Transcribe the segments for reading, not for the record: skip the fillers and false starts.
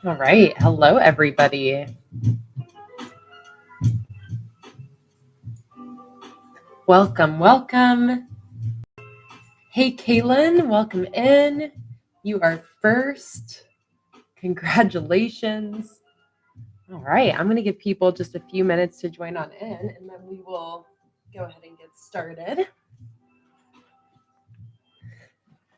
All right. Hello, everybody. Welcome. Hey, Kaylin, welcome in. You are first. Congratulations. All right. I'm going to give people just a few minutes to join on in, and then we will go ahead and get started.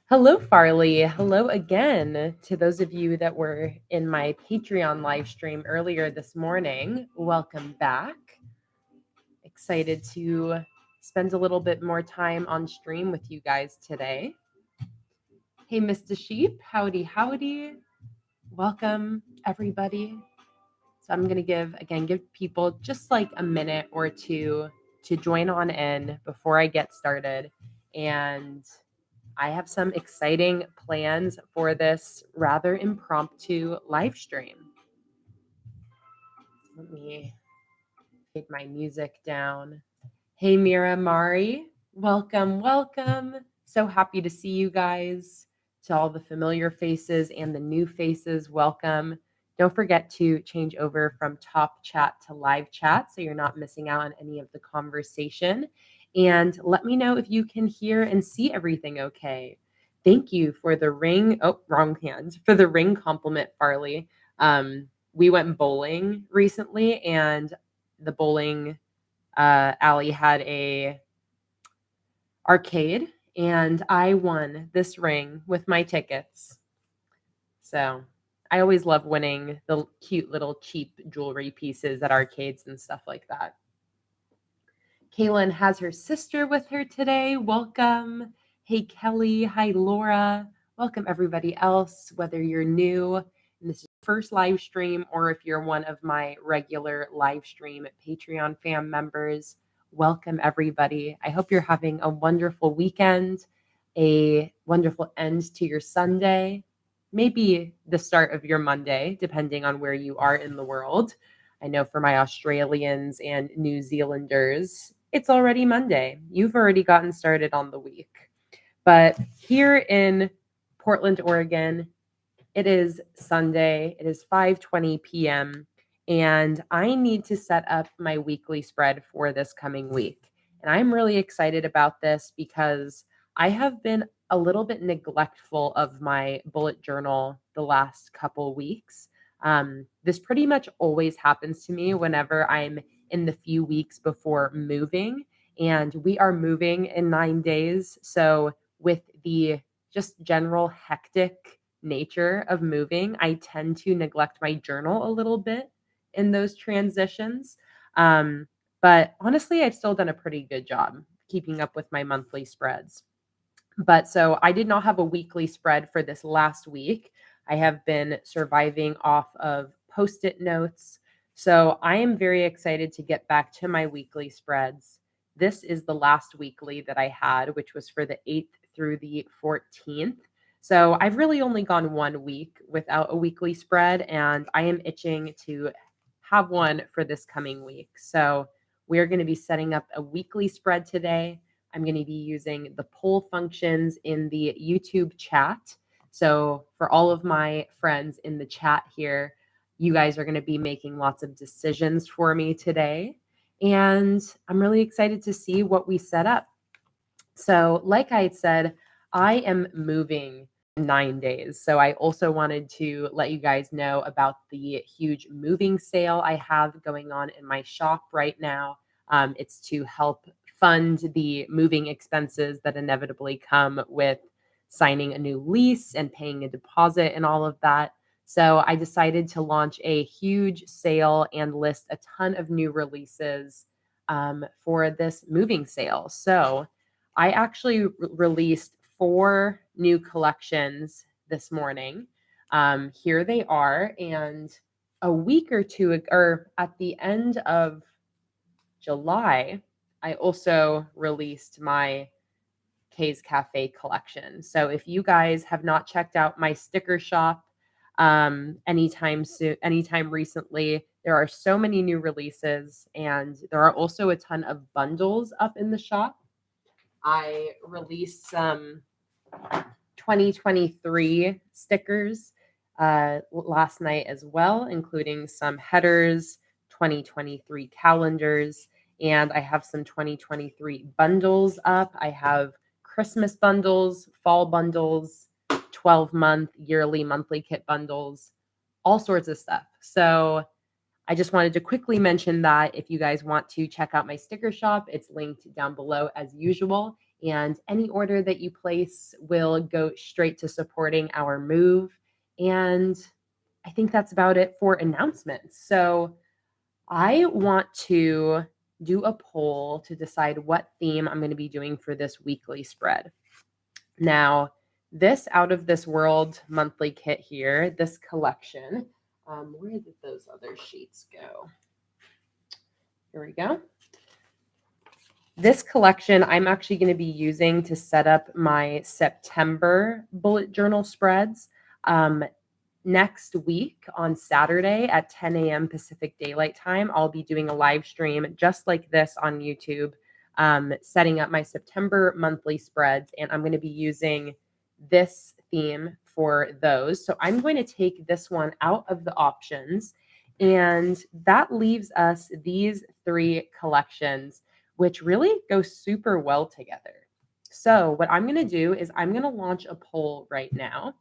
Hello, Farley. Hello again to those of you that were in my Patreon live stream earlier this morning. Welcome back. Excited to spend a little bit more time on stream with you guys today. Hey, Mr. Sheep, howdy. Welcome, everybody. So I'm going to give people just like a minute or two to join on in before I get started. And I have some exciting plans for this rather impromptu live stream. Let me take my music down. Hey, Mira Mari, welcome. So happy to see you guys. To all the familiar faces and the new faces, welcome. Don't forget to change over from top chat to live chat so you're not missing out on any of the conversation. And let me know if you can hear and see everything okay. Thank you for the ring. Oh, wrong hand. For the ring compliment, Farley. We went bowling recently, and the bowling alley had a arcade, and I won this ring with my tickets. So I always love winning the cute little cheap jewelry pieces at arcades and stuff like that. Kaylin has her sister with her today. Welcome. Hey, Kelly. Hi, Laura. Welcome, everybody else, whether you're new and this is your first live stream or if you're one of my regular live stream Patreon fam members. Welcome, everybody. I hope you're having a wonderful weekend, a wonderful end to your Sunday, maybe the start of your Monday, depending on where you are in the world. I know for my Australians and New Zealanders, it's already Monday. You've already gotten started on the week. But here in Portland, Oregon, it is Sunday. It is 5:20 p.m. and I need to set up my weekly spread for this coming week. And I'm really excited about this because I have been a little bit neglectful of my bullet journal the last couple weeks. This pretty much always happens to me whenever I'm in the few weeks before moving, and we are moving in 9 days. So with the just general hectic nature of moving, I tend to neglect my journal a little bit in those transitions. But honestly, I've still done a pretty good job keeping up with my monthly spreads. But so I did not have a weekly spread for this last week. I have been surviving off of Post-it notes. So I am very excited to get back to my weekly spreads. This is the last weekly that I had, which was for the 8th through the 14th. So I've really only gone 1 week without a weekly spread, and I am itching to have one for this coming week. So we're going to be setting up a weekly spread today. I'm going to be using the poll functions in the YouTube chat. So for all of my friends in the chat here, you guys are going to be making lots of decisions for me today. And I'm really excited to see what we set up. So like I had said, I am moving 9 days. So I also wanted to let you guys know about the huge moving sale I have going on in my shop right now. It's to help fund the moving expenses that inevitably come with signing a new lease and paying a deposit and all of that. So I decided to launch a huge sale and list a ton of new releases for this moving sale. So I actually released 4 new collections this morning. Here they are. And a week or two, or at the end of July, I also released my Kay's Cafe collection. So if you guys have not checked out my sticker shop anytime recently, there are so many new releases, and there are also a ton of bundles up in the shop. I released some 2023 stickers last night as well, including some headers, 2023 calendars, and I have some 2023 bundles up. I have Christmas bundles, fall bundles, 12-month, yearly, monthly kit bundles, all sorts of stuff. So I just wanted to quickly mention that if you guys want to check out my sticker shop, it's linked down below as usual. And any order that you place will go straight to supporting our move. And I think that's about it for announcements. So I want to do a poll to decide what theme I'm going to be doing for this weekly spread. Now, this Out of This World monthly kit here, this collection, where did those other sheets go? Here we go. This collection I'm actually going to be using to set up my September bullet journal spreads. Next week on Saturday at 10 a.m. Pacific Daylight Time, I'll be doing a live stream just like this on YouTube, setting up my September monthly spreads, and I'm going to be using this theme for those. So I'm going to take this one out of the options, and that leaves us these three collections, which really go super well together. So what I'm going to do is I'm going to launch a poll right now.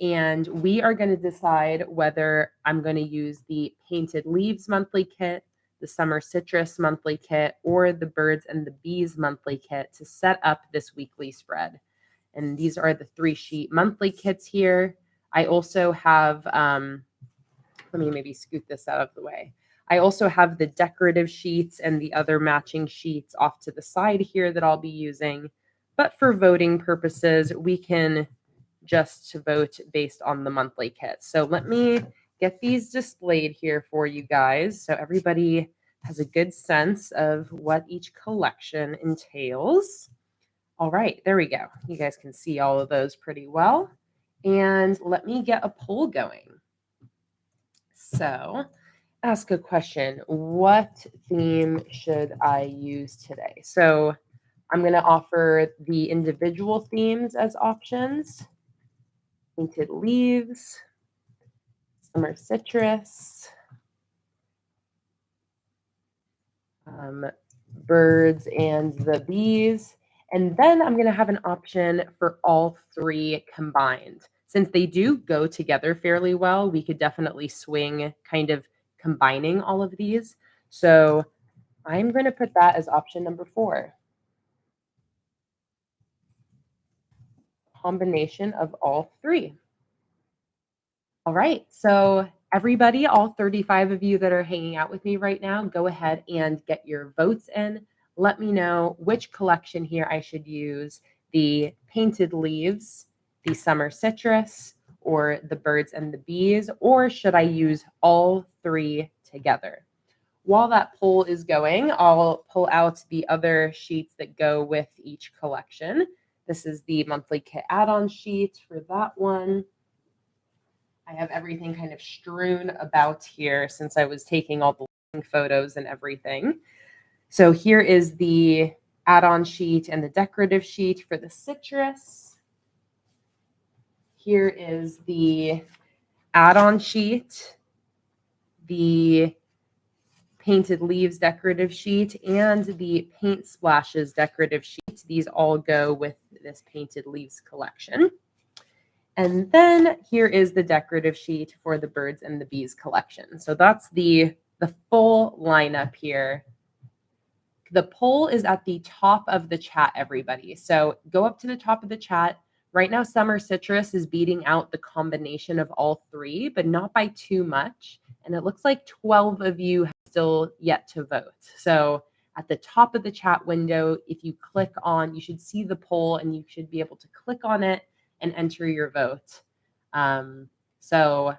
And we are going to decide whether I'm going to use the Painted Leaves monthly kit, the Summer Citrus monthly kit, or the Birds and the Bees monthly kit to set up this weekly spread. And these are the 3-sheet monthly kits here. I also have, let me maybe scoot this out of the way. I also have the decorative sheets and the other matching sheets off to the side here that I'll be using. But for voting purposes, we can just to vote based on the monthly kit. So let me get these displayed here for you guys so everybody has a good sense of what each collection entails. All right, there we go. You guys can see all of those pretty well. And let me get a poll going. So ask a question. What theme should I use today? So I'm going to offer the individual themes as options. Painted Leaves, Summer Citrus, Birds and the Bees. And then I'm going to have an option for all three combined. Since they do go together fairly well, we could definitely swing kind of combining all of these. So I'm going to put that as option number 4. Combination of all three. All right, so everybody, all 35 of you that are hanging out with me right now, go ahead and get your votes in. Let me know which collection here I should use, the Painted Leaves, the Summer Citrus, or the Birds and the Bees, or should I use all three together? While that poll is going, I'll pull out the other sheets that go with each collection. This is the monthly kit add-on sheet for that one. I have everything kind of strewn about here since I was taking all the photos and everything. So here is the add-on sheet and the decorative sheet for the citrus. Here is the add-on sheet, the Painted Leaves decorative sheet, and the Paint Splashes decorative sheet. These all go with this Painted Leaves collection. And then here is the decorative sheet for the Birds and the Bees collection. So that's the full lineup here. The poll is at the top of the chat, everybody. So go up to the top of the chat. Right now, Summer Citrus is beating out the combination of all three, but not by too much. And it looks like 12 of you have still yet to vote. So at the top of the chat window, if you click on, you should see the poll and you should be able to click on it and enter your vote. So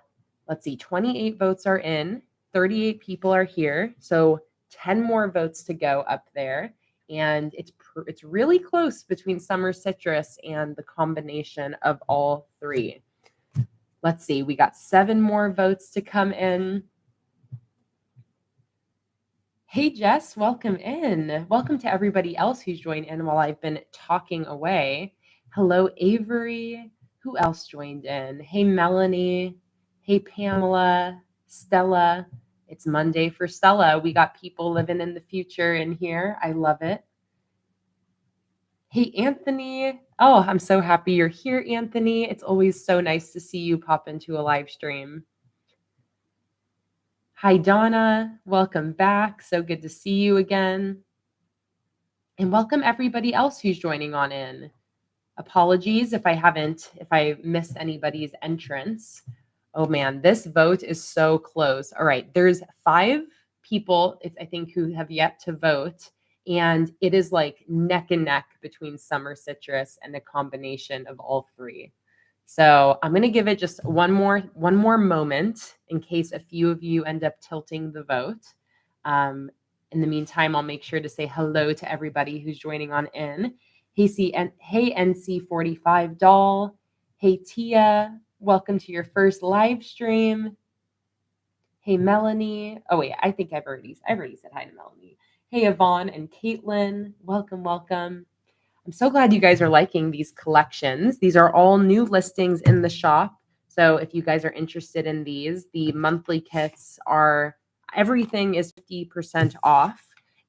let's see, 28 votes are in, 38 people are here. So 10 more votes to go up there. And it's really close between Summer Citrus and the combination of all three. Let's see, we got 7 more votes to come in. Hey, Jess, welcome in. Welcome to everybody else who's joined in while I've been talking away. Hello, Avery. Who else joined in? Hey, Melanie. Hey, Pamela, Stella. It's Monday for Stella. We got people living in the future in here. I love it. Hey, Anthony. Oh, I'm so happy you're here, Anthony. It's always so nice to see you pop into a live stream. Hi, Donna. Welcome back. So good to see you again. And welcome everybody else who's joining on in. Apologies if I missed anybody's entrance. Oh man, this vote is so close. All right, there's 5 people, I think, who have yet to vote. And it is like neck and neck between Summer Citrus and a combination of all 3. So I'm going to give it just one more moment in case a few of you end up tilting the vote. In the meantime, I'll make sure to say hello to everybody who's joining on in. Hey, NC45 doll. Hey, Tia. Welcome to your first live stream. Hey, Melanie. Oh wait, I think I've already said hi to Melanie. Hey, Yvonne and Caitlin. Welcome. I'm so glad you guys are liking these collections. These are all new listings in the shop. So if you guys are interested in these, the monthly kits everything is 50% off.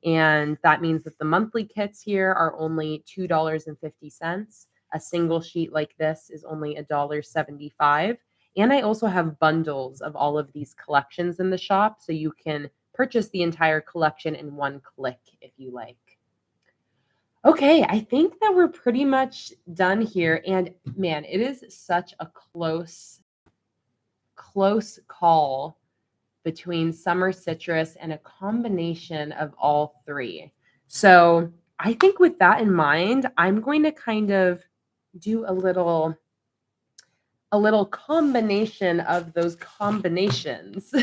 And that means that the monthly kits here are only $2.50. A single sheet like this is only $1.75. And I also have bundles of all of these collections in the shop, so you can purchase the entire collection in one click if you like. Okay, I think that we're pretty much done here. And man, it is such a close call between Summer Citrus and a combination of all 3. So I think with that in mind, I'm going to kind of do a little combination of those combinations.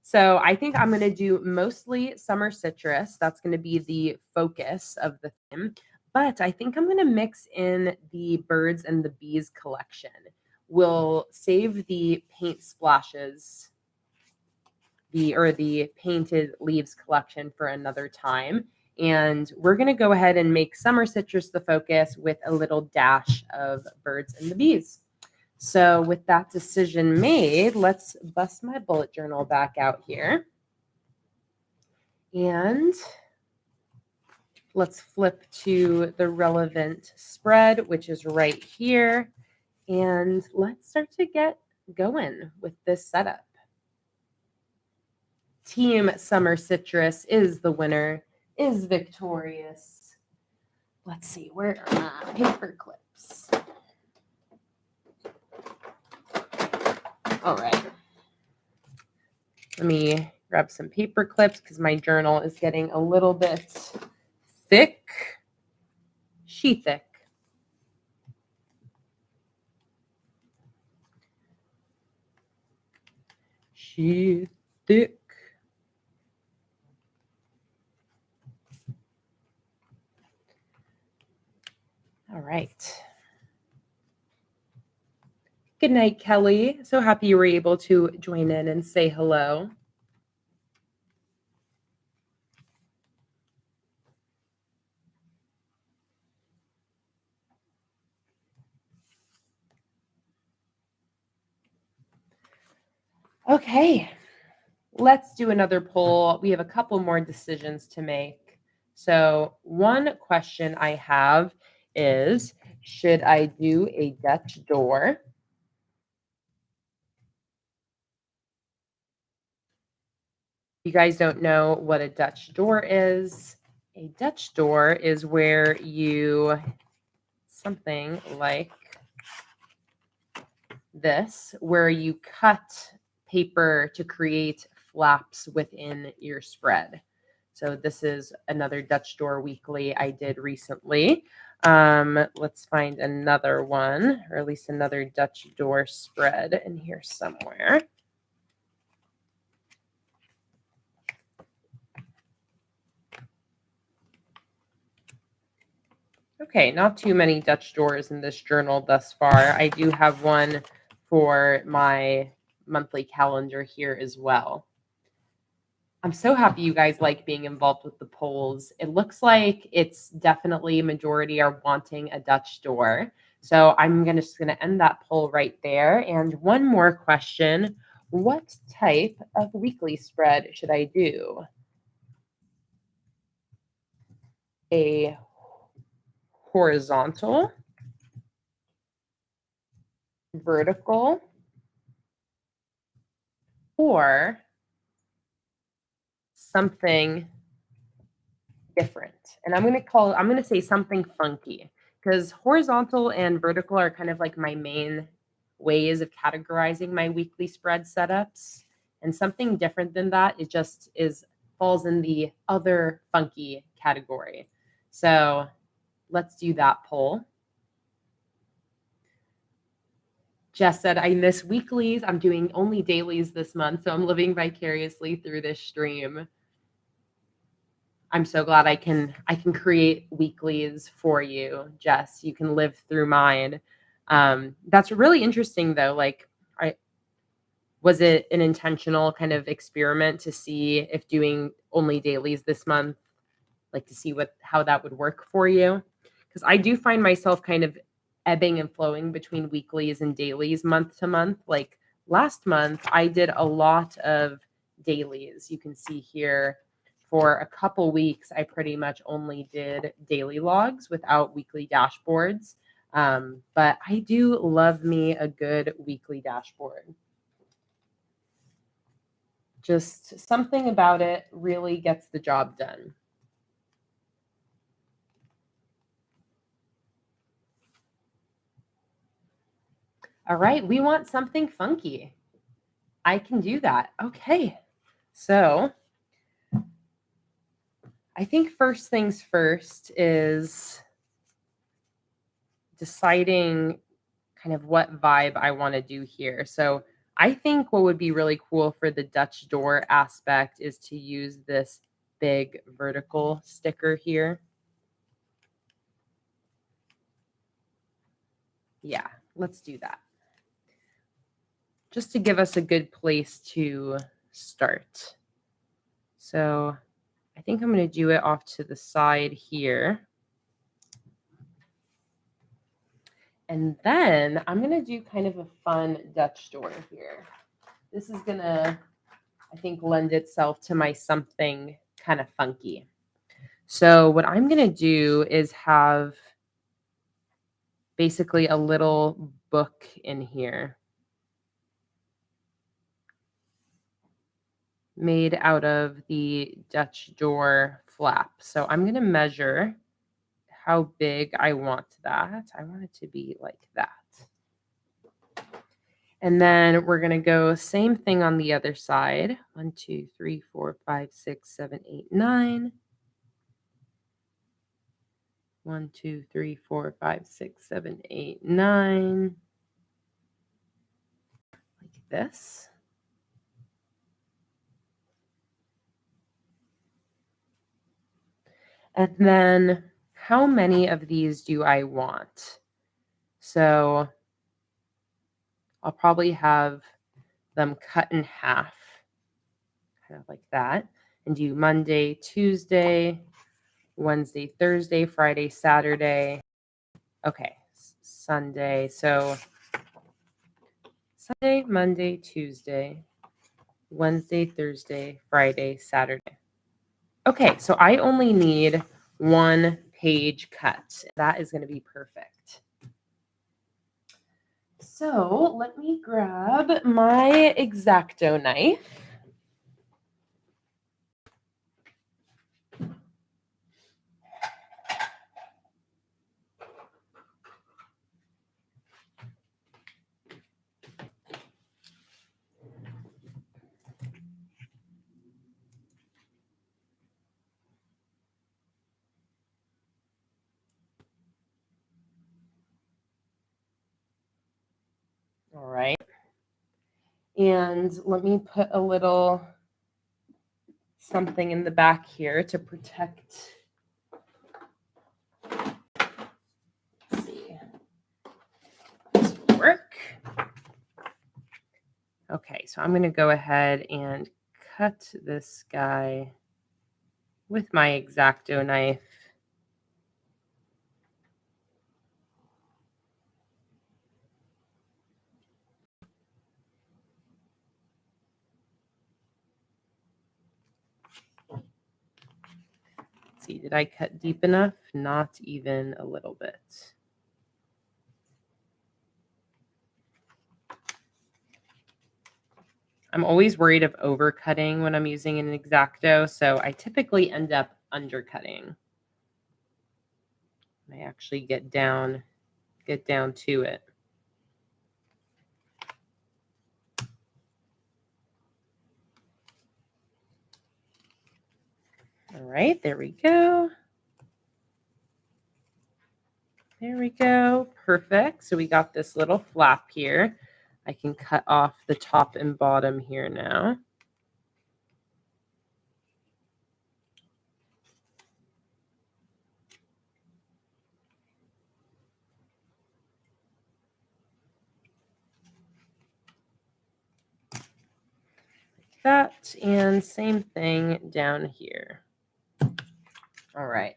So I think I'm going to do mostly Summer Citrus. That's going to be the focus of the theme. But I think I'm going to mix in the Birds and the Bees collection. We'll save the paint splashes, the painted leaves collection for another time. And we're going to go ahead and make Summer Citrus the focus with a little dash of Birds and the Bees. So with that decision made, let's bust my bullet journal back out here. And let's flip to the relevant spread, which is right here. And let's start to get going with this setup. Team Summer Citrus is the winner, is victorious. Let's see, where are my paper clips? All right. Let me grab some paper clips because my journal is getting a little bit thick. She-thick. She-thick. All right. Good night, Kelly. So happy you were able to join in and say hello. Okay, let's do another poll. We have a couple more decisions to make. So one question I have is, should I do a Dutch door? You guys don't know what a Dutch door is. A Dutch door is where something like this, where you cut paper to create flaps within your spread. So this is another Dutch door weekly I did recently. Let's find another one, or at least another Dutch door spread in here somewhere. Okay, not too many Dutch doors in this journal thus far. I do have one for my monthly calendar here as well. I'm so happy you guys like being involved with the polls. It looks like it's definitely majority are wanting a Dutch door. So I'm just going to end that poll right there. And one more question. What type of weekly spread should I do? A horizontal, vertical, or something different? And I'm going to say something funky, because horizontal and vertical are kind of like my main ways of categorizing my weekly spread setups. And something different than that, it just is falls in the other funky category. So let's do that poll. Jess said, I miss weeklies. I'm doing only dailies this month, so I'm living vicariously through this stream. I'm so glad I can create weeklies for you, Jess. You can live through mine. That's really interesting, though. Like, was it an intentional kind of experiment to see if doing only dailies this month, like to see how that would work for you? Because I do find myself kind of ebbing and flowing between weeklies and dailies month to month. Like last month, I did a lot of dailies. You can see here for a couple weeks, I pretty much only did daily logs without weekly dashboards. But I do love me a good weekly dashboard. Just something about it really gets the job done. All right, we want something funky. I can do that. Okay. So I think first things first is deciding kind of what vibe I want to do here. So I think what would be really cool for the Dutch door aspect is to use this big vertical sticker here. Yeah, let's do that. Just to give us a good place to start. So I think I'm going to do it off to the side here. And then I'm going to do kind of a fun Dutch door here. This is going to, I think, lend itself to my something kind of funky. So what I'm going to do is have basically a little book in here made out of the Dutch door flap. So I'm going to measure how big I want that. I want it to be like that. And then we're going to go same thing on the other side. 1, 2, 3, 4, 5, 6, 7, 8, 9. 1, 2, 3, 4, 5, 6, 7, 8, 9. Like this. And then how many of these do I want? So I'll probably have them cut in half, kind of like that, and do Monday, Tuesday, Wednesday, Thursday, Friday, Saturday. Okay, Sunday. So Sunday, Monday, Tuesday, Wednesday, Thursday, Friday, Saturday. Okay, so I only need one page cut. That is going to be perfect. So let me grab my X-Acto knife. All right. And let me put a little something in the back here to protect. Let's see. This will work. Okay, so I'm going to go ahead and cut this guy with my X-Acto knife. see. Did I cut deep enough? Not even a little bit. I'm always worried of overcutting when I'm using an X-Acto, so I typically end up undercutting. I actually get down to it. All right, there we go. There we go. Perfect. So we got this little flap here. I can cut off the top and bottom here now. Like that, and same thing down here. All right.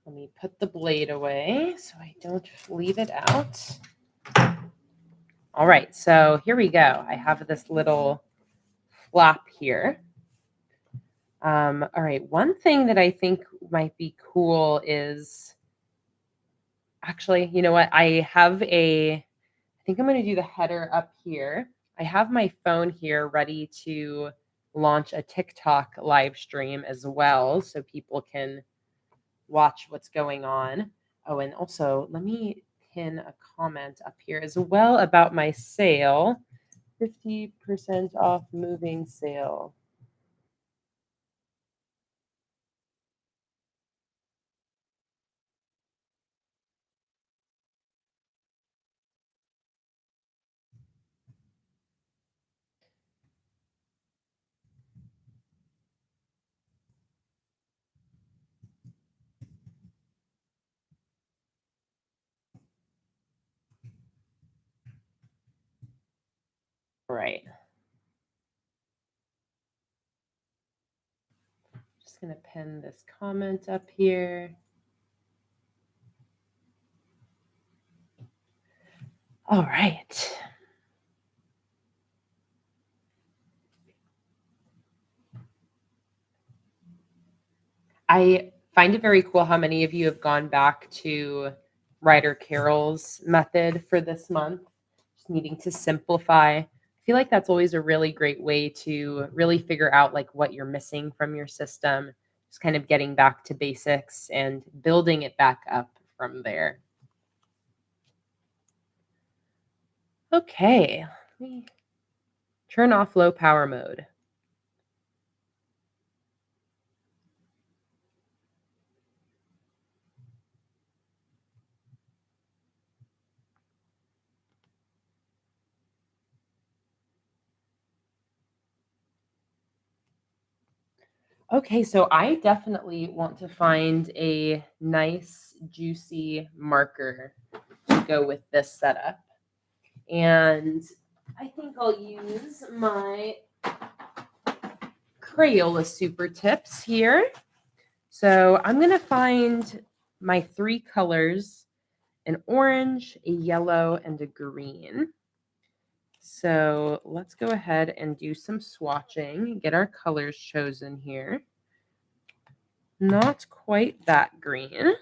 Let me put the blade away so I don't leave it out. All right, so here we go. I have this little flap here. All right, one thing that I think might be cool is actually, you know what? I think I'm going to do the header up here. I have my phone here ready to launch a TikTok live stream as well so people can watch what's going on. Oh, and also let me pin a comment up here as well about my sale. 50% off moving sale. Right. Just going to pin this comment up here. All right. I find it very cool how many of you have gone back to Ryder Carroll's method for this month, just needing to simplify. I feel like that's always a really great way to really figure out like what you're missing from your system, just kind of getting back to basics and building it back up from there. Okay, let me turn off low power mode. Okay, so I definitely want to find a nice, juicy marker to go with this setup. And I think I'll use my Crayola Supertips here. So I'm going to find my 3 colors, an orange, a yellow, and a green. So let's go ahead and do some swatching, get our colors chosen here. Not quite that green.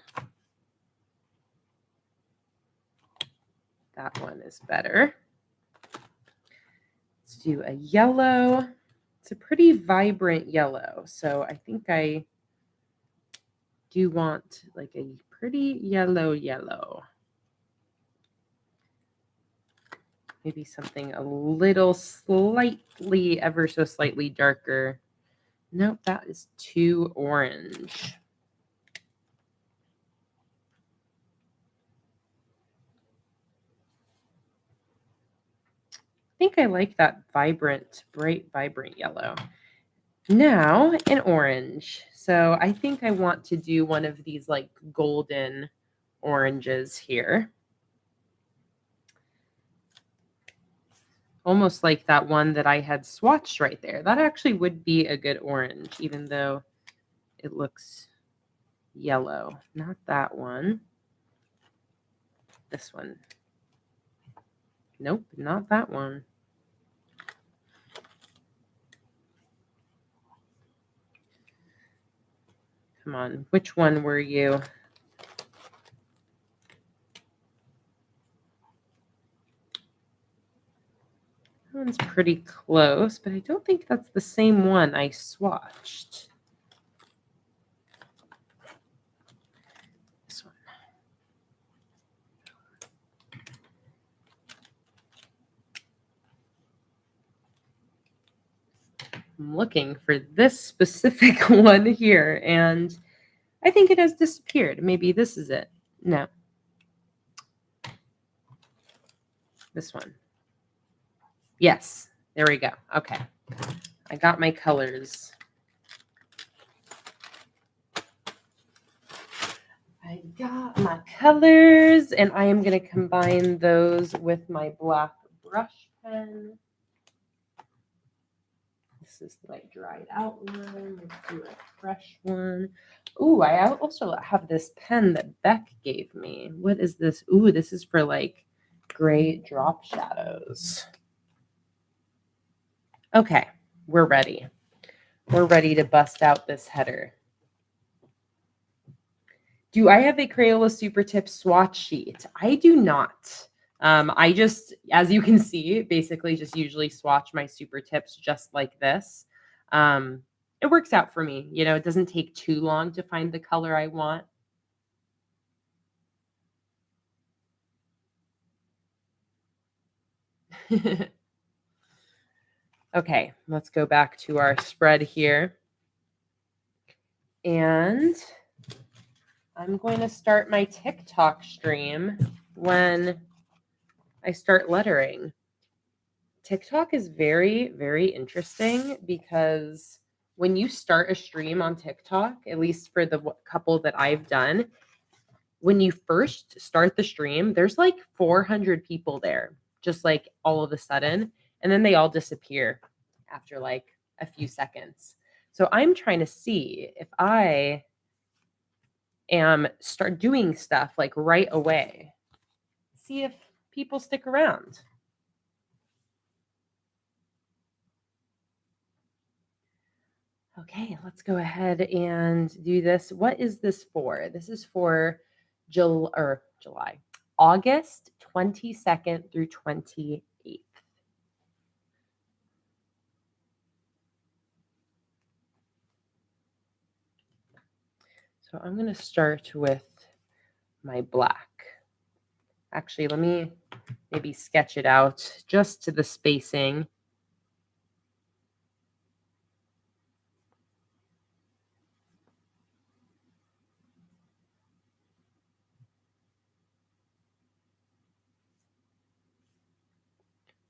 That one is better. Let's do a yellow. It's a pretty vibrant yellow, so I think I do want like a pretty yellow. Maybe something a little slightly, ever so slightly darker. Nope, that is too orange. I think I like that vibrant, bright, vibrant yellow. Now an orange. So I think I want to do one of these like golden oranges here. Almost like that one that I had swatched right there. That actually would be a good orange, even though it looks yellow. Not that one. This one. Nope, not that one. Come on. Which one were you? That one's pretty close, but I don't think that's the same one I swatched. This one. I'm looking for this specific one here, and I think it has disappeared. Maybe this is it. No. This one. Yes. There we go. Okay. I got my colors. I got my colors, and I am going to combine those with my black brush pen. This is my dried out one. Let's do a fresh one. Ooh, I also have this pen that Beck gave me. What is this? Ooh, this is for like gray drop shadows. Okay, we're ready. We're ready to bust out this header. Do I have a Crayola Supertips swatch sheet? I do not. I just, as you can see, basically just usually swatch my Supertips just like this. It works out for me. You know, it doesn't take too long to find the color I want. Okay, let's go back to our spread here. And I'm going to start my TikTok stream when I start lettering. TikTok is very, very interesting because when you start a stream on TikTok, at least for the couple that I've done, when you first start the stream, there's like 400 people there, just like all of a sudden. And then they all disappear after like a few seconds. So I'm trying to see if I start doing stuff like right away, see if people stick around. Okay, let's go ahead and do this. What is this for? This is for July, August 22nd through 28th. So I'm going to start with my black. Actually, let me maybe sketch it out just to the spacing.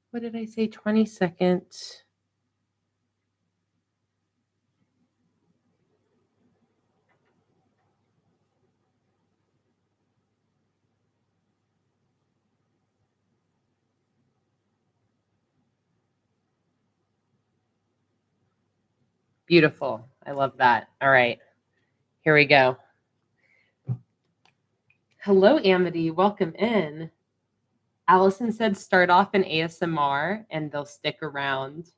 What did I say? 22nd. Beautiful. I love that. All right, here we go. Hello, Amity. Welcome in. Allison said start off in ASMR and they'll stick around.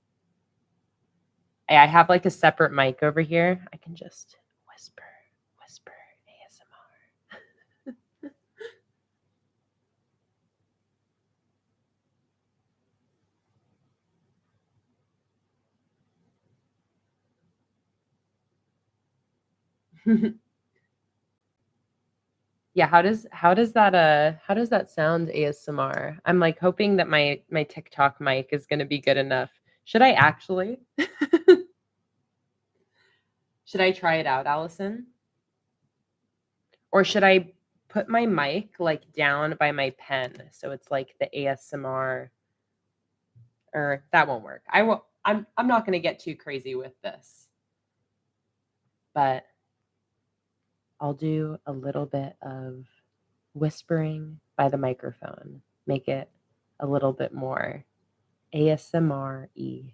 I have like a separate mic over here. I can just whisper ASMR. Yeah, how does that sound ASMR? I'm like hoping that my TikTok mic is going to be good enough. Should I actually? Should I try it out, Allison? Or should I put my mic like down by my pen so it's like the ASMR? Or that won't work. I'm not going to get too crazy with this. But I'll do a little bit of whispering by the microphone. Make it a little bit more ASMR-y.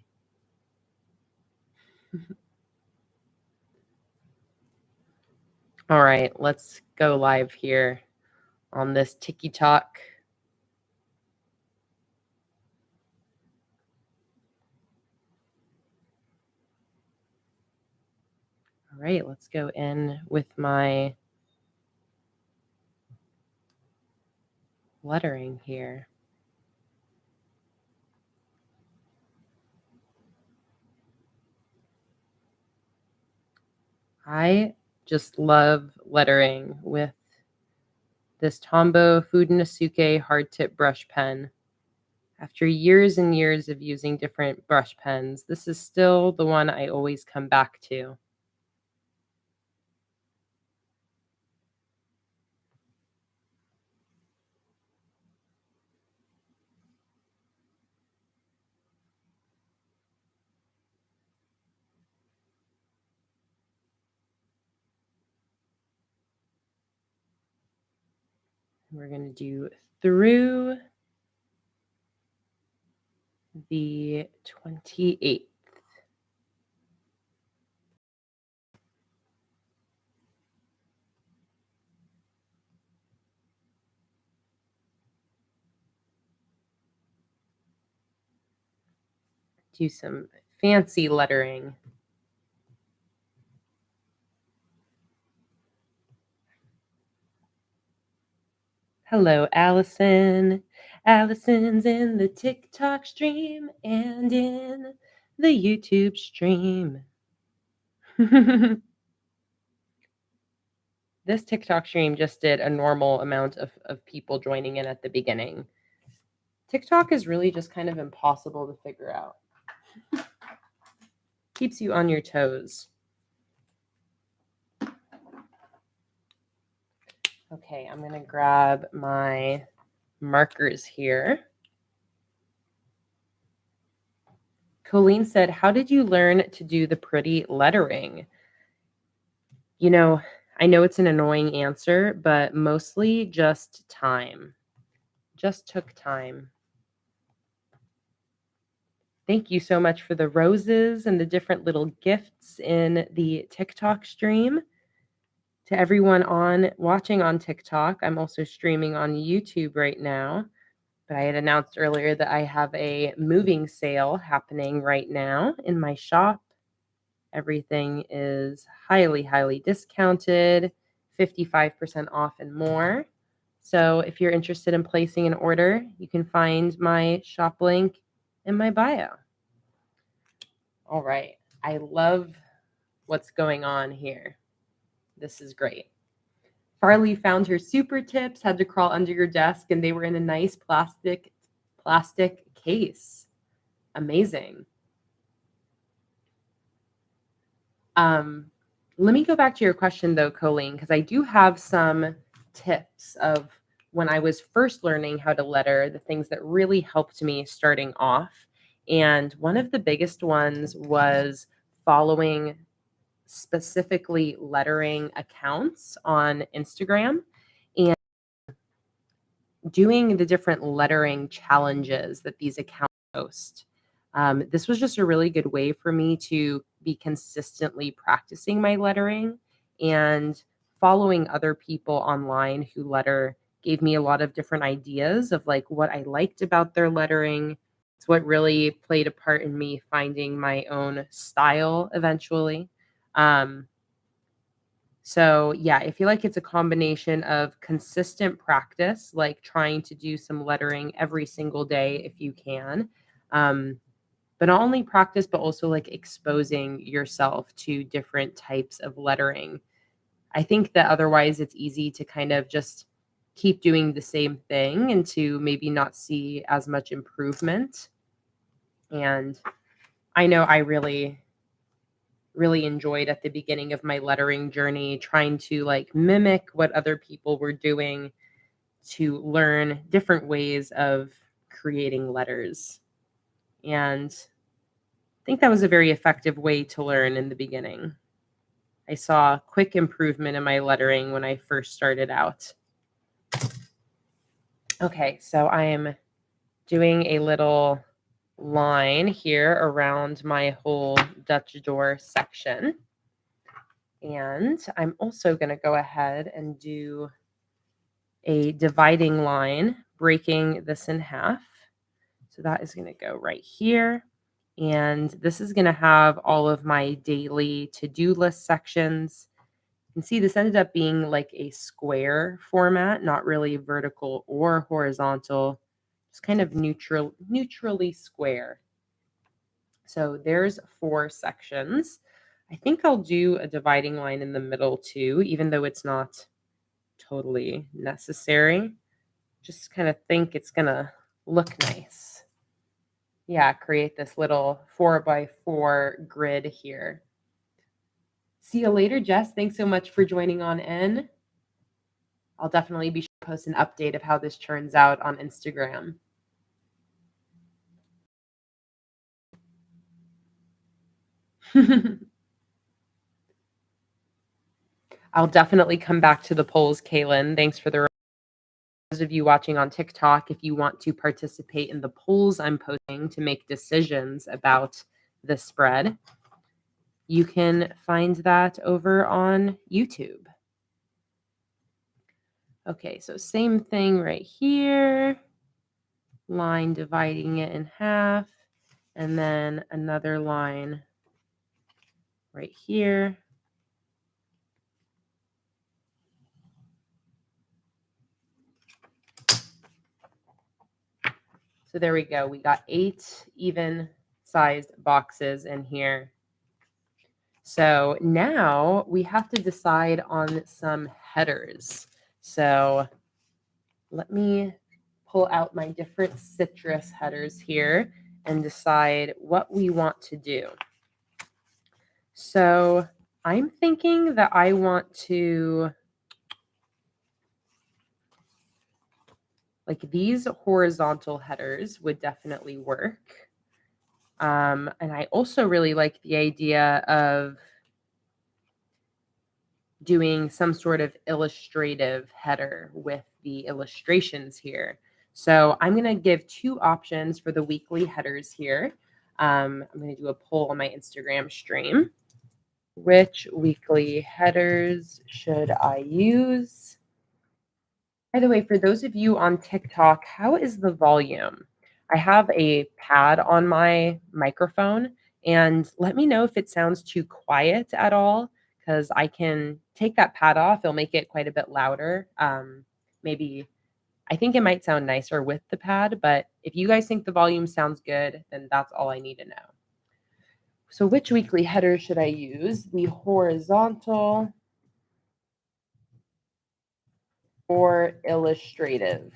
All right, let's go live here on this TikTok. All right, let's go in with my lettering here. I just love lettering with this Tombow Fudenosuke hard tip brush pen. After years and years of using different brush pens, this is still the one I always come back to. We're going to do through the 28th. Do some fancy lettering. Hello, Allison. Allison's in the TikTok stream and in the YouTube stream. This TikTok stream just did a normal amount of people joining in at the beginning. TikTok is really just kind of impossible to figure out. Keeps you on your toes. Okay, I'm going to grab my markers here. Colleen said, how did you learn to do the pretty lettering? You know, I know it's an annoying answer, but mostly just time. Just took time. Thank you so much for the roses and the different little gifts in the TikTok stream. To everyone watching on TikTok, I'm also streaming on YouTube right now. But I had announced earlier that I have a moving sale happening right now in my shop. Everything is highly, highly discounted, 55% off and more. So if you're interested in placing an order, you can find my shop link in my bio. All right. I love what's going on here. This is great. Farley found her super tips, had to crawl under your desk, and they were in a nice plastic case. Amazing. Let me go back to your question though, Colleen, because I do have some tips of when I was first learning how to letter, the things that really helped me starting off. And one of the biggest ones was following specifically lettering accounts on Instagram and doing the different lettering challenges that these accounts post. This was just a really good way for me to be consistently practicing my lettering, and following other people online who letter gave me a lot of different ideas of like what I liked about their lettering. It's what really played a part in me finding my own style eventually. So yeah, I feel like it's a combination of consistent practice, like trying to do some lettering every single day if you can. But not only practice, but also like exposing yourself to different types of lettering. I think that otherwise it's easy to kind of just keep doing the same thing and to maybe not see as much improvement. And I know I really enjoyed at the beginning of my lettering journey trying to like mimic what other people were doing to learn different ways of creating letters. And I think that was a very effective way to learn in the beginning. I saw quick improvement in my lettering when I first started out. Okay, so I am doing a little line here around my whole Dutch door section. And I'm also going to go ahead and do a dividing line, breaking this in half. So that is going to go right here. And this is going to have all of my daily to-do list sections. You can see this ended up being like a square format, not really vertical or horizontal, just kind of neutrally square. So there's 4 sections. I think I'll do a dividing line in the middle too, even though it's not totally necessary. Just kind of think it's going to look nice. Yeah, create this little 4x4 grid here. See you later, Jess. Thanks so much for joining on in. I'll definitely be sure to post an update of how this turns out on Instagram. I'll definitely come back to the polls, Kaylin. Thanks for the those of you watching on TikTok. If you want to participate in the polls I'm posting to make decisions about the spread, you can find that over on YouTube. Okay, so same thing right here. Line dividing it in half, and then another line right here. So there we go. We got 8 even sized boxes in here. So now we have to decide on some headers. So let me pull out my different citrus headers here and decide what we want to do. So I'm thinking that I want to, like, these horizontal headers would definitely work. And I also really like the idea of doing some sort of illustrative header with the illustrations here. So I'm going to give 2 options for the weekly headers here. I'm going to do a poll on my Instagram stream. Which weekly headers should I use? By the way, for those of you on TikTok, how is the volume? I have a pad on my microphone, and let me know if it sounds too quiet at all, because I can take that pad off. It'll make it quite a bit louder. Maybe I think it might sound nicer with the pad, but if you guys think the volume sounds good, then that's all I need to know. So which weekly header should I use? The horizontal or illustrative?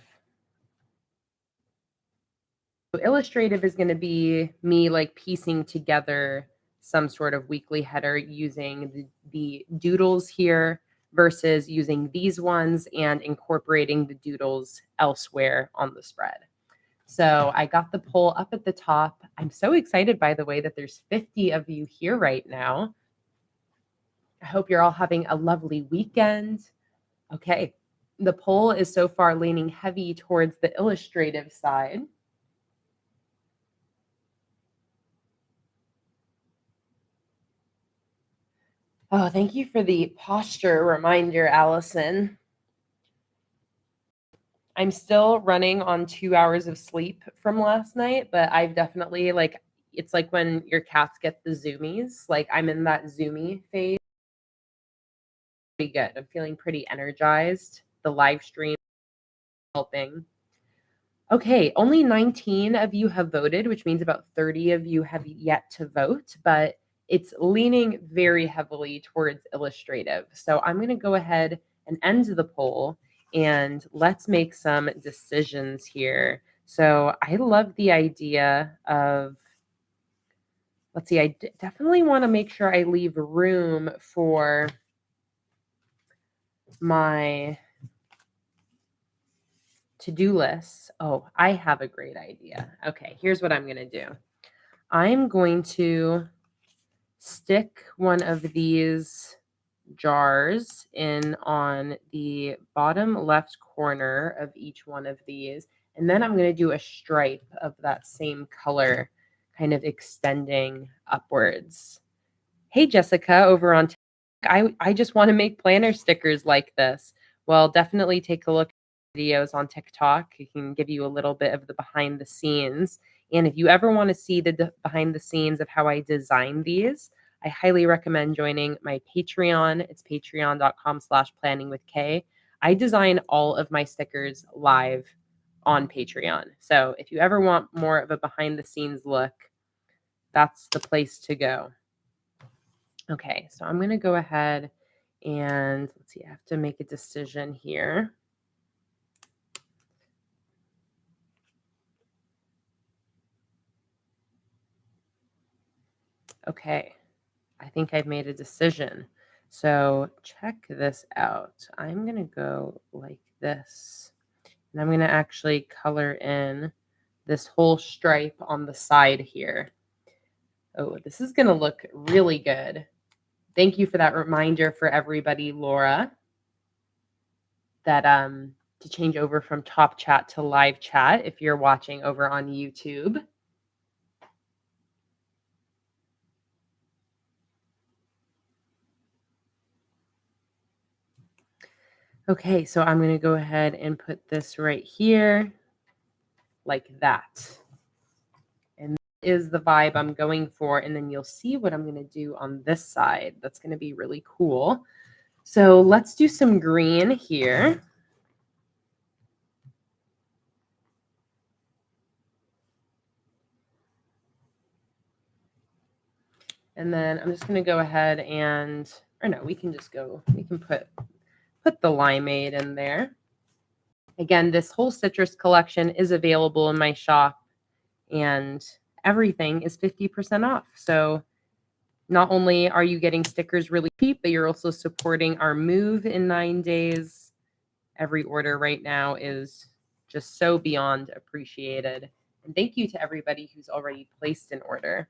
So illustrative is going to be me like piecing together some sort of weekly header using the doodles here versus using these ones and incorporating the doodles elsewhere on the spread. So I got the poll up at the top. I'm so excited, by the way, that there's 50 of you here right now. I hope you're all having a lovely weekend. Okay, the poll is so far leaning heavy towards the illustrative side. Oh, thank you for the posture reminder, Allison. I'm still running on 2 hours of sleep from last night, but I've definitely, like, it's like when your cats get the zoomies. Like, I'm in that zoomy phase. Pretty good. I'm feeling pretty energized. The live stream helping. Okay, only 19 of you have voted, which means about 30 of you have yet to vote, but it's leaning very heavily towards illustrative. So I'm going to go ahead and end the poll and let's make some decisions here. So I love the idea of, let's see, I definitely want to make sure I leave room for my to-do lists. Oh, I have a great idea. Okay, here's what I'm going to do. I'm going to stick one of these jars in on the bottom left corner of each one of these. And then I'm going to do a stripe of that same color, kind of extending upwards. Hey, Jessica, over on TikTok. I just want to make planner stickers like this. Well, definitely take a look at videos on TikTok. It can give you a little bit of the behind the scenes. And if you ever want to see the behind the scenes of how I design these, I highly recommend joining my Patreon. It's patreon.com/planningwithkay. I design all of my stickers live on Patreon. So if you ever want more of a behind the scenes look, that's the place to go. Okay, so I'm going to go ahead and let's see, I have to make a decision here. Okay, I think I've made a decision. So check this out. I'm going to go like this. And I'm going to actually color in this whole stripe on the side here. Oh, this is going to look really good. Thank you for that reminder for everybody, Laura, that to change over from top chat to live chat if you're watching over on YouTube. Okay, so I'm going to go ahead and put this right here like that. And that is the vibe I'm going for. And then you'll see what I'm going to do on this side. That's going to be really cool. So let's do some green here. And then I'm just going to go ahead and, or no, we can put the limeade in there. Again, this whole citrus collection is available in my shop and everything is 50% off. So not only are you getting stickers really cheap, but you're also supporting our move in 9 days. Every order right now is just so beyond appreciated. And thank you to everybody who's already placed an order.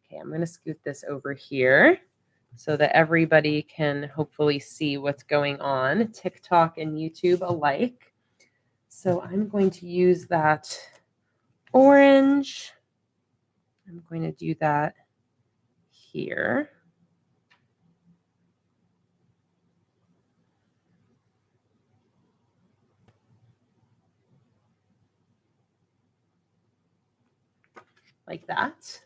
Okay, I'm going to scoot this over here so that everybody can hopefully see what's going on, TikTok and YouTube alike. So I'm going to use that orange. I'm going to do that here. Like that.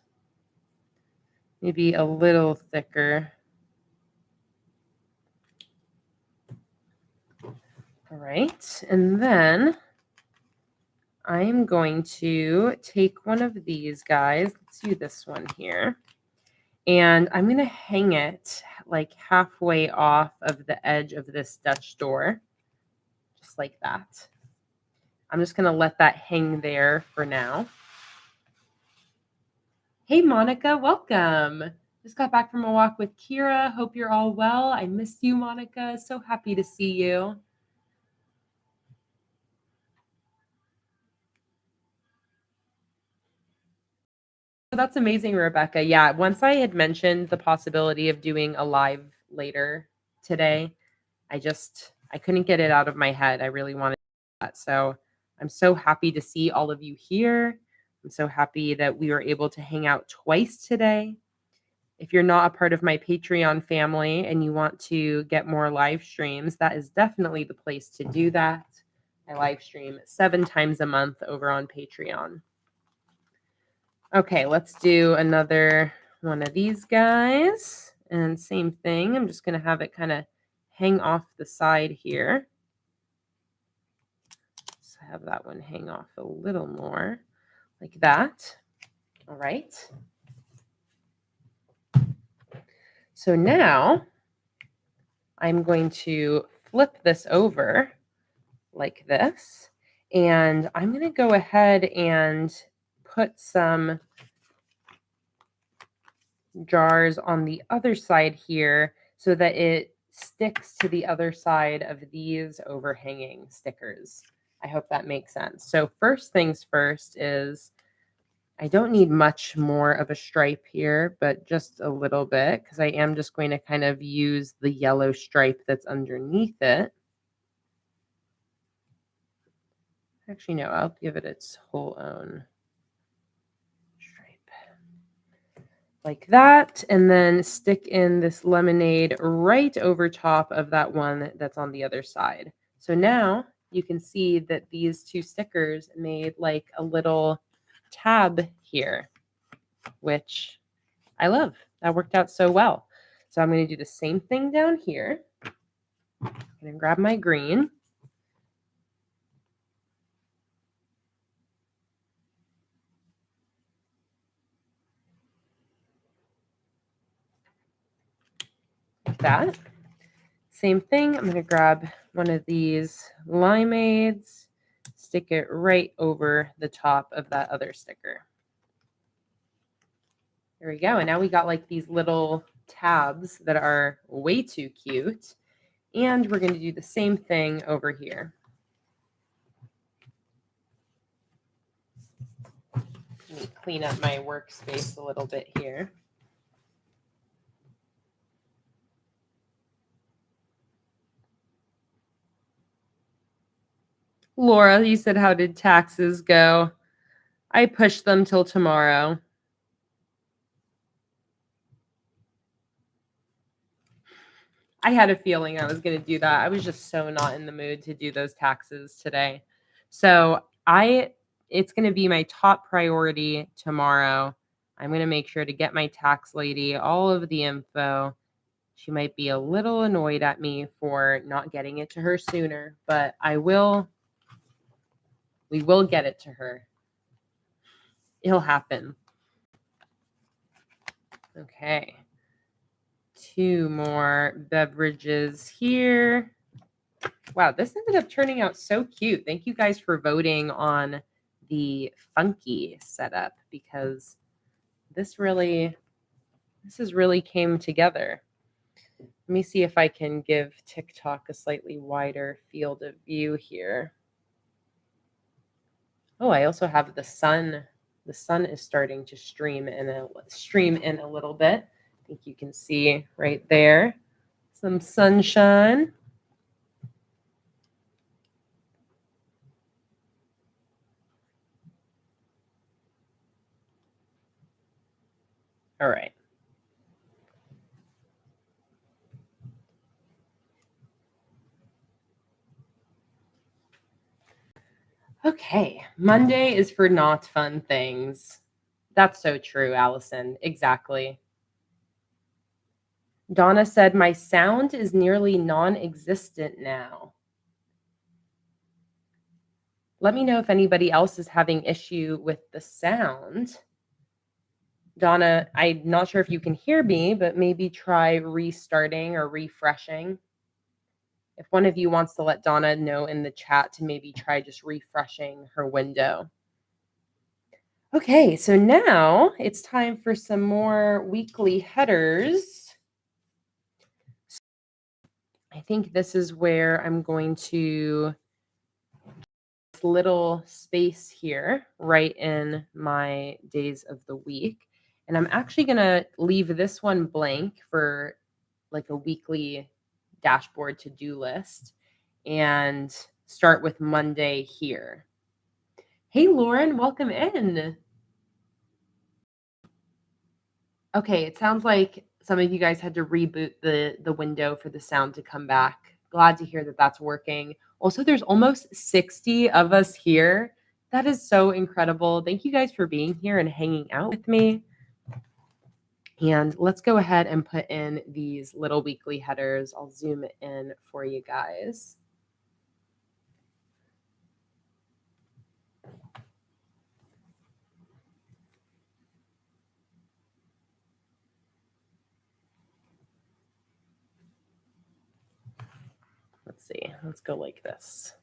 Maybe a little thicker. All right, and then I'm going to take one of these guys. Let's do this one here. And I'm going to hang it like halfway off of the edge of this Dutch door, just like that. I'm just going to let that hang there for now. Hey, Monica, welcome. Just got back from a walk with Kira. Hope you're all well. I missed you, Monica. So happy to see you. That's amazing, Rebecca. Yeah, once I had mentioned the possibility of doing a live later today, I couldn't get it out of my head. I really wanted that. So I'm so happy to see all of you here. I'm so happy that we were able to hang out twice today. If you're not a part of my Patreon family and you want to get more live streams, that is definitely the place to do that. I live stream 7 times a month over on Patreon. Okay, let's do another one of these guys. And same thing, I'm just going to have it kind of hang off the side here. Let's have that one hang off a little more like that. All right. So now I'm going to flip this over like this. And I'm going to go ahead and put some jars on the other side here so that it sticks to the other side of these overhanging stickers. I hope that makes sense. So first things first is I don't need much more of a stripe here, but just a little bit because I am just going to kind of use the yellow stripe that's underneath it. Actually, no, I'll give it its whole own stripe. Like that, and then stick in this lemonade right over top of that one that's on the other side. So now you can see that these two stickers made like a little tab here, which I love. That worked out so well. So I'm going to do the same thing down here. I'm going to grab my green. Like that. Same thing. I'm going to grab one of these limeades, stick it right over the top of that other sticker. There we go. And now we got like these little tabs that are way too cute. And we're going to do the same thing over here. Let me clean up my workspace a little bit here. Laura, you said, how did taxes go? I pushed them till tomorrow. I had a feeling I was going to do that. I was just so not in the mood to do those taxes today. So it's going to be my top priority tomorrow. I'm going to make sure to get my tax lady all of the info. She might be a little annoyed at me for not getting it to her sooner, but we will get it to her. It'll happen. Okay. 2 more beverages here. Wow, this ended up turning out so cute. Thank you guys for voting on the funky setup, because this has really came together. Let me see if I can give TikTok a slightly wider field of view here. Oh, I also have the sun. The sun is starting to stream in a little bit. I think you can see right there some sunshine. All right. Okay, Monday is for not fun things. That's so true, Allison. Exactly. Donna said, my sound is nearly non-existent now. Let me know if anybody else is having issue with the sound. Donna, I'm not sure if you can hear me, but maybe try restarting or refreshing. If one of you wants to let Donna know in the chat to maybe try just refreshing her window. Okay, so now it's time for some more weekly headers. I think this is where I'm going to this little space here right in my days of the week. And I'm actually going to leave this one blank for like a weekly dashboard to-do list and start with Monday here. Hey, Lauren, welcome in. Okay, it sounds like some of you guys had to reboot the window for the sound to come back. Glad to hear that that's working. Also, there's almost 60 of us here. That is so incredible. Thank you guys for being here and hanging out with me. And let's go ahead and put in these little weekly headers. I'll zoom in for you guys. Let's see. Let's go like this.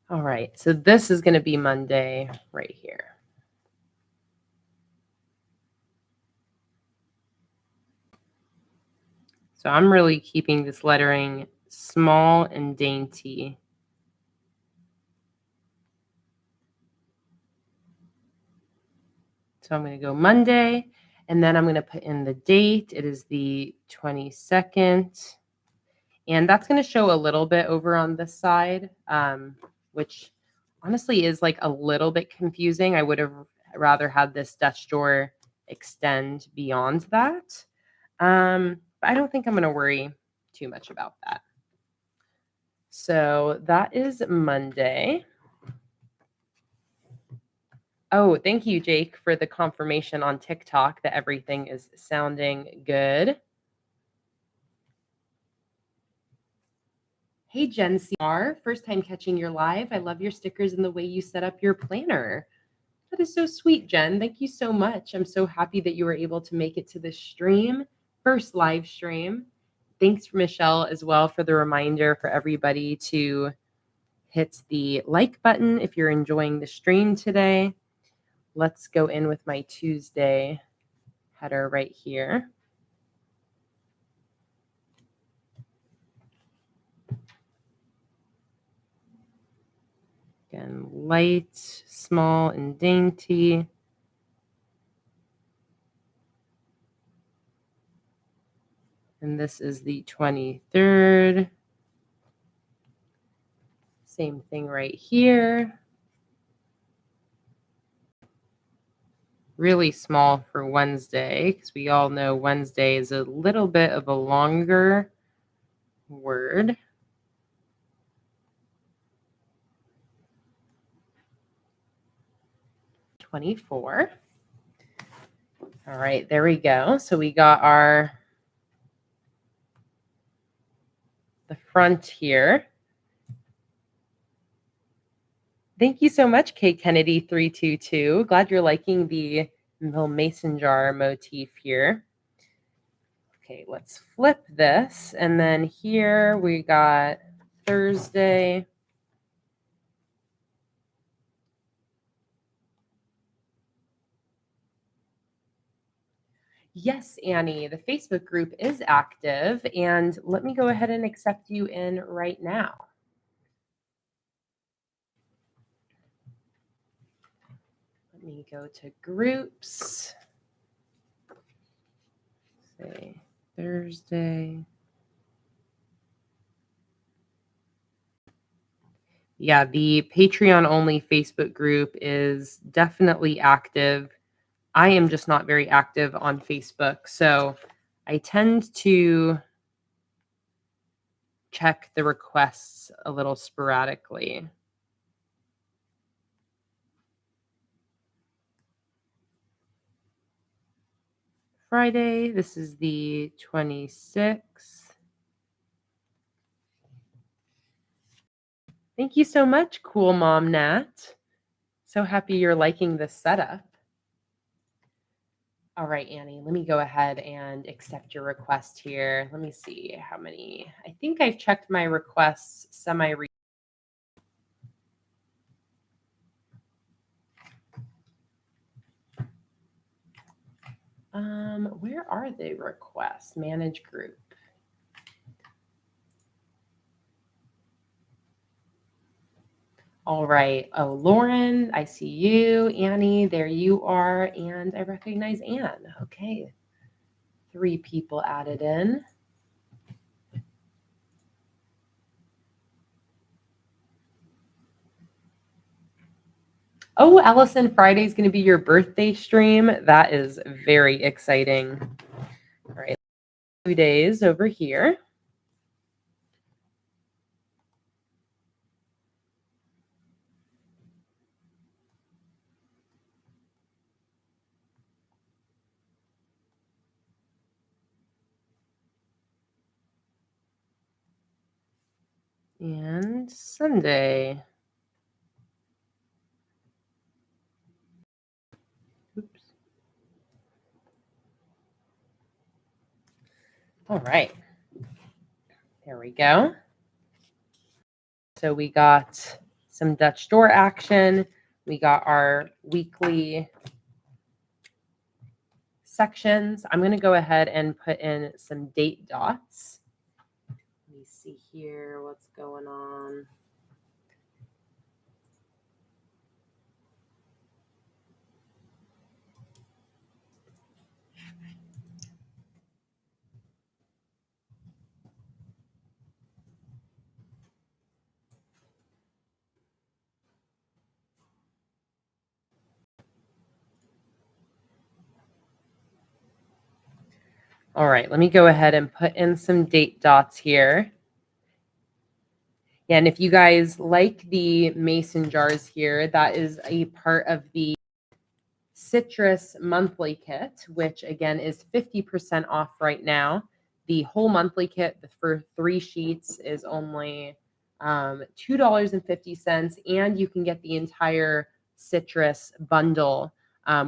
All right. So this is going to be Monday right here. So I'm really keeping this lettering small and dainty. So I'm going to go Monday, and then I'm going to put in the date. It is the 22nd. And that's going to show a little bit over on this side, which honestly is like a little bit confusing. I would have rather had this Dutch door extend beyond that. But I don't think I'm going to worry too much about that. So that is Monday. Oh, thank you, Jake, for the confirmation on TikTok that everything is sounding good. Hey, Jen CR, first time catching your live. I love your stickers and the way you set up your planner. That is so sweet, Jen. Thank you so much. I'm so happy that you were able to make it to the stream, first live stream. Thanks, Michelle, as well, for the reminder for everybody to hit the like button if you're enjoying the stream today. Let's go in with my Tuesday header right here. Again, light, small, and dainty. And this is the 23rd. Same thing right here. Really small for Wednesday, because we all know Wednesday is a little bit of a longer word. $24. All right, there we go. So we got the front here. Thank you so much, Kate Kennedy 322. Glad you're liking the little mason jar motif here. Okay, let's flip this. And then here we got Thursday. Yes, Annie, the Facebook group is active. And let me go ahead and accept you in right now. Let me go to groups. Say Thursday. Yeah, the Patreon only Facebook group is definitely active. I am just not very active on Facebook. So I tend to check the requests a little sporadically. Friday, this is the 26th. Thank you so much, Cool Mom Nat. So happy you're liking this setup. All right, Annie, let me go ahead and accept your request here. Let me see how many. I think I've checked my requests semi-recently. Where are the requests? Manage group. All right. Oh, Lauren, I see you. Annie, there you are. And I recognize Anne. Okay. 3 people added in. Oh, Allison, Friday is going to be your birthday stream. That is very exciting. All right. 2 days over here. And Sunday. Oops. All right. There we go. So we got some Dutch door action. We got our weekly sections. I'm going to go ahead and put in some date dots. Let me see here what's going on. All right, let me go ahead and put in some date dots here. Yeah, and if you guys like the mason jars here, that is a part of the citrus monthly kit, which again is 50% off right now. The whole monthly kit for 3 sheets is only $2.50, and you can get the entire citrus bundle,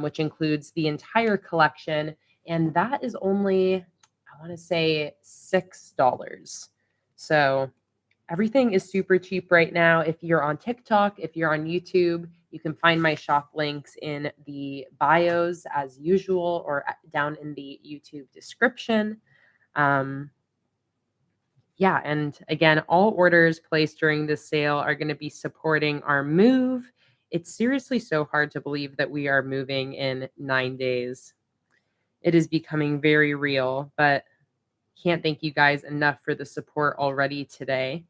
which includes the entire collection, and that is only, I want to say, $6. So everything is super cheap right now. If you're on TikTok, if you're on YouTube, you can find my shop links in the bios as usual, or down in the YouTube description. Yeah, and again, all orders placed during this sale are going to be supporting our move. It's seriously so hard to believe that we are moving in 9 days. It is becoming very real, but can't thank you guys enough for the support already today.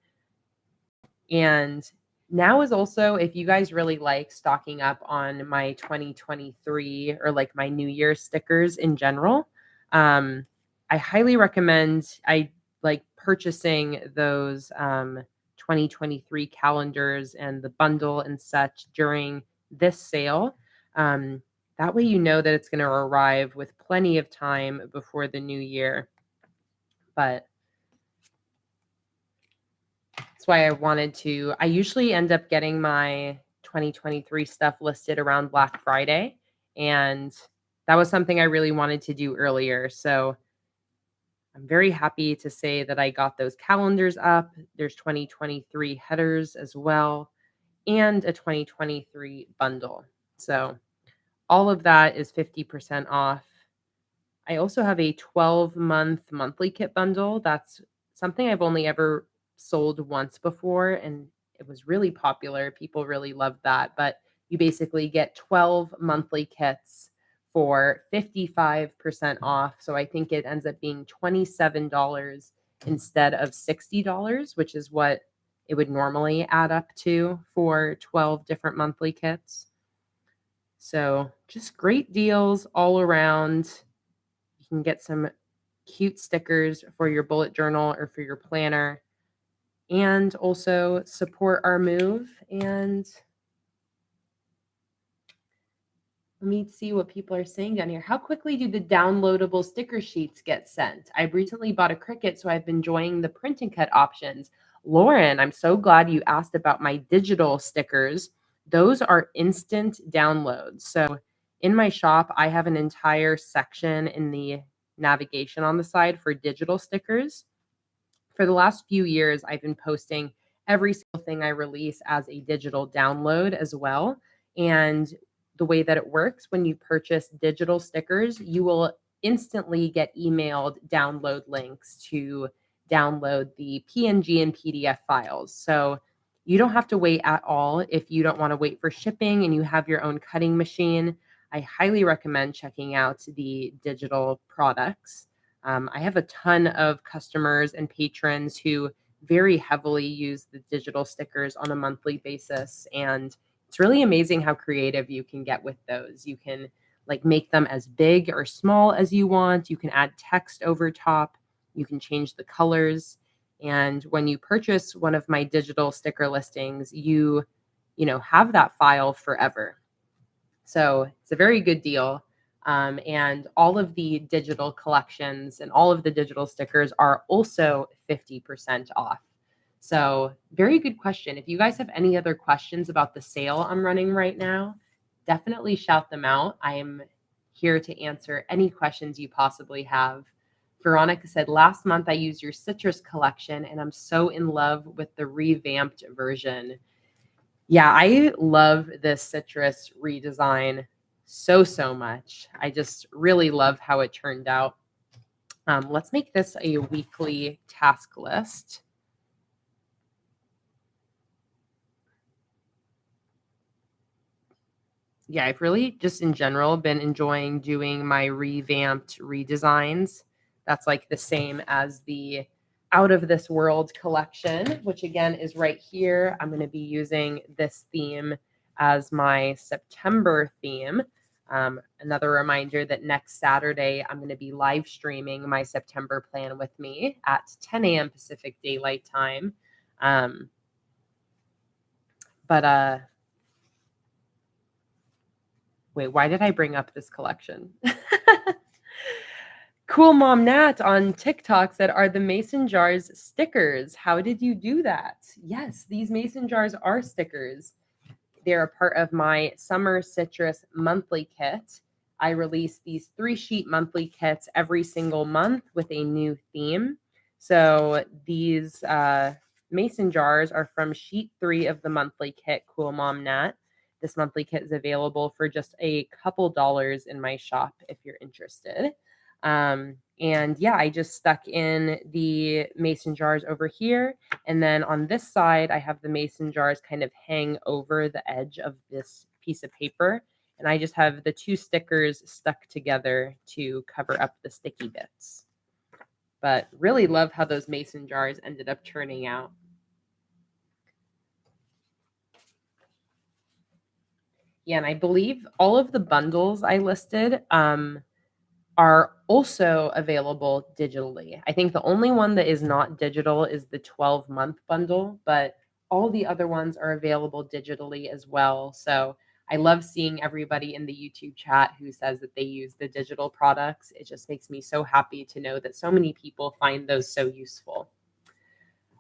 And now is also, if you guys really like stocking up on my 2023 or like my New Year stickers in general, I highly recommend I like purchasing those 2023 calendars and the bundle and such during this sale. That way you know that it's going to arrive with plenty of time before the new year. But that's why I usually end up getting my 2023 stuff listed around Black Friday. And that was something I really wanted to do earlier. So I'm very happy to say that I got those calendars up. There's 2023 headers as well, and a 2023 bundle. So all of that is 50% off. I also have a 12-month monthly kit bundle. That's something I've only ever sold once before, and it was really popular. People really loved that. But you basically get 12 monthly kits for 55% off. So I think it ends up being $27 instead of $60, which is what it would normally add up to for 12 different monthly kits. So just great deals all around. You can get some cute stickers for your bullet journal or for your planner, and also support our move. And let me see what people are saying down here. How quickly do the downloadable sticker sheets get sent? I recently bought a Cricut, so I've been enjoying the print and cut options. Lauren, I'm so glad you asked about my digital stickers. Those are instant downloads. So in my shop, I have an entire section in the navigation on the side for digital stickers. For the last few years, I've been posting every single thing I release as a digital download as well. And the way that it works, when you purchase digital stickers, you will instantly get emailed download links to download the PNG and PDF files. So you don't have to wait at all if you don't want to wait for shipping and you have your own cutting machine. I highly recommend checking out the digital products. I have a ton of customers and patrons who very heavily use the digital stickers on a monthly basis. And it's really amazing how creative you can get with those. You can like make them as big or small as you want. You can add text over top. You can change the colors. And when you purchase one of my digital sticker listings, you have that file forever. So it's a very good deal. And all of the digital collections and all of the digital stickers are also 50% off. So very good question. If you guys have any other questions about the sale I'm running right now, definitely shout them out. I am here to answer any questions you possibly have. Veronica said, last month I used your citrus collection and I'm so in love with the revamped version. Yeah, I love this citrus redesign so much. I just really love how it turned out. Let's make this a weekly task list. Yeah, I've really just in general been enjoying doing my revamped redesigns. That's like the same as the Out of This World collection, which again is right here. I'm going to be using this theme as my September theme. Another reminder that next Saturday, I'm going to be live streaming my September plan with me at 10 a.m. Pacific Daylight Time. But wait, why did I bring up this collection? Cool Mom Nat on TikTok said, are the mason jars stickers? How did you do that? Yes, these mason jars are stickers. They're a part of my Summer Citrus monthly kit. I release these 3-sheet monthly kits every single month with a new theme. So these mason jars are from sheet 3 of the monthly kit, Cool Mom Nat. This monthly kit is available for just a couple dollars in my shop if you're interested. And yeah, I just stuck in the mason jars over here. And then on this side, I have the mason jars kind of hang over the edge of this piece of paper. And I just have the 2 stickers stuck together to cover up the sticky bits. But really love how those mason jars ended up turning out. Yeah, and I believe all of the bundles I listed are also available digitally. I think the only one that is not digital is the 12-month bundle, but all the other ones are available digitally as well. So I love seeing everybody in the YouTube chat who says that they use the digital products. It just makes me so happy to know that so many people find those so useful.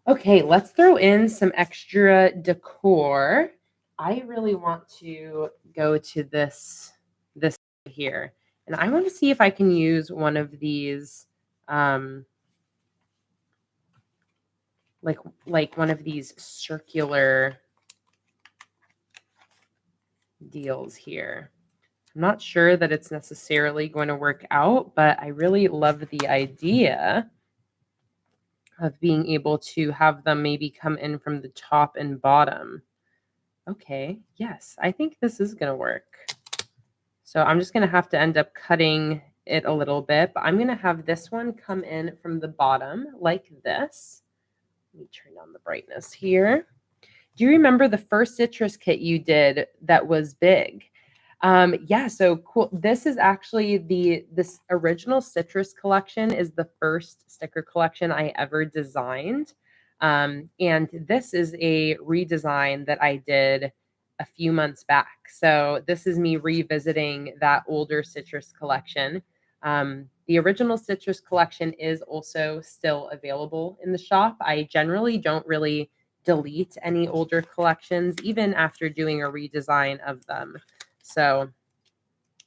Okay, let's throw in some extra decor. I really want to go to this here. And I want to see if I can use one of these, like one of these circular deals here. I'm not sure that it's necessarily going to work out, but I really love the idea of being able to have them maybe come in from the top and bottom. Okay, yes, I think this is going to work. So I'm just going to have to end up cutting it a little bit, but I'm going to have this one come in from the bottom like this. Let me turn on the brightness here. Do you remember the first citrus kit you did that was big? Yeah, so cool. This is actually this original citrus collection is the first sticker collection I ever designed. And this is a redesign that I did a few months back. So this is me revisiting that older citrus collection. The original citrus collection is also still available in the shop. I generally don't really delete any older collections, even after doing a redesign of them. So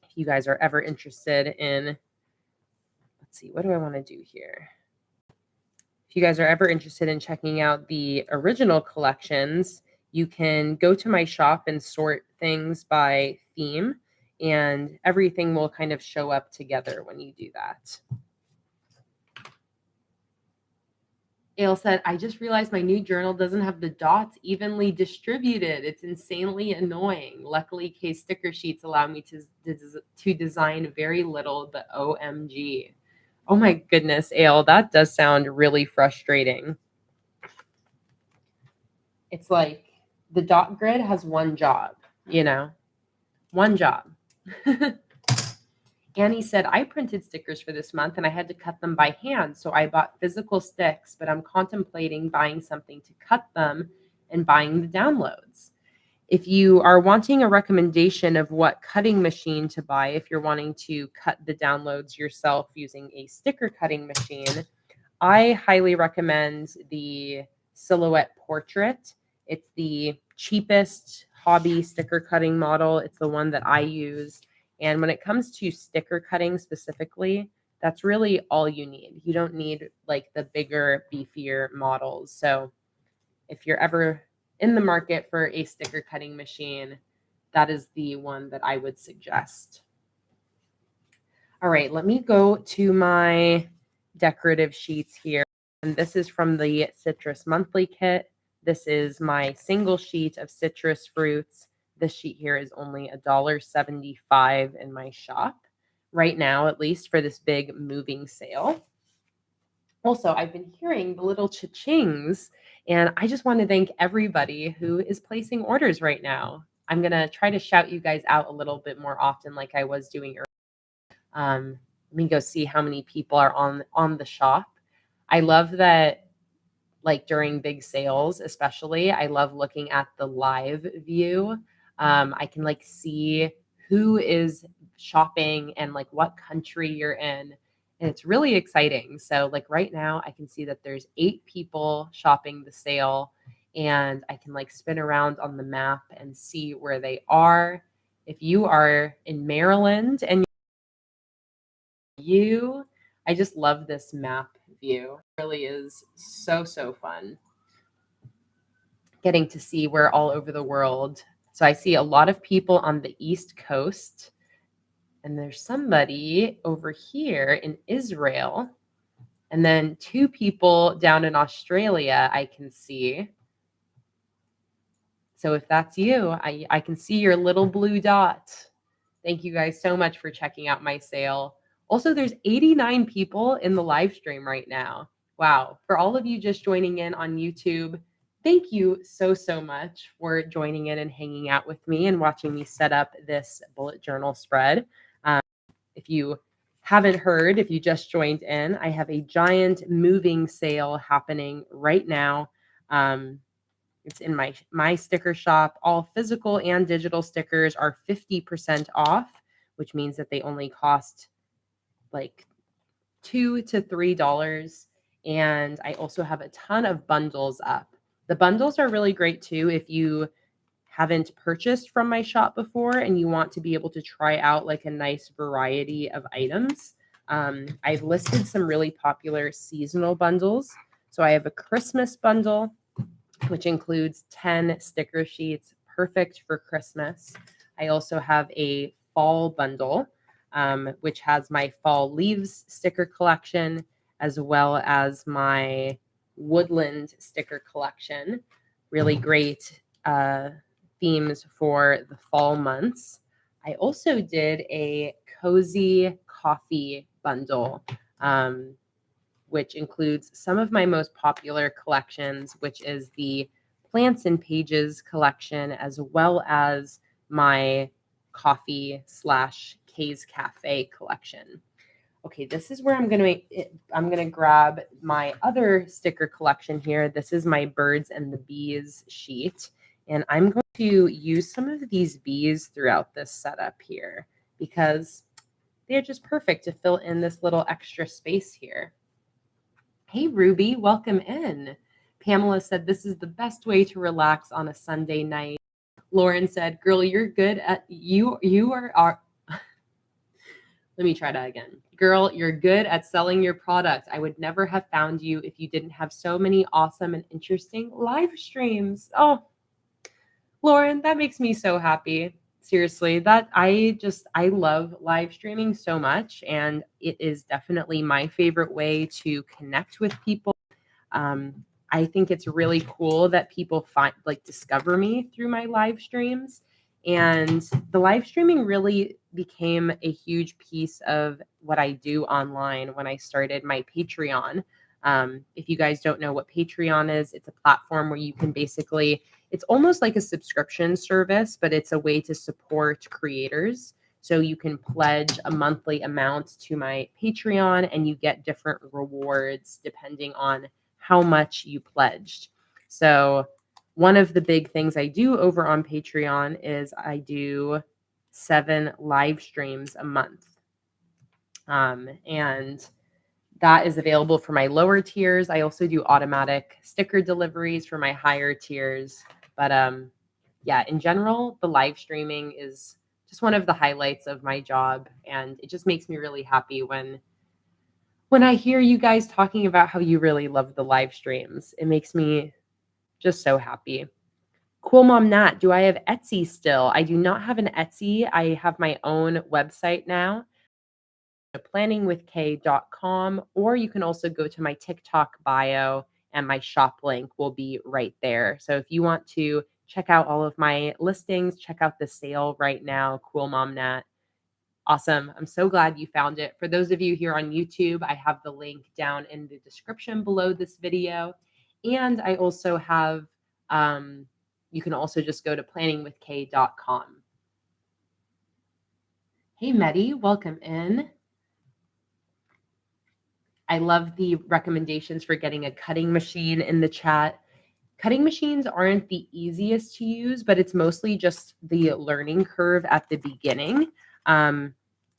if you guys are ever interested in, let's see, what do I want to do here? If you guys are ever interested in checking out the original collections, you can go to my shop and sort things by theme, and everything will kind of show up together when you do that. Ale said, I just realized my new journal doesn't have the dots evenly distributed. It's insanely annoying. Luckily, Kay sticker sheets allow me to design very little, but OMG. Oh my goodness, Ale, that does sound really frustrating. It's like the dot grid has one job, one job. Annie said, I printed stickers for this month and I had to cut them by hand. So I bought physical sticks, but I'm contemplating buying something to cut them and buying the downloads. If you are wanting a recommendation of what cutting machine to buy, if you're wanting to cut the downloads yourself using a sticker cutting machine, I highly recommend the Silhouette Portrait. It's the cheapest hobby sticker cutting model. It's the one that I use. And when it comes to sticker cutting specifically, that's really all you need. You don't need like the bigger, beefier models. So if you're ever in the market for a sticker cutting machine, that is the one that I would suggest. All right, let me go to my decorative sheets here. And this is from the Citrus Monthly Kit. This is my single sheet of citrus fruits. This sheet here is only $1.75 in my shop right now, at least for this big moving sale. Also, I've been hearing the little cha-chings, and I just want to thank everybody who is placing orders right now. I'm going to try to shout you guys out a little bit more often like I was doing earlier. Let me go see how many people are on the shop. I love that like during big sales, especially. I love looking at the live view. I can like see who is shopping and like what country you're in. And it's really exciting. So like right now I can see that there's 8 people shopping the sale, and I can like spin around on the map and see where they are. If you are in Maryland and I just love this map view. It really is so, so fun getting to see where all over the world. So I see a lot of people on the East Coast, and there's somebody over here in Israel, and then 2 people down in Australia I can see. So if that's you, I can see your little blue dot. Thank you guys so much for checking out my sale. Also, there's 89 people in the live stream right now. Wow. For all of you just joining in on YouTube, thank you so, so much for joining in and hanging out with me and watching me set up this bullet journal spread. If you haven't heard, if you just joined in, I have a giant moving sale happening right now. It's in my sticker shop. All physical and digital stickers are 50% off, which means that they only cost like $2 to $3. And I also have a ton of bundles up. The bundles are really great too if you haven't purchased from my shop before and you want to be able to try out like a nice variety of items. I've listed some really popular seasonal bundles. So I have a Christmas bundle, which includes 10 sticker sheets, perfect for Christmas. I also have a fall bundle, which has my fall leaves sticker collection, as well as my woodland sticker collection. Really great themes for the fall months. I also did a cozy coffee bundle, which includes some of my most popular collections, which is the Plants and Pages collection, as well as my coffee / Kay's Cafe collection. Okay, this is where I'm gonna grab my other sticker collection here. This is my Birds and the Bees sheet, and I'm going to use some of these bees throughout this setup here because they're just perfect to fill in this little extra space here. Hey, Ruby, welcome in. Pamela said this is the best way to relax on a Sunday night. Lauren said, girl, you're good at you are let me try that again. Girl, you're good at selling your product. I would never have found you if you didn't have so many awesome and interesting live streams. Oh, Lauren, that makes me so happy. Seriously, I love live streaming so much, and it is definitely my favorite way to connect with people. I think it's really cool that people discover me through my live streams. And the live streaming really became a huge piece of what I do online when I started my Patreon. If you guys don't know what Patreon is, it's a platform where you can it's almost like a subscription service, but it's a way to support creators. So you can pledge a monthly amount to my Patreon and you get different rewards depending on how much you pledged. So one of the big things I do over on Patreon is I do 7 live streams a month. And that is available for my lower tiers. I also do automatic sticker deliveries for my higher tiers. But yeah, in general, the live streaming is just one of the highlights of my job. And it just makes me really happy when I hear you guys talking about how you really love the live streams. It makes me just so happy. Cool Mom Nat, do I have Etsy still? I do not have an Etsy. I have my own website now, PlanningWithKay.com, or you can also go to my TikTok bio and my shop link will be right there. So if you want to check out all of my listings, check out the sale right now, Cool Mom Nat. Awesome. I'm so glad you found it. For those of you here on YouTube, I have the link down in the description below this video. And I also have, you can also just go to PlanningWithKay.com. Hey, Medi, welcome in. I love the recommendations for getting a cutting machine in the chat. Cutting machines aren't the easiest to use, but it's mostly just the learning curve at the beginning.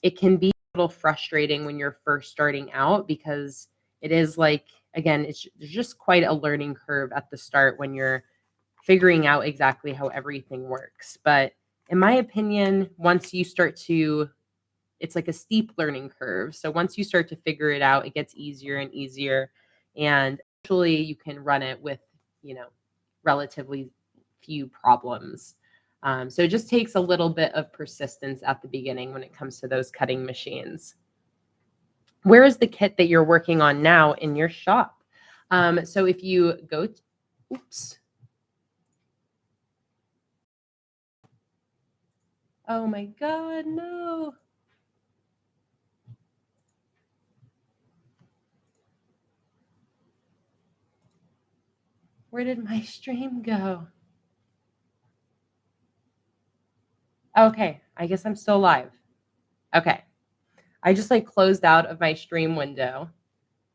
It can be a little frustrating when you're first starting out because it is like, again, there's just quite a learning curve at the start when you're figuring out exactly how everything works. But in my opinion, once you start to, it's like a steep learning curve. So once you start to figure it out, it gets easier and easier. And actually you can run it with, relatively few problems. So it just takes a little bit of persistence at the beginning when it comes to those cutting machines. Where is the kit that you're working on now in your shop? So if you go, oops. Oh my God, no. Where did my stream go? Okay, I guess I'm still live. Okay. I just closed out of my stream window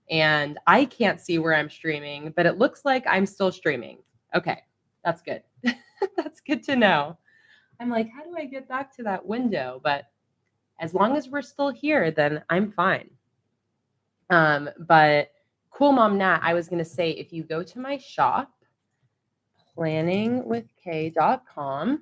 and I can't see where I'm streaming, but it looks like I'm still streaming. Okay, that's good. That's good to know. I'm like, how do I get back to that window? But as long as we're still here, then I'm fine. But cool, Mom Nat, I was going to say, if you go to my shop, PlanningWithKay.com,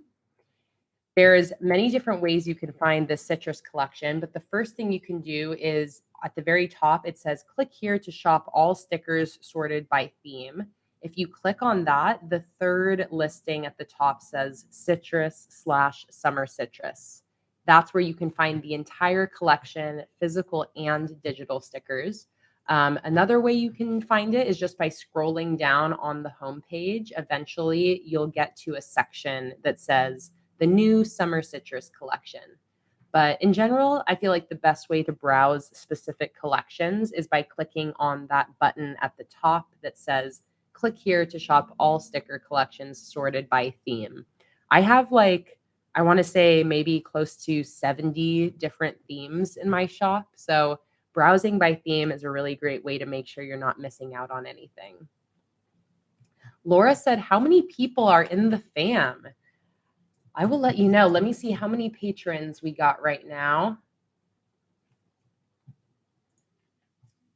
there's many different ways you can find this citrus collection, but the first thing you can do is at the very top, it says click here to shop all stickers sorted by theme. If you click on that, the third listing at the top says citrus/summer citrus. That's where you can find the entire collection, physical and digital stickers. Another way you can find it is just by scrolling down on the homepage. Eventually, you'll get to a section that says the new summer citrus collection. But in general, I feel like the best way to browse specific collections is by clicking on that button at the top that says, click here to shop all sticker collections sorted by theme. I have I want to say maybe close to 70 different themes in my shop. So browsing by theme is a really great way to make sure you're not missing out on anything. Laura said, how many people are in the fam? I will let you know. Let me see how many patrons we got right now.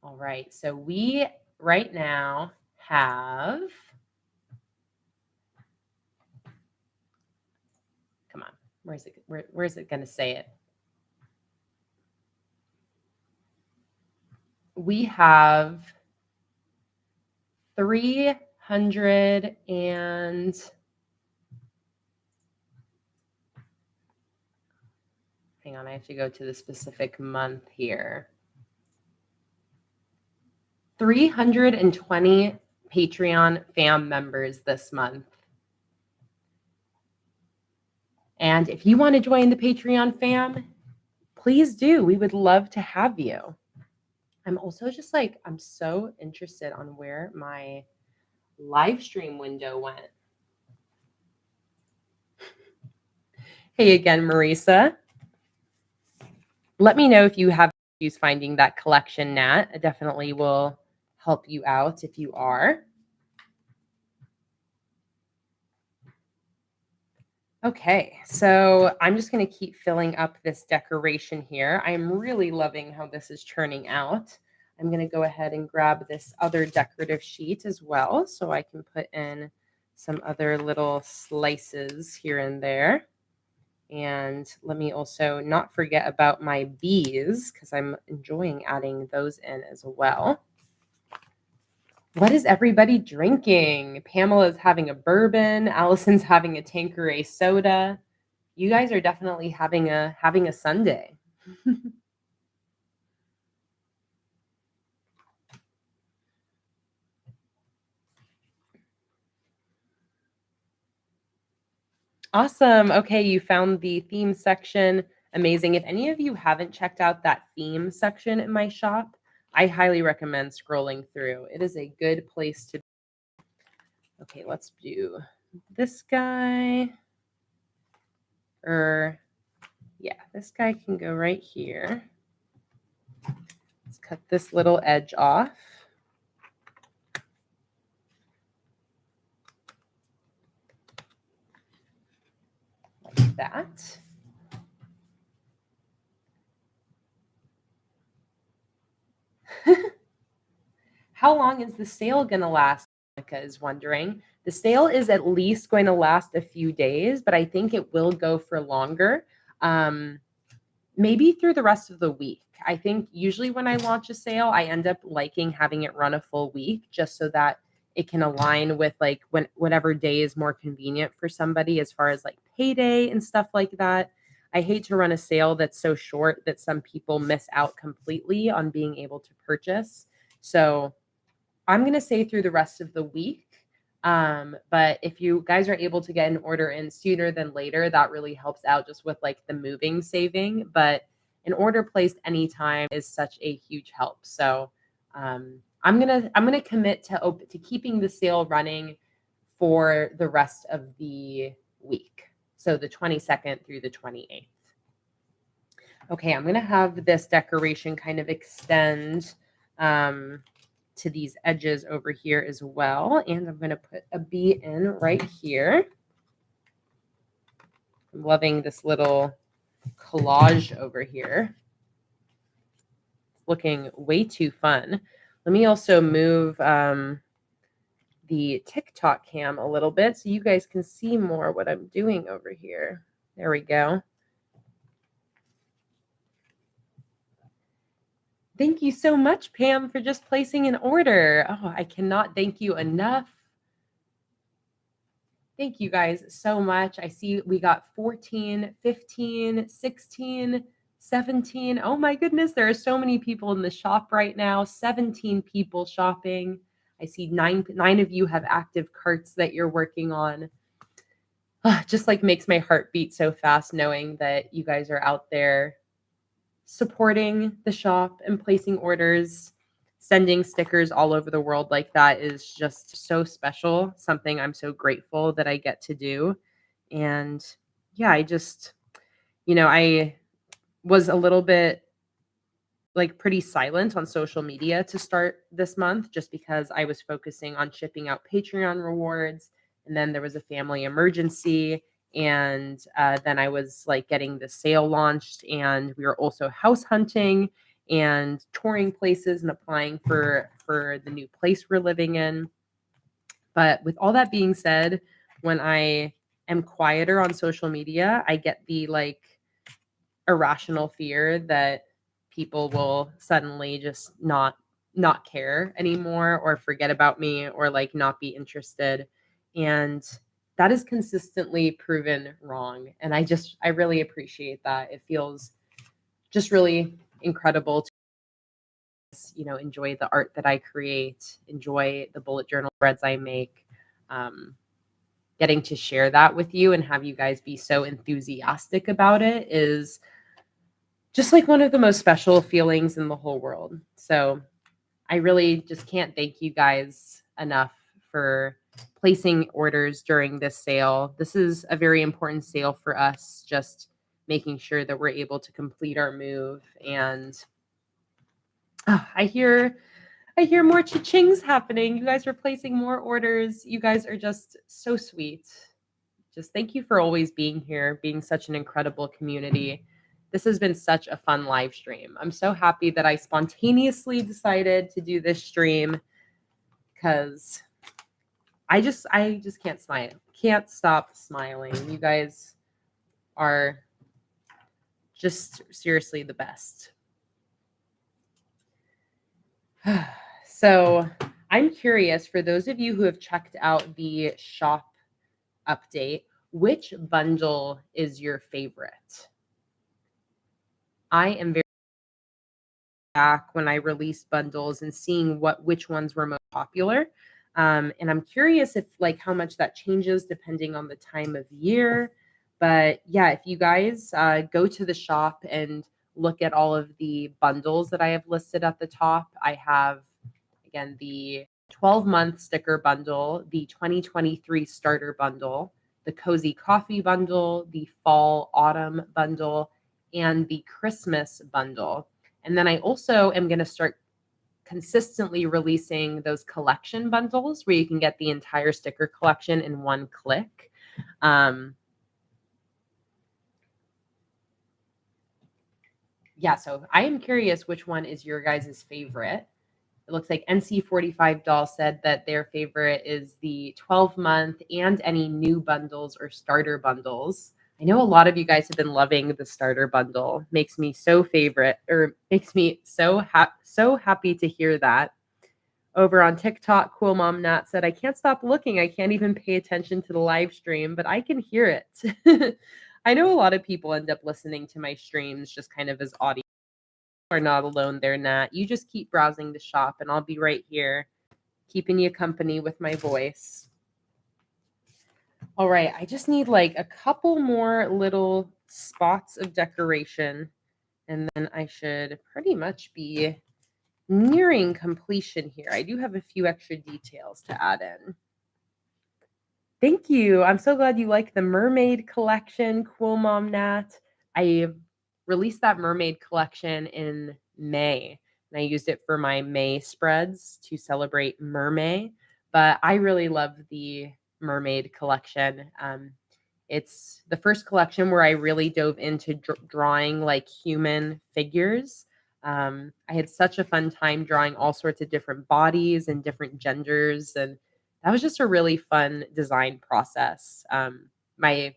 All right. So we right now have, come on, where's it going to say it? We have 300 and hang on, I have to go to the specific month here. 320 Patreon fam members this month. And if you want to join the Patreon fam, please do. We would love to have you. I'm also just I'm so interested on where my live stream window went. Hey again, Marisa. Let me know if you have issues finding that collection, Nat. I definitely will help you out if you are. Okay, so I'm just going to keep filling up this decoration here. I'm really loving how this is turning out. I'm going to go ahead and grab this other decorative sheet as well so I can put in some other little slices here and there. And let me also not forget about my bees because I'm enjoying adding those in as well. What is everybody drinking? Pamela's having a bourbon. Allison's having a Tanqueray soda. You guys are definitely having a Sunday. Awesome. Okay, you found the theme section. Amazing. If any of you haven't checked out that theme section in my shop, I highly recommend scrolling through. It is a good place to be. Okay, let's do this guy. Yeah, this guy can go right here. Let's cut this little edge off. Like that. How long is the sale going to last? Monica is wondering. The sale is at least going to last a few days, but I think it will go for longer. Maybe through the rest of the week. I think usually when I launch a sale, I end up liking having it run a full week just so that it can align with like whatever day is more convenient for somebody as far as like payday and stuff like that. I hate to run a sale that's so short that some people miss out completely on being able to purchase. So I'm going to say through the rest of the week. But if you guys are able to get an order in sooner than later, that really helps out just with like the moving saving. But an order placed anytime is such a huge help. So I'm gonna commit to keeping the sale running for the rest of the week. So the 22nd through the 28th. Okay, I'm gonna have this decoration kind of extend to these edges over here as well. And I'm going to put a bee in right here. I'm loving this little collage over here. It's looking way too fun. Let me also move the TikTok cam a little bit so you guys can see more what I'm doing over here. There we go. Thank you so much, Pam, for just placing an order. Oh, I cannot thank you enough. Thank you guys so much. I see we got 14, 15, 16, 17. Oh my goodness, there are so many people in the shop right now. 17 people shopping. I see nine of you have active carts that you're working on. Just like makes my heart beat so fast knowing that you guys are out there supporting the shop and placing orders. Sending stickers all over the world like that is just so special, something I'm so grateful that I get to do. And yeah, I just, I was a little bit like pretty silent on social media to start this month just because I was focusing on shipping out Patreon rewards. And then there was a family emergency. And then I was like getting the sale launched, and we were also house hunting and touring places and applying for the new place we're living in. But with all that being said, when I am quieter on social media, I get the like irrational fear that people will suddenly just not care anymore or forget about me or like not be interested. And that is consistently proven wrong. And I really appreciate that. It feels just really incredible to enjoy the art that I create, enjoy the bullet journal spreads I make. Getting to share that with you and have you guys be so enthusiastic about it is just like one of the most special feelings in the whole world. So I really just can't thank you guys enough for placing orders during this sale. This is a very important sale for us, just making sure that we're able to complete our move. And I hear more cha-chings happening. You guys are placing more orders. You guys are just so sweet. Just thank you for always being here, being such an incredible community. This has been such a fun live stream. I'm so happy that I spontaneously decided to do this stream because I just can't smile. Can't stop smiling. You guys are just seriously the best. So I'm curious, for those of you who have checked out the shop update, which bundle is your favorite? I am very back when I released bundles and seeing which ones were most popular. And I'm curious if like how much that changes depending on the time of year. But yeah, if you guys go to the shop and look at all of the bundles that I have listed at the top, I have, again, the 12-month sticker bundle, the 2023 starter bundle, the cozy coffee bundle, the fall autumn bundle, and the Christmas bundle. And then I also am going to start consistently releasing those collection bundles where you can get the entire sticker collection in one click. Yeah, so I am curious which one is your guys' favorite. It looks like NC45 Doll said that their favorite is the 12-month and any new bundles or starter bundles. I know a lot of you guys have been loving the starter bundle. Makes me so happy to hear that. Over on TikTok, Cool Mom Nat said, I can't stop looking. I can't even pay attention to the live stream, but I can hear it. I know a lot of people end up listening to my streams just kind of as audio. You are not alone there, Nat. You just keep browsing the shop, and I'll be right here keeping you company with my voice. All right, I just need like a couple more little spots of decoration, and then I should pretty much be nearing completion here. I do have a few extra details to add in. Thank you. I'm so glad you like the mermaid collection, Cool Mom Nat. I released that mermaid collection in May, and I used it for my May spreads to celebrate Mermay. But I really love the mermaid collection. It's the first collection where I really dove into drawing like human figures. I had such a fun time drawing all sorts of different bodies and different genders, and that was just a really fun design process. My,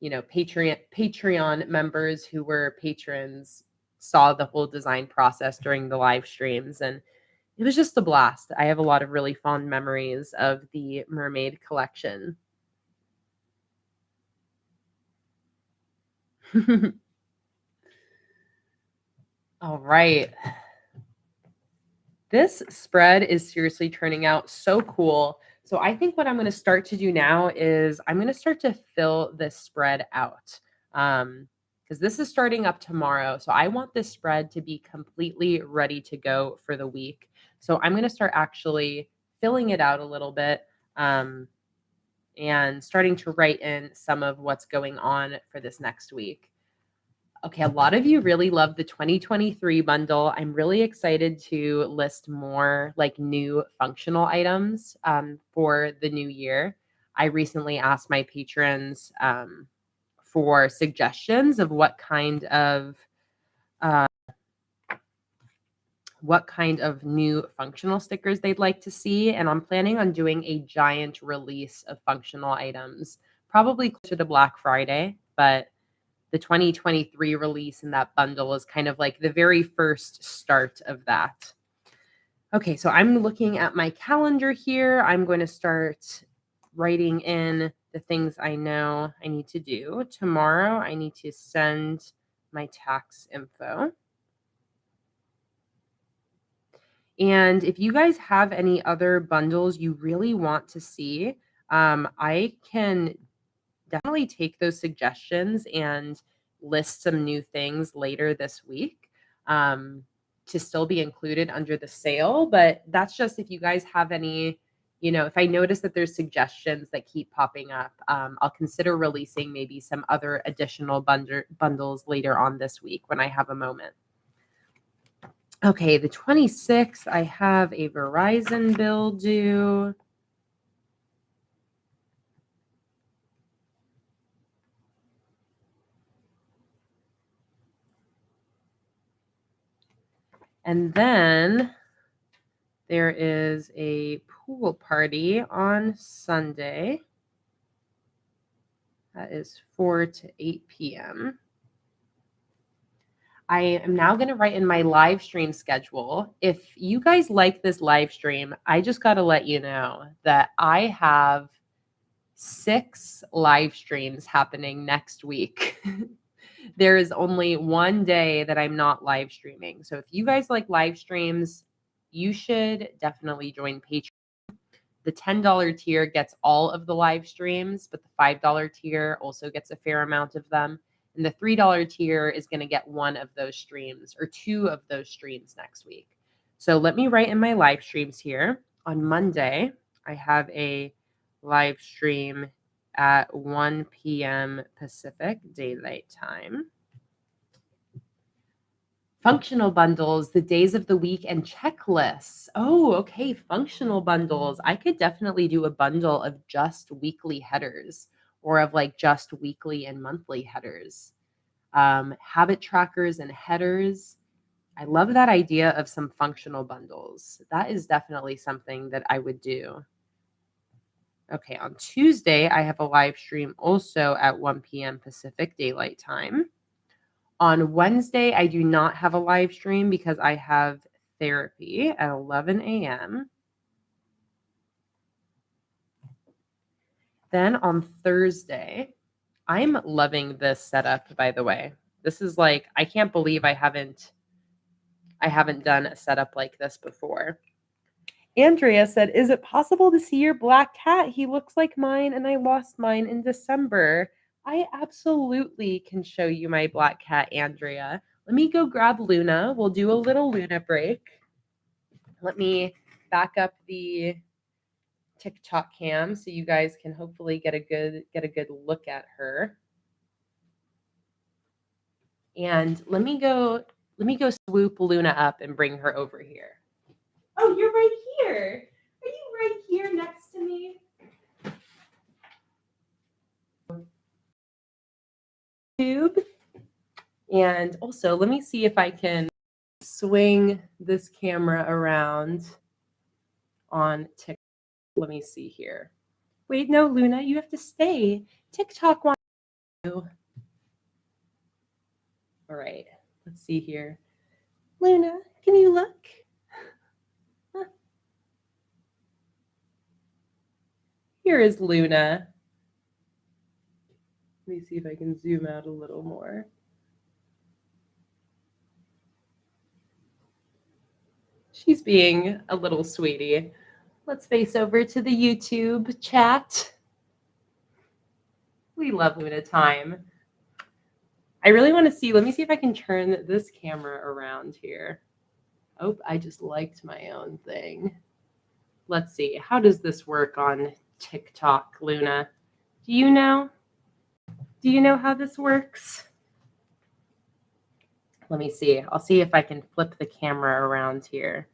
Patreon members who were patrons saw the whole design process during the live streams, and it was just a blast. I have a lot of really fond memories of the mermaid collection. All right. This spread is seriously turning out so cool. So I think what I'm going to start to do now is I'm going to start to fill this spread out. Because this is starting up tomorrow. So I want this spread to be completely ready to go for the week. So I'm going to start actually filling it out a little bit and starting to write in some of what's going on for this next week. Okay, a lot of you really love the 2023 bundle. I'm really excited to list more like new functional items for the new year. I recently asked my patrons for suggestions of what kind of new functional stickers they'd like to see, and I'm planning on doing a giant release of functional items, probably closer to Black Friday, but the 2023 release in that bundle is kind of like the very first start of that. Okay, so I'm looking at my calendar here. I'm going to start writing in the things I know I need to do. Tomorrow, I need to send my tax info. And if you guys have any other bundles you really want to see, I can definitely take those suggestions and list some new things later this week to still be included under the sale. But that's just if you guys have any, if I notice that there's suggestions that keep popping up, I'll consider releasing maybe some other additional bundles later on this week when I have a moment. Okay, the 26th, I have a Verizon bill due. And then there is a pool party on Sunday. That is 4 to 8 p.m. I am now going to write in my live stream schedule. If you guys like this live stream, I just got to let you know that I have 6 live streams happening next week. There is only one day that I'm not live streaming. So if you guys like live streams, you should definitely join Patreon. The $10 tier gets all of the live streams, but the $5 tier also gets a fair amount of them. And the $3 tier is going to get one of those streams or 2 of those streams next week. So let me write in my live streams here. On Monday, I have a live stream at 1 p.m. Pacific Daylight Time. Functional bundles, the days of the week, and checklists. Oh, okay. Functional bundles. I could definitely do a bundle of just weekly headers or of like just weekly and monthly headers. Habit trackers and headers. I love that idea of some functional bundles. That is definitely something that I would do. Okay, on Tuesday, I have a live stream also at 1 p.m. Pacific Daylight Time. On Wednesday, I do not have a live stream because I have therapy at 11 a.m. Then on Thursday, I'm loving this setup, by the way. This is like, I can't believe I haven't done a setup like this before. Andrea said, "Is it possible to see your black cat? He looks like mine and I lost mine in December." I absolutely can show you my black cat, Andrea. Let me go grab Luna. We'll do a little Luna break. Let me back up the TikTok cam so you guys can hopefully get a good look at her. And let me go swoop Luna up and bring her over here. Oh, you're right here. Are you right here next to me? Tube. And also, let me see if I can swing this camera around on TikTok. Let me see here. Wait, no, Luna, you have to stay. TikTok wants you. All right, let's see here. Luna, can you look? Huh. Here is Luna. Let me see if I can zoom out a little more. She's being a little sweetie. Let's face over to the YouTube chat. We love Luna time. I really want to see. Let me see if I can turn this camera around here. Oh, I just liked my own thing. Let's see. How does this work on TikTok, Luna? Do you know? Do you know how this works? Let me see. I'll see if I can flip the camera around here.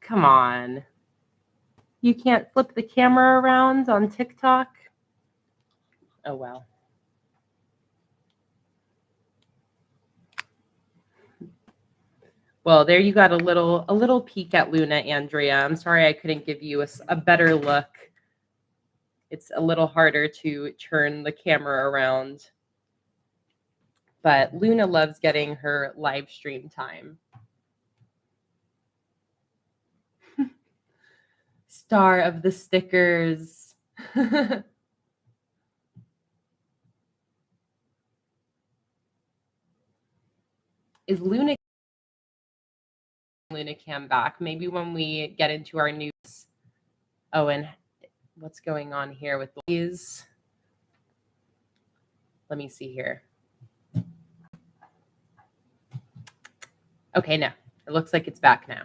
Come on. You can't flip the camera around on TikTok? Oh, well. Well, there you got a little peek at Luna, Andrea. I'm sorry I couldn't give you a better look. It's a little harder to turn the camera around. But Luna loves getting her live stream time. Star of the stickers. Is Luna Cam back? Maybe when we get into our news. Oh, and what's going on here with these? Let me see here. Okay, no. It looks like it's back now.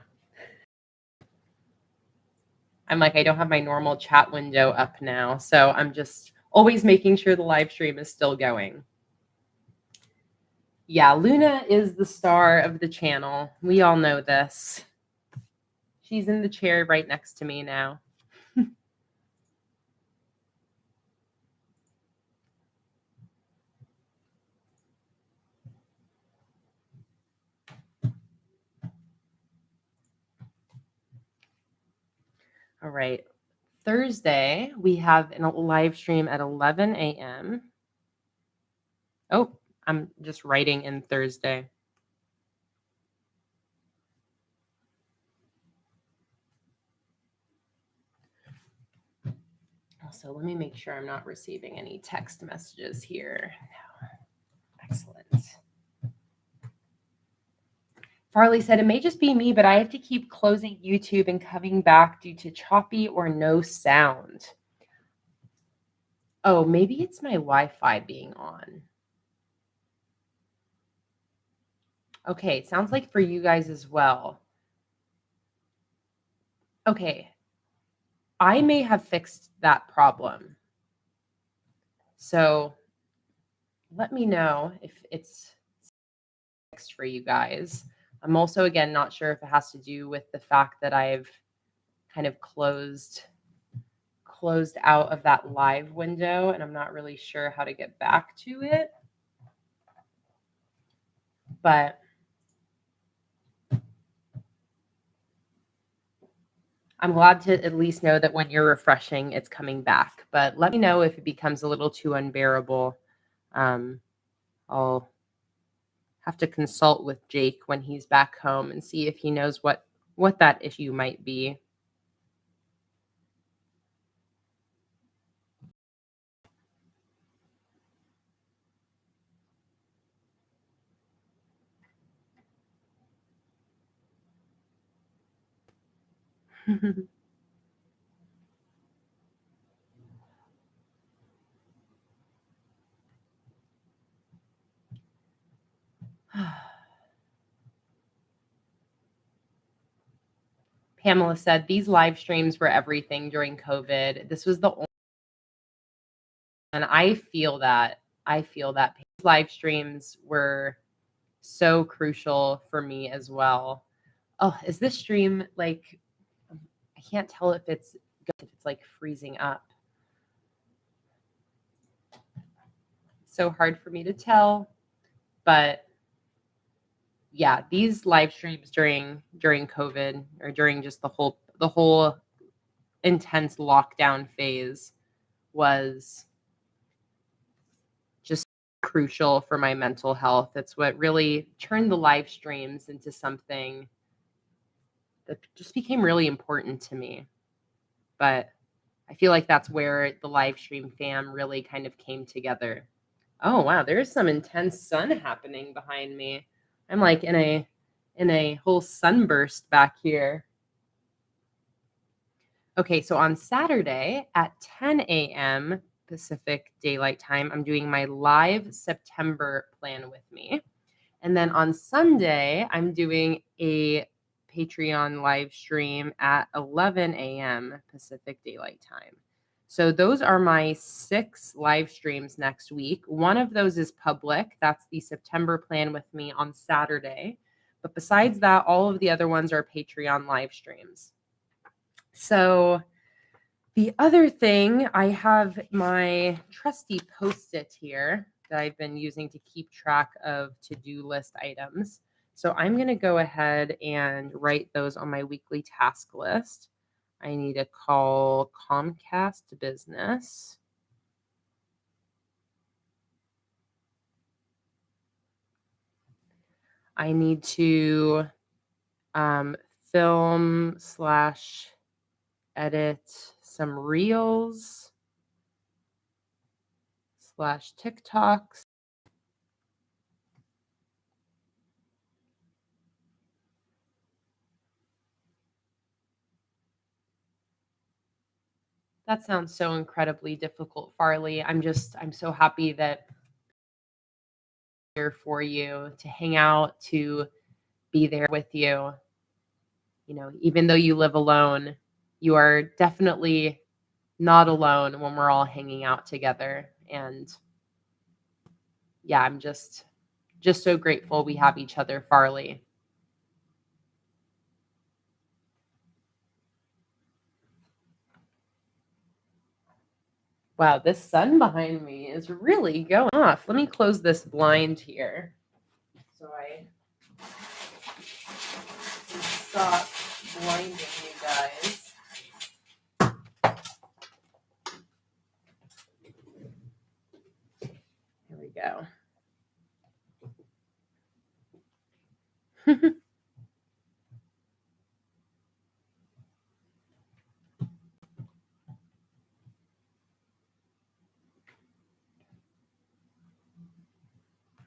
I'm like, I don't have my normal chat window up now. So I'm just always making sure the live stream is still going. Yeah, Luna is the star of the channel. We all know this. She's in the chair right next to me now. All right. Thursday, we have a live stream at 11 a.m. Oh, I'm just writing in Thursday. Also, let me make sure I'm not receiving any text messages here. No. Excellent. Farley said, "It may just be me, but I have to keep closing YouTube and coming back due to choppy or no sound." Oh, maybe it's my Wi-Fi being on. Okay, it sounds like for you guys as well. Okay, I may have fixed that problem. So let me know if it's fixed for you guys. I'm also, again, not sure if it has to do with the fact that I've kind of closed out of that live window, and I'm not really sure how to get back to it. But I'm glad to at least know that when you're refreshing, it's coming back. But let me know if it becomes a little too unbearable. I'll have to consult with Jake when he's back home and see if he knows what that issue might be. Pamela said, these live streams were everything during COVID. This was the only, and I feel that. These live streams were so crucial for me as well. Oh, is this stream like, I can't tell if it's like freezing up. It's so hard for me to tell, but yeah, these live streams during COVID, or during just the whole intense lockdown phase, was just crucial for my mental health. It's what really turned the live streams into something that just became really important to me. But I feel like that's where the live stream fam really kind of came together. Oh wow, there's some intense sun happening behind me. I'm like in a whole sunburst back here. Okay, so on Saturday at 10 a.m. Pacific Daylight Time, I'm doing my live September Plan with Me. And then on Sunday, I'm doing a Patreon live stream at 11 a.m. Pacific Daylight Time. So those are my 6 live streams next week. One of those is public. That's the September Plan with Me on Saturday. But besides that, all of the other ones are Patreon live streams. So the other thing, I have my trusty Post-it here that I've been using to keep track of to-do list items. So I'm going to go ahead and write those on my weekly task list. I need to call Comcast business. I need to film / edit some reels / TikToks. That sounds so incredibly difficult, Farley. I'm so happy that I'm here for you, to hang out, to be there with you. You know, even though you live alone, you are definitely not alone when we're all hanging out together. And yeah, I'm just so grateful we have each other, Farley. Wow, this sun behind me is really going off. Let me close this blind here so I can stop blinding you guys. There we go.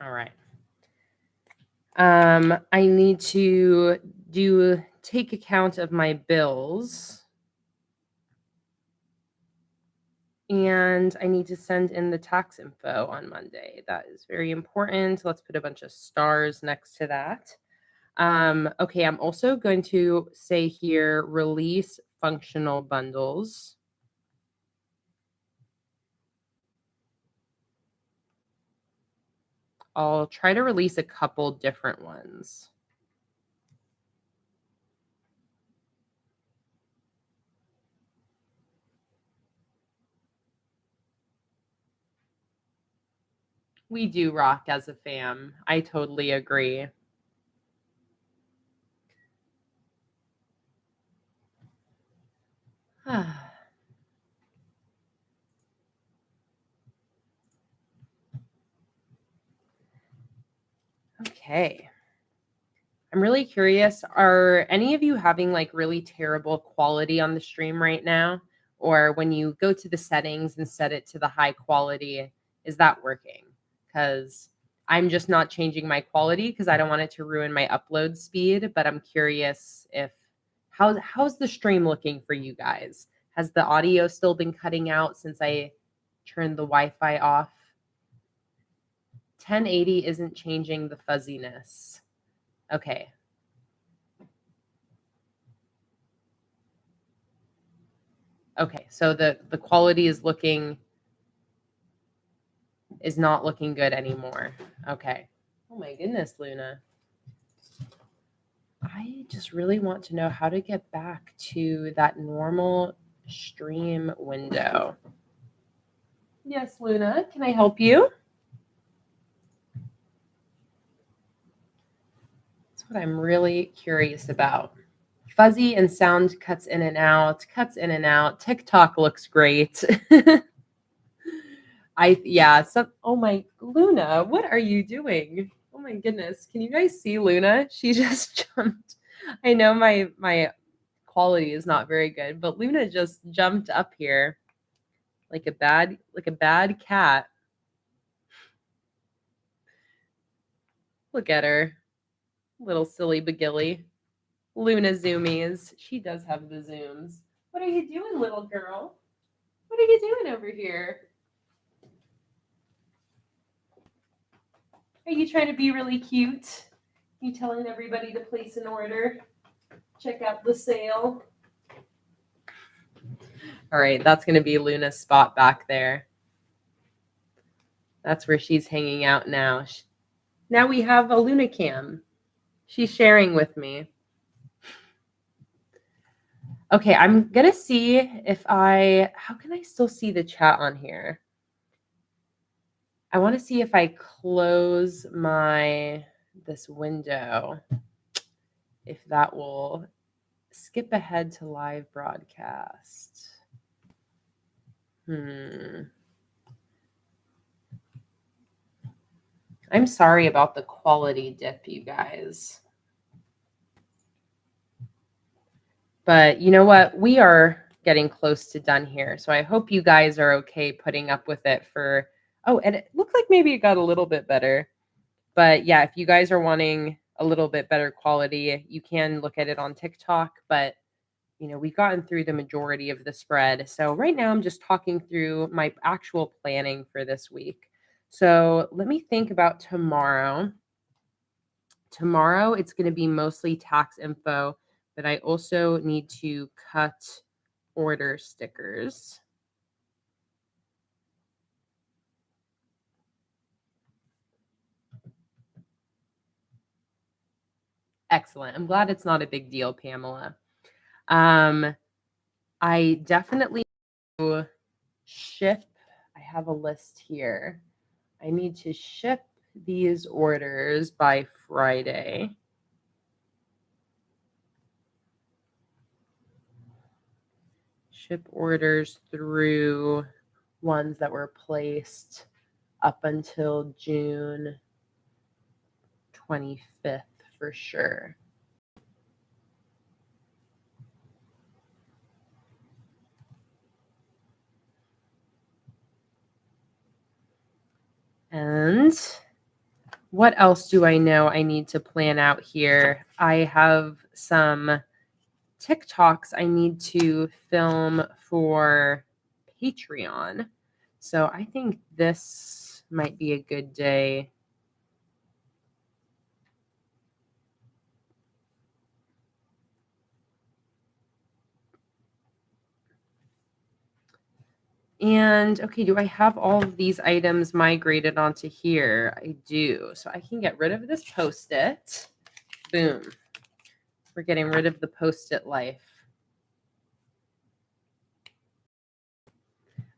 All right. I need to take account of my bills. And I need to send in the tax info on Monday. That is very important. Let's put a bunch of stars next to that. Okay, I'm also going to say here, release functional bundles. I'll try to release a couple different ones. We do rock as a fam. I totally agree. Okay. I'm really curious. Are any of you having like really terrible quality on the stream right now? Or when you go to the settings and set it to the high quality, is that working? Because I'm just not changing my quality because I don't want it to ruin my upload speed. But I'm curious if how's the stream looking for you guys? Has the audio still been cutting out since I turned the Wi-Fi off? 1080 isn't changing the fuzziness. Okay. Okay, so the quality is not looking good anymore. Okay. Oh my goodness, Luna. I just really want to know how to get back to that normal stream window. Yes, Luna, can I help you? That's what I'm really curious about. Fuzzy and sound cuts in and out, TikTok looks great. Oh my, Luna, what are you doing? Oh my goodness. Can you guys see Luna? She just jumped. I know my quality is not very good, but Luna just jumped up here like a bad cat. Look at her. Little silly bagilly. Luna zoomies. She does have the zooms. What are you doing, little girl? What are you doing over here? Are you trying to be really cute? You telling everybody to place an order? Check out the sale. All right, that's going to be Luna's spot back there. That's where she's hanging out now. Now we have a Luna cam. She's sharing with me. Okay, I'm going to see if how can I still see the chat on here? I want to see if I close this window, if that will skip ahead to live broadcast. I'm sorry about the quality dip, you guys. But you know what? We are getting close to done here. So I hope you guys are okay putting up with it for... Oh, and it looked like maybe it got a little bit better. But yeah, if you guys are wanting a little bit better quality, you can look at it on TikTok. But, you know, we've gotten through the majority of the spread. So right now I'm just talking through my actual planning for this week. So let me think about tomorrow. Tomorrow, it's going to be mostly tax info, but I also need to cut order stickers. Excellent. I'm glad it's not a big deal, Pamela. I definitely ship. I have a list here. I need to ship these orders by Friday. Ship orders through ones that were placed up until June 25th for sure. And what else do I know I need to plan out here? I have some TikToks I need to film for Patreon. So I think this might be a good day. And okay, do I have all of these items migrated onto here? I do. So I can get rid of this Post-it. Boom. We're getting rid of the Post-it life.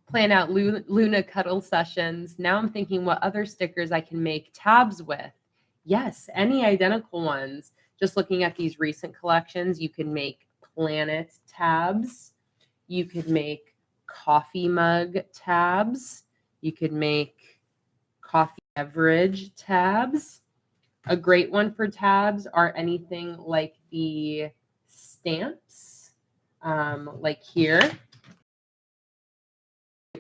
Plan out Luna cuddle sessions. Now I'm thinking what other stickers I can make tabs with. Yes, any identical ones. Just looking at these recent collections, you can make planet tabs. You could make coffee mug tabs. You could make coffee beverage tabs. A great one for tabs are anything like the stamps, like here.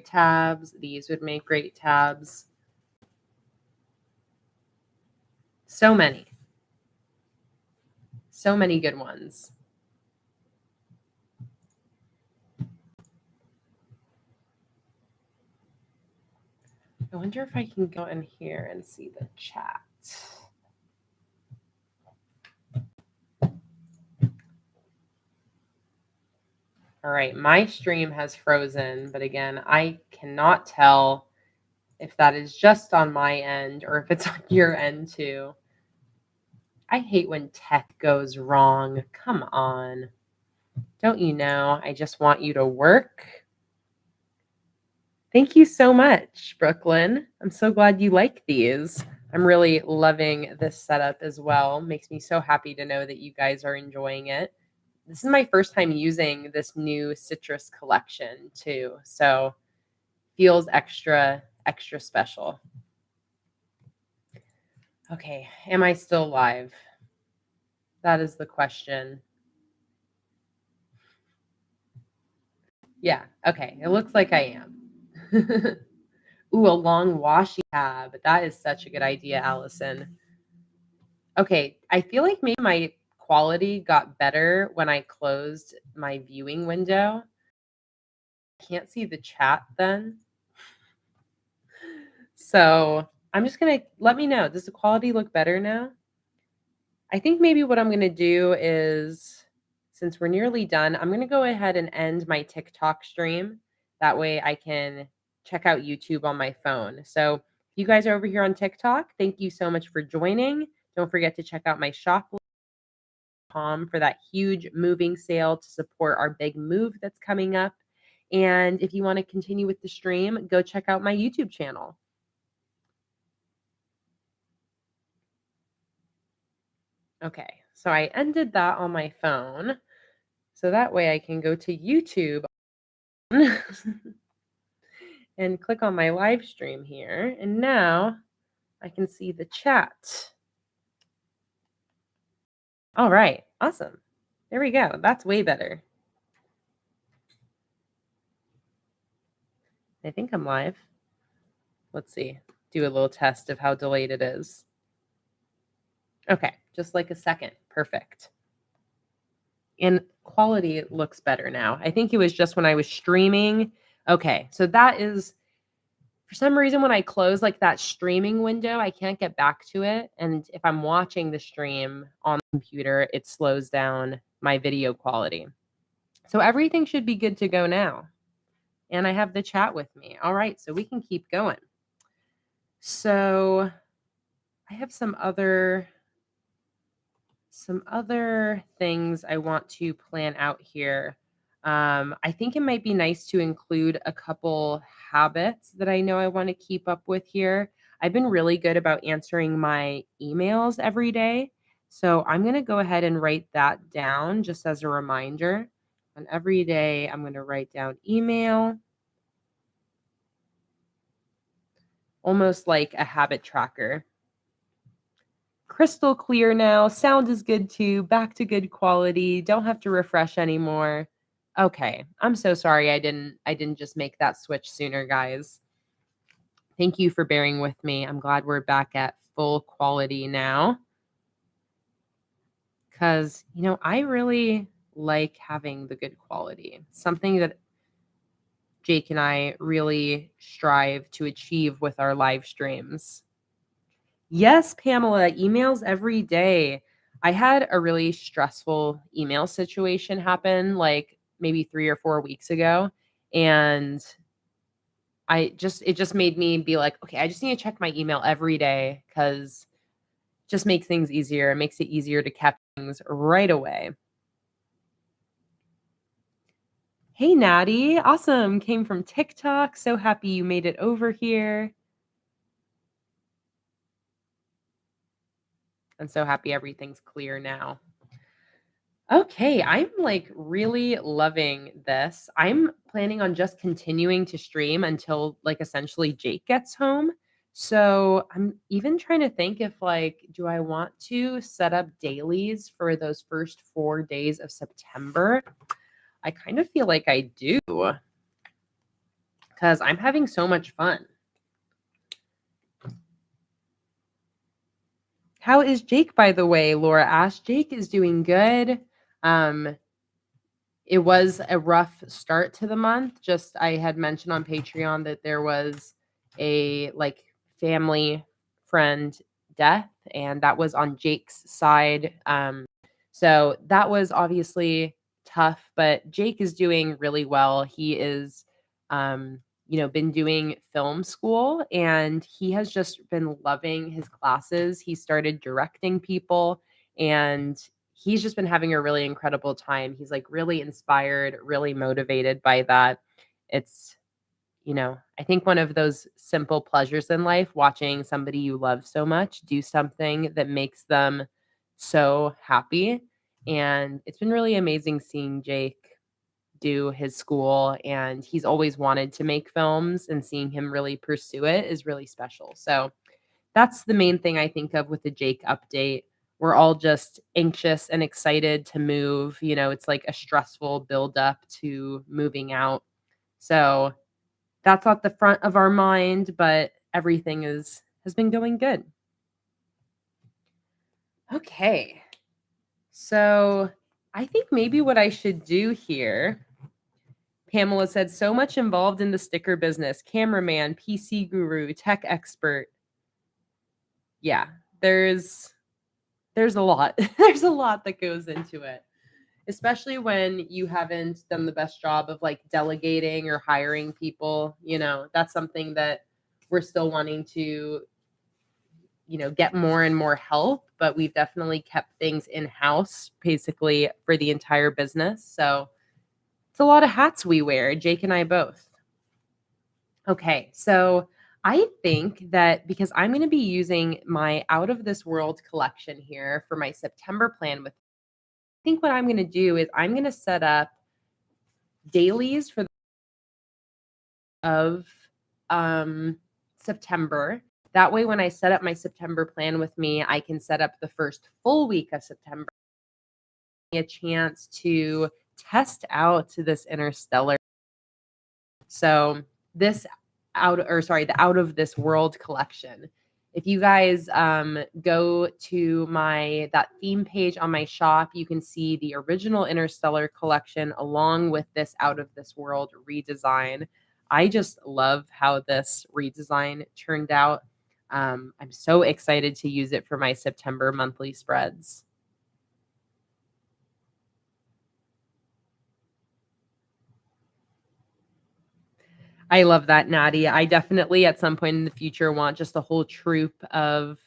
Tabs. These would make great tabs. So many. So many good ones. I wonder if I can go in here and see the chat. All right, my stream has frozen, but again, I cannot tell if that is just on my end or if it's on your end too. I hate when tech goes wrong. Come on. Don't you know? I just want you to work. Thank you so much, Brooklyn. I'm so glad you like these. I'm really loving this setup as well. Makes me so happy to know that you guys are enjoying it. This is my first time using this new citrus collection too. So feels extra special. Okay, am I still live? That is the question. Yeah, okay. It looks like I am. Ooh, a long washi tab. That is such a good idea, Allison. Okay, I feel like maybe my quality got better when I closed my viewing window. Can't see the chat then. So I'm just going to let me know. Does the quality look better now? I think maybe what I'm going to do is, since we're nearly done, I'm going to go ahead and end my TikTok stream. That way I can check out YouTube on my phone. So if you guys are over here on TikTok, thank you so much for joining. Don't forget to check out my shop for that huge moving sale to support our big move that's coming up. And if you want to continue with the stream, go check out my YouTube channel. Okay, so I ended that on my phone. So that way I can go to YouTube and click on my live stream here. And now I can see the chat. All right, awesome. There we go. That's way better. I think I'm live. Let's see. Do a little test of how delayed it is. Okay, just like a second. Perfect. And quality looks better now. I think it was just when I was streaming. Okay, so that is, for some reason, when I close like that streaming window, I can't get back to it. And if I'm watching the stream on the computer, it slows down my video quality. So everything should be good to go now. And I have the chat with me. All right, so we can keep going. So I have some other things I want to plan out here. I think it might be nice to include a couple habits that I know I want to keep up with here. I've been really good about answering my emails every day. So I'm going to go ahead and write that down just as a reminder. And every day I'm going to write down email, almost like a habit tracker. Crystal clear now. Sound is good too. Back to good quality. Don't have to refresh anymore. Okay. I'm so sorry I didn't just make that switch sooner, guys. Thank you for bearing with me. I'm glad we're back at full quality now. Cuz, I really like having the good quality. Something that Jake and I really strive to achieve with our live streams. Yes, Pamela, emails every day. I had a really stressful email situation happen like maybe 3 or 4 weeks ago. And it just made me be like, okay, I just need to check my email every day because just makes things easier. It makes it easier to catch things right away. Hey, Natty. Awesome. Came from TikTok. So happy you made it over here. I'm so happy everything's clear now. Okay, I'm like really loving this. I'm planning on just continuing to stream until like essentially Jake gets home. So I'm even trying to think if like, do I want to set up dailies for those first 4 days of September? I kind of feel like I do because I'm having so much fun. How is Jake, by the way? Laura asked. Jake is doing good. It was a rough start to the month. Just I had mentioned on Patreon that there was a like family friend death, and that was on Jake's side. So that was obviously tough, but Jake is doing really well. He is been doing film school and he has just been loving his classes. He started directing people and he's just been having a really incredible time. He's like really inspired, really motivated by that. It's, I think one of those simple pleasures in life, watching somebody you love so much do something that makes them so happy. And it's been really amazing seeing Jake do his school. And he's always wanted to make films, and seeing him really pursue it is really special. So that's the main thing I think of with the Jake update. We're all just anxious and excited to move. It's like a stressful buildup to moving out. So that's at the front of our mind, but everything has been going good. Okay. So I think maybe what I should do here, Pamela said, so much involved in the sticker business, cameraman, PC guru, tech expert. Yeah, there's a lot. There's a lot that goes into it, especially when you haven't done the best job of like delegating or hiring people. That's something that we're still wanting to, get more and more help, but we've definitely kept things in-house basically for the entire business. So it's a lot of hats we wear, Jake and I both. Okay, so I think that because I'm going to be using my Out of This World collection here for my September plan with, I think what I'm going to do is I'm going to set up dailies for of September. That way, when I set up my September plan with me, I can set up the first full week of September. A chance to test out this Interstellar. So this the Out of This World collection. If you guys go to that theme page on my shop, you can see the original Interstellar collection along with this Out of This World redesign. I just love how this redesign turned out. I'm so excited to use it for my September monthly spreads. I love that, Natty. I definitely at some point in the future want just a whole troop of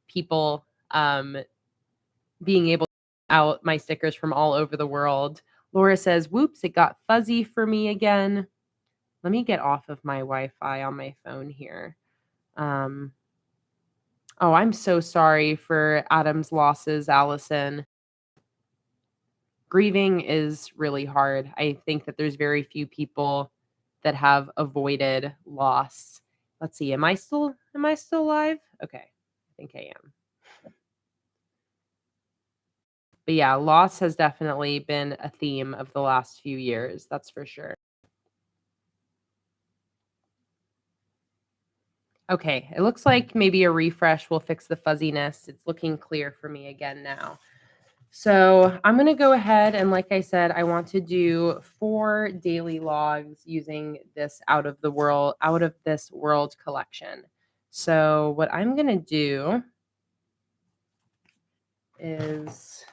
people being able to out my stickers from all over the world. Laura says, whoops, it got fuzzy for me again. Let me get off of my Wi-Fi on my phone here. Oh, I'm so sorry for Adam's losses, Allison. Grieving is really hard. I think that there's very few people that have avoided loss. Let's see. Am I still live? Okay. I think I am. But yeah, loss has definitely been a theme of the last few years. That's for sure. Okay, it looks like maybe a refresh will fix the fuzziness. It's looking clear for me again now. So I'm going to go ahead and, like I said, I want to do 4 daily logs using this Out of This World collection. So what I'm going to do is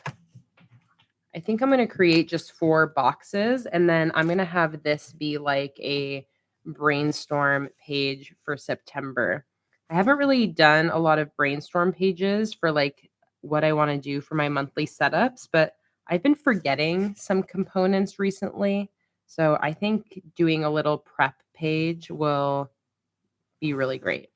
I think I'm going to create just 4 boxes, and then I'm going to have this be like a brainstorm page for September. I haven't really done a lot of brainstorm pages for like what I want to do for my monthly setups, but I've been forgetting some components recently. So I think doing a little prep page will be really great.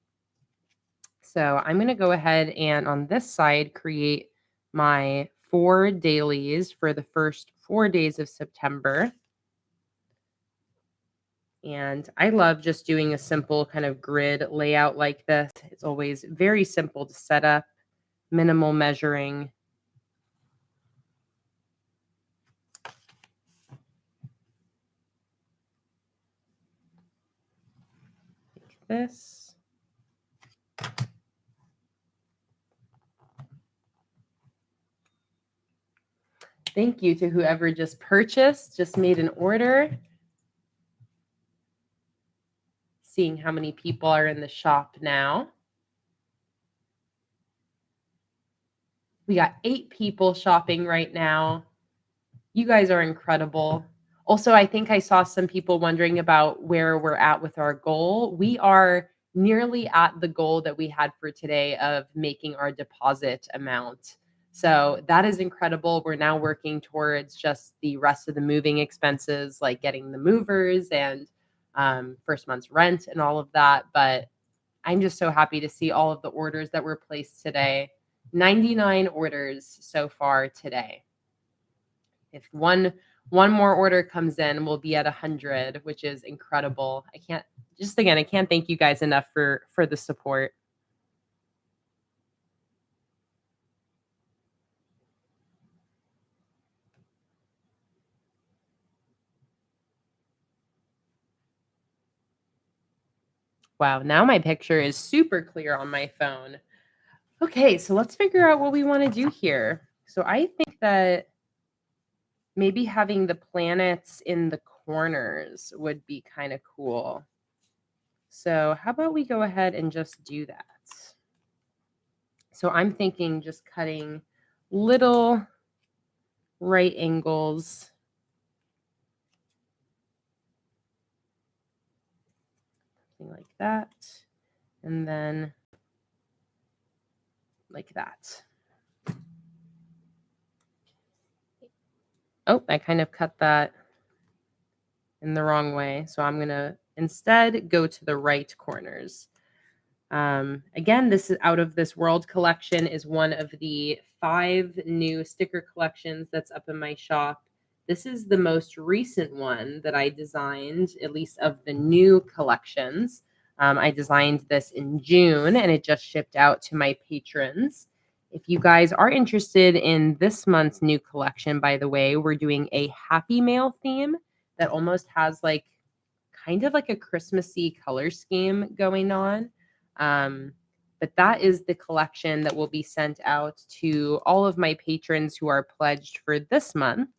So I'm going to go ahead and on this side create my 4 dailies for the first 4 days of September. And I love just doing a simple kind of grid layout like this. It's always very simple to set up, minimal measuring. Like this. Thank you to whoever just purchased, just made an order. Seeing how many people are in the shop now. We got 8 people shopping right now. You guys are incredible. Also, I think I saw some people wondering about where we're at with our goal. We are nearly at the goal that we had for today of making our deposit amount. So that is incredible. We're now working towards just the rest of the moving expenses, like getting the movers and first month's rent and all of that. But I'm just so happy to see all of the orders that were placed today. 99 orders so far today. If one more order comes in, we'll be at 100, which is incredible. I can't thank you guys enough for the support. Wow, now my picture is super clear on my phone. Okay, so let's figure out what we want to do here. So I think that maybe having the planets in the corners would be kind of cool. So how about we go ahead and just do that? So I'm thinking just cutting little right angles. Something like that. And then like that. Oh, I kind of cut that in the wrong way. So I'm going to instead go to the right corners. Again, this is Out of This World collection is one of the 5 new sticker collections that's up in my shop. This is the most recent one that I designed, at least of the new collections. I designed this in June and it just shipped out to my patrons. If you guys are interested in this month's new collection, by the way, we're doing a Happy Mail theme that almost has like kind of like a Christmassy color scheme going on. But that is the collection that will be sent out to all of my patrons who are pledged for this month.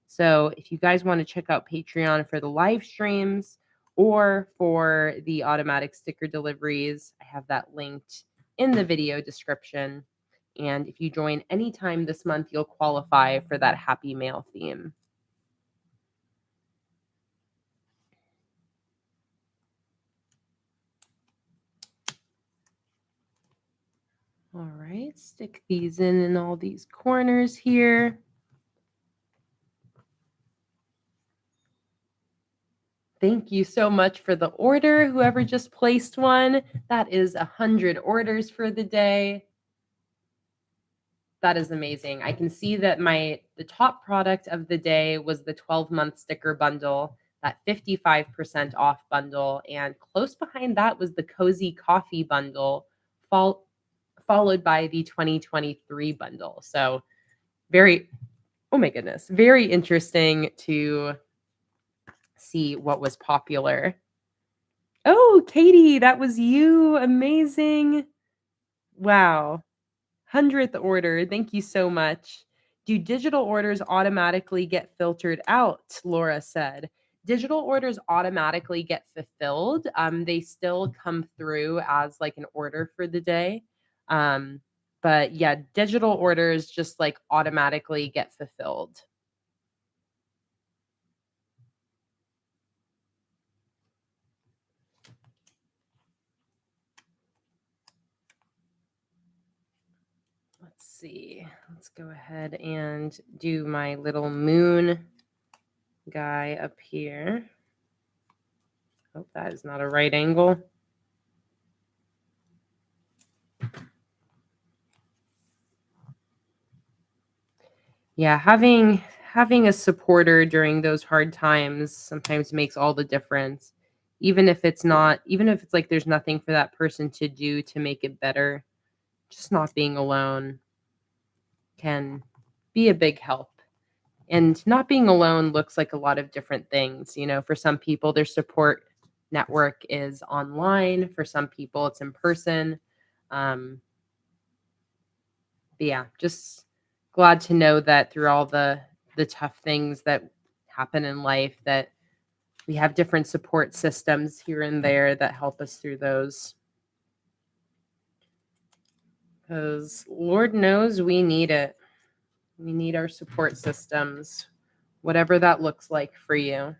So if you guys want to check out Patreon for the live streams or for the automatic sticker deliveries, I have that linked in the video description. And if you join anytime this month, you'll qualify for that Happy Mail theme. All right, stick these in all these corners here. Thank you so much for the order, whoever just placed one. That is 100 orders for the day. That is amazing. I can see that the top product of the day was the 12-month sticker bundle, that 55% off bundle, and close behind that was the Cozy Coffee bundle, followed by the 2023 bundle. So very interesting to see what was popular. Oh, Katie, that was you. Amazing. Wow. 100th order. Thank you so much. Do digital orders automatically get filtered out? Laura said. Digital orders automatically get fulfilled. They still come through as like an order for the day. But yeah, digital orders just like automatically get fulfilled. see. Let's go ahead and do my little moon guy up here. Oh, that is not a right angle. Yeah, having a supporter during those hard times sometimes makes all the difference. Even if it's like there's nothing for that person to do to make it better, just not being alone can be a big help. And not being alone looks like a lot of different things. You know, for some people, their support network is online. For some people, it's in person. But yeah, just glad to know that through all the tough things that happen in life, that we have different support systems here and there that help us through those. Because Lord knows we need it. We need our support systems, whatever that looks like for you.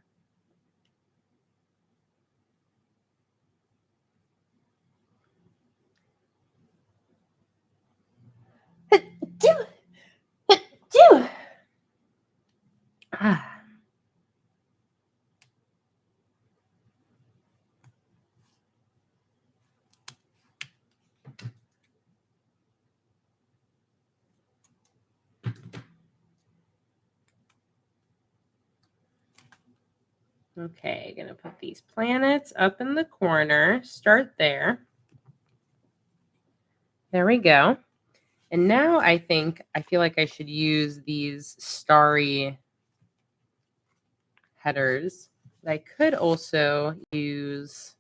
Okay, gonna put these planets up in the corner. Start there. There we go. And now I feel like I should use these starry headers. But I could also use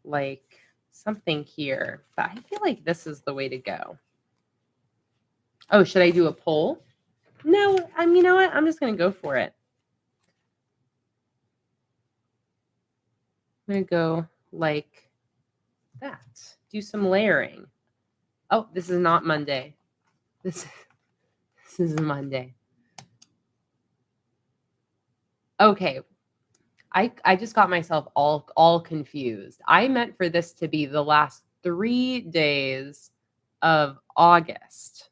like something here, but I feel like this is the way to go. Oh, should I do a poll? No, you know what? I'm just going to go for it. I'm going to go like that. Do some layering. Oh, this is not Monday. This is Monday. Okay. I just got myself all confused. I meant for this to be the last 3 days of August.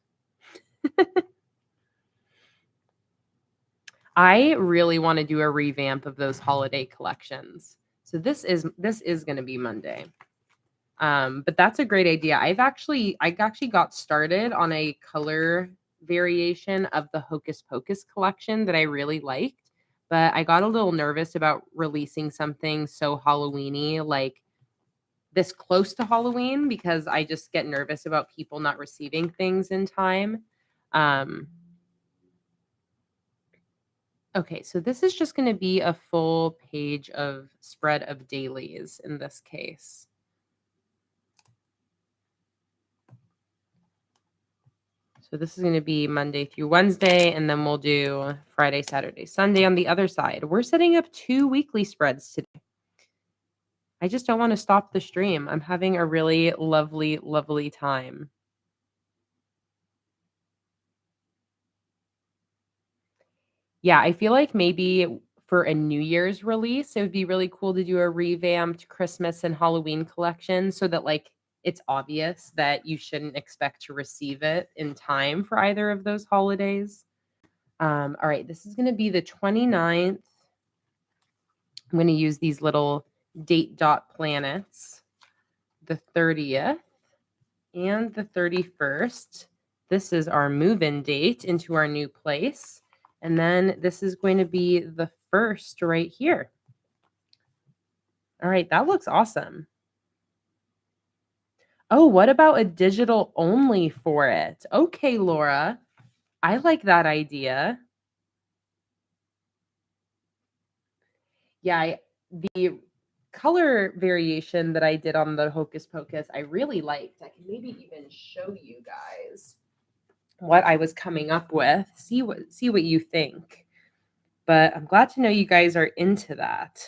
I really want to do a revamp of those holiday collections. So this is going to be Monday. But that's a great idea. I actually got started on a color variation of the Hocus Pocus collection that I really liked, but I got a little nervous about releasing something so Halloween-y like this close to Halloween because I just get nervous about people not receiving things in time. Okay, so this is just going to be a full page of spread of dailies in this case. So this is going to be Monday through Wednesday, and then we'll do Friday, Saturday, Sunday on the other side. We're setting up 2 weekly spreads today. I just don't want to stop the stream. I'm having a really lovely, lovely time. Yeah, I feel like maybe for a New Year's release, it would be really cool to do a revamped Christmas and Halloween collection so that like it's obvious that you shouldn't expect to receive it in time for either of those holidays. All right, this is going to be the 29th. I'm going to use these little date dot planets, the 30th and the 31st. This is our move-in date into our new place. And then this is going to be the 1st right here. All right, that looks awesome. Oh, what about a digital only for it? Okay, Laura, I like that idea. Yeah, the color variation that I did on the Hocus Pocus, I really liked. I can maybe even show you guys what I was coming up with. See what you think. But I'm glad to know you guys are into that.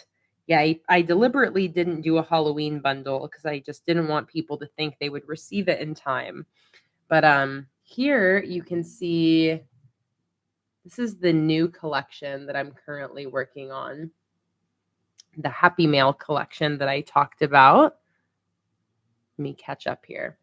Yeah, I deliberately didn't do a Halloween bundle because I just didn't want people to think they would receive it in time. But here you can see this is the new collection that I'm currently working on. The Happy Mail collection that I talked about. Let me catch up here.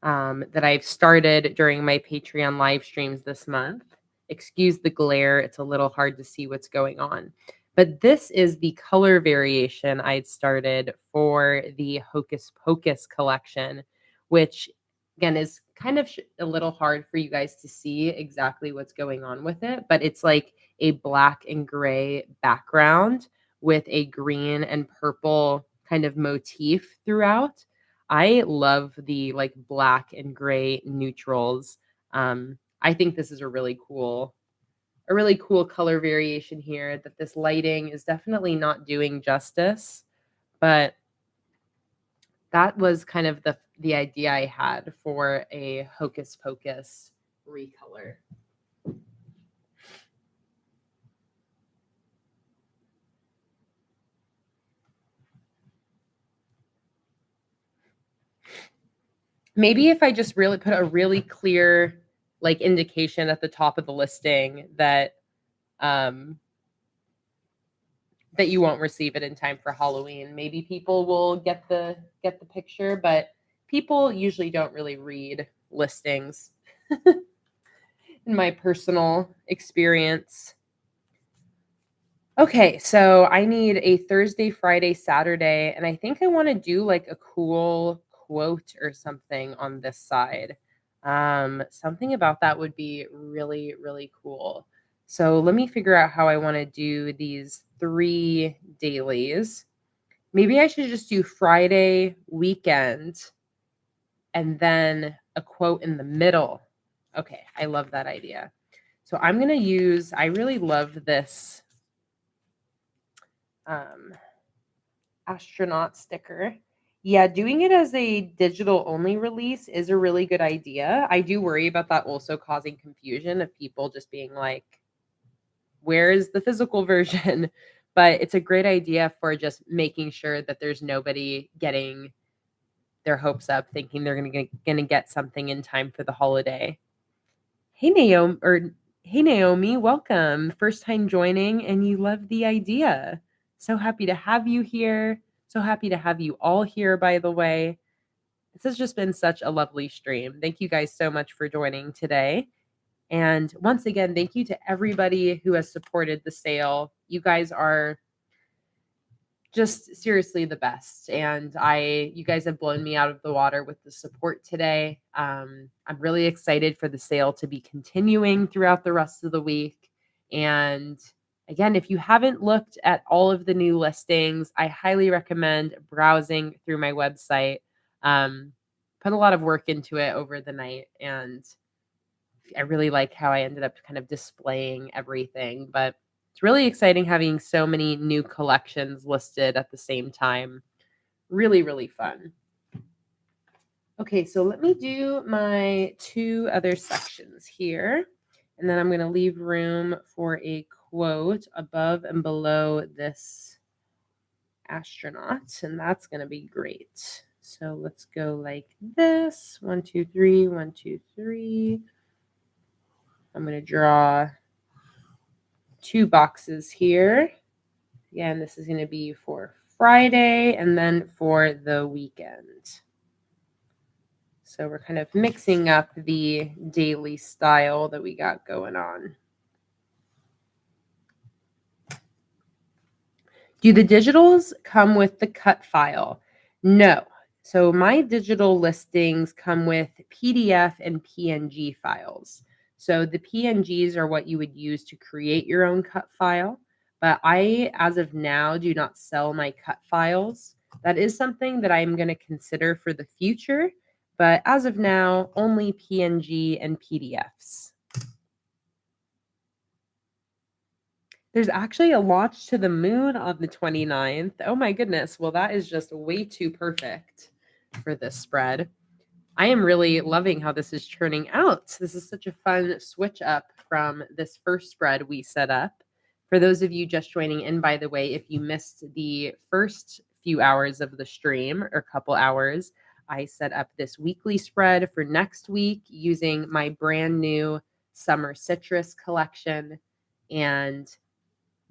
that I've started during my Patreon live streams this month. Excuse the glare, it's a little hard to see what's going on. But this is the color variation I'd started for the Hocus Pocus collection, which again is kind of a little hard for you guys to see exactly what's going on with it, but it's like a black and gray background with a green and purple kind of motif throughout. I love the like black and gray neutrals. I think this is a really cool color variation here that this lighting is definitely not doing justice, but that was kind of the idea I had for a Hocus Pocus recolor. Maybe if I just really put a really clear like indication at the top of the listing that that you won't receive it in time for Halloween. Maybe people will get the picture, but people usually don't really read listings in my personal experience. Okay, so I need a Thursday, Friday, Saturday, and I think I want to do like a cool quote or something on this side. Something about that would be really, really cool. So let me figure out how I want to do these 3 dailies. Maybe I should just do Friday, weekend, and then a quote in the middle. Okay, I love that idea. So I'm going to use, I really love this astronaut sticker. Yeah, doing it as a digital only release is a really good idea. I do worry about that also causing confusion of people just being like, where is the physical version? But it's a great idea for just making sure that there's nobody getting their hopes up thinking they're gonna get something in time for the holiday. Hey Naomi, welcome. First time joining and you love the idea. So happy to have you here. So happy to have you all here, by the way. This has just been such a lovely stream. Thank you guys so much for joining today. And once again, thank you to everybody who has supported the sale. You guys are just seriously the best. And you guys have blown me out of the water with the support today. I'm really excited for the sale to be continuing throughout the rest of the week. And again, if you haven't looked at all of the new listings, I highly recommend browsing through my website. Put a lot of work into it over the night, and I really like how I ended up kind of displaying everything, but it's really exciting having so many new collections listed at the same time. Really, really fun. Okay, so let me do my 2 other sections here, and then I'm going to leave room for a quote above and below this astronaut, and that's going to be great. So let's go like this. 1, 2, 3, 1, 2, 3. I'm going to draw 2 boxes here. Again, this is going to be for Friday and then for the weekend. So we're kind of mixing up the daily style that we got going on. Do the digitals come with the cut file? No. So my digital listings come with PDF and PNG files. So the PNGs are what you would use to create your own cut file. But I, as of now, do not sell my cut files. That is something that I'm going to consider for the future. But as of now, only PNG and PDFs. There's actually a launch to the moon on the 29th. Oh my goodness. Well, that is just way too perfect for this spread. I am really loving how this is churning out. This is such a fun switch up from this first spread we set up. For those of you just joining in, by the way, if you missed the first few hours of the stream or couple hours, I set up this weekly spread for next week using my brand new summer citrus collection. And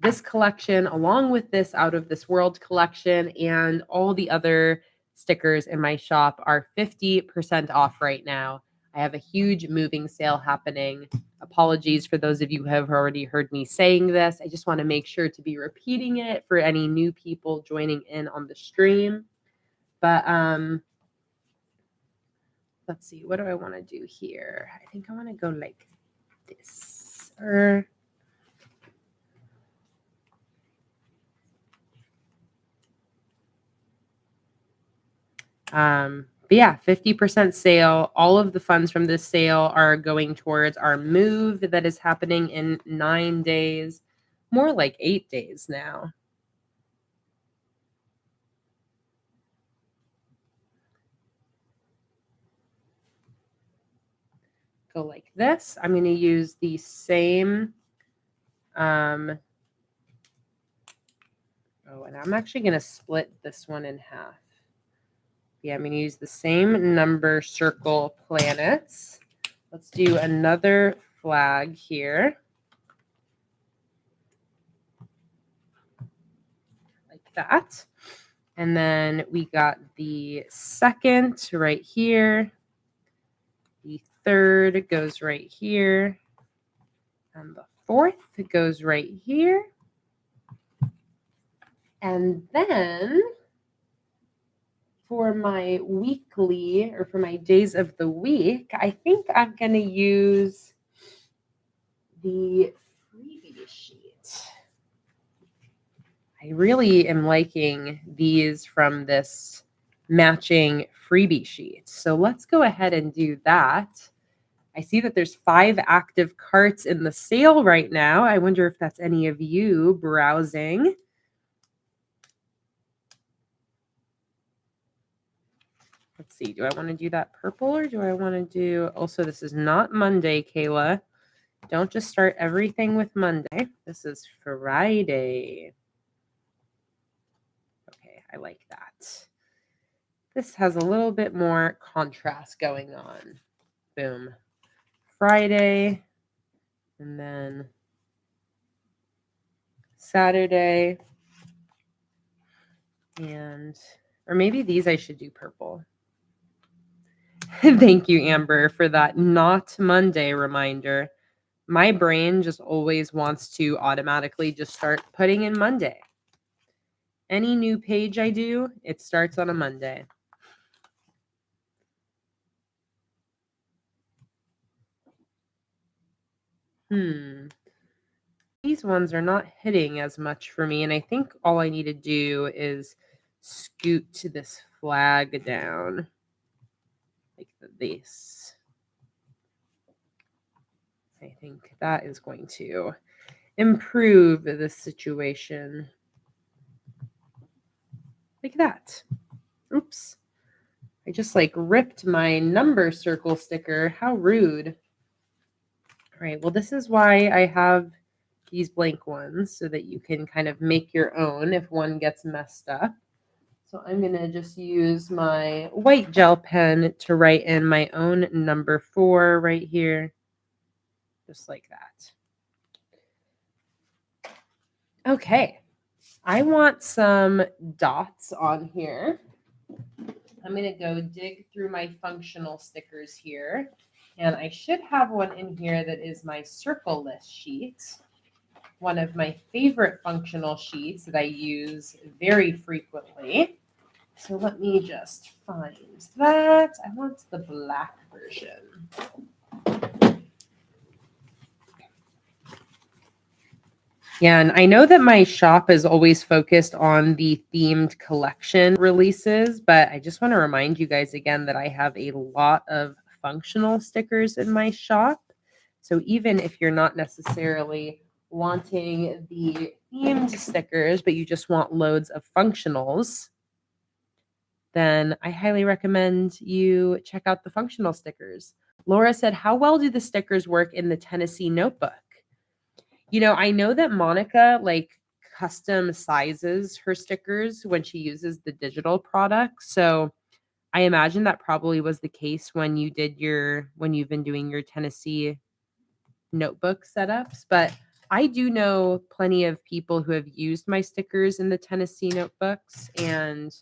this collection, along with this Out of This World collection and all the other stickers in my shop are 50% off right now. I have a huge moving sale happening. Apologies for those of you who have already heard me saying this. I just want to make sure to be repeating it for any new people joining in on the stream. But let's see, what do I want to do here? I think I want to go like this. But yeah, 50% sale. All of the funds from this sale are going towards our move that is happening in 9 days, more like 8 days now. Go like this. I'm going to use the same, and I'm actually going to split this one in half. Yeah, I'm going to use the same number circle planets. Let's do another flag here. Like that. And then we got the second right here. The third goes right here. And the fourth goes right here. And then for my weekly, or for my days of the week, I think I'm going to use the freebie sheet. I really am liking these from this matching freebie sheet. So let's go ahead and do that. I see that there's 5 active carts in the sale right now. I wonder if that's any of you browsing. Let's see. Do I want to do that purple, or do I want to do... Also, this is not Monday, Kayla. Don't just start everything with Monday. This is Friday. Okay, I like that. This has a little bit more contrast going on. Boom. Friday. And then Saturday. And... or maybe these I should do purple. Thank you, Amber, for that not Monday reminder. My brain just always wants to automatically just start putting in Monday. Any new page I do, it starts on a Monday. These ones are not hitting as much for me, and I think all I need to do is scoot this flag down like this. I think that is going to improve the situation. Like that. Oops. I just like ripped my number circle sticker. How rude. All right. Well, this is why I have these blank ones, so that you can kind of make your own if one gets messed up. So I'm going to just use my white gel pen to write in my own number 4 right here. Just like that. Okay. I want some dots on here. I'm going to go dig through my functional stickers here. And I should have one in here that is my circle list sheet. One of my favorite functional sheets that I use very frequently. So let me just find that. I want the black version. Yeah, and I know that my shop is always focused on the themed collection releases, but I just want to remind you guys again that I have a lot of functional stickers in my shop. So even if you're not necessarily wanting the themed stickers, but you just want loads of functionals, then I highly recommend you check out the functional stickers. Laura said, how well do the stickers work in the Tennessee notebook? You know, I know that Monica like custom sizes her stickers when she uses the digital product. So I imagine that probably was the case when you've been doing your Tennessee notebook setups. But I do know plenty of people who have used my stickers in the Tennessee notebooks, and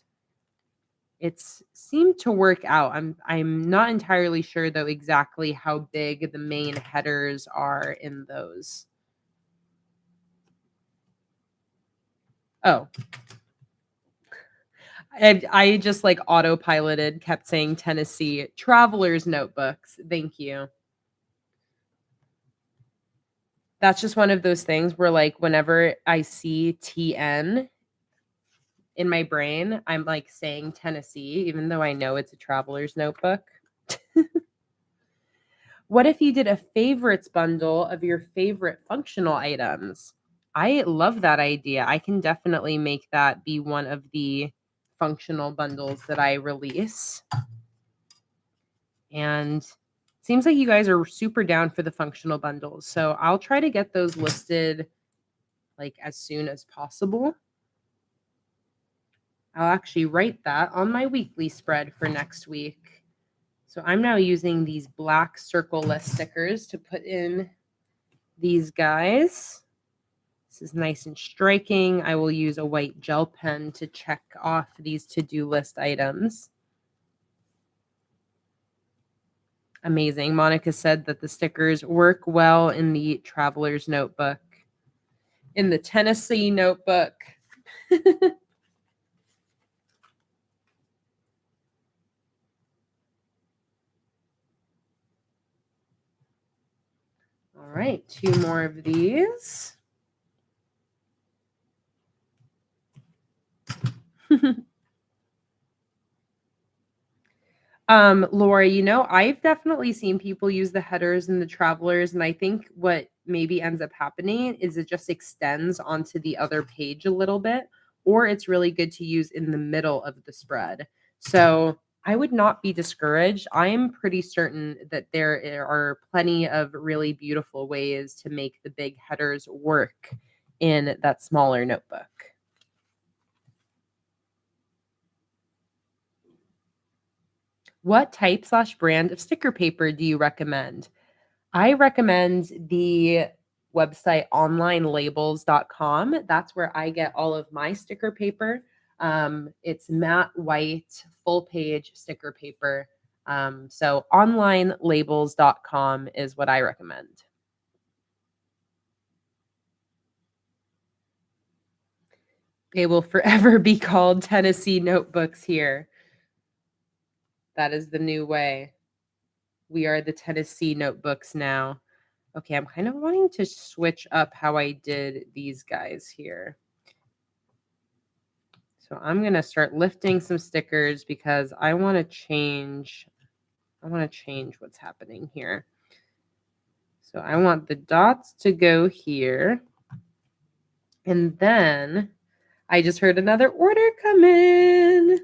it's seemed to work out. I'm not entirely sure though exactly how big the main headers are in those. Oh, I just like autopiloted, kept saying Tennessee Traveler's Notebooks. Thank you. That's just one of those things where like whenever I see TN in my brain, I'm like saying Tennessee, even though I know it's a traveler's notebook. What if you did a favorites bundle of your favorite functional items? I love that idea. I can definitely make that be one of the functional bundles that I release. And it seems like you guys are super down for the functional bundles. So I'll try to get those listed like as soon as possible. I'll actually write that on my weekly spread for next week. So I'm now using these black circle-less stickers to put in these guys. This is nice and striking. I will use a white gel pen to check off these to-do list items. Amazing. Monica said that the stickers work well in the traveler's notebook. In the Tennessee notebook. All right, 2 more of these. Laura, you know, I've definitely seen people use the headers and the travelers, and I think what maybe ends up happening is it just extends onto the other page a little bit, or it's really good to use in the middle of the spread. So I would not be discouraged. I am pretty certain that there are plenty of really beautiful ways to make the big headers work in that smaller notebook. What type/brand of sticker paper do you recommend? I recommend the website onlinelabels.com. That's where I get all of my sticker paper. It's matte white, full page sticker paper. So onlinelabels.com is what I recommend. They will forever be called Tennessee notebooks here. That is the new way. We are the Tennessee notebooks now. Okay, I'm kind of wanting to switch up how I did these guys here. So I'm going to start lifting some stickers because I want to change what's happening here. So I want the dots to go here. And then I just heard another order come in.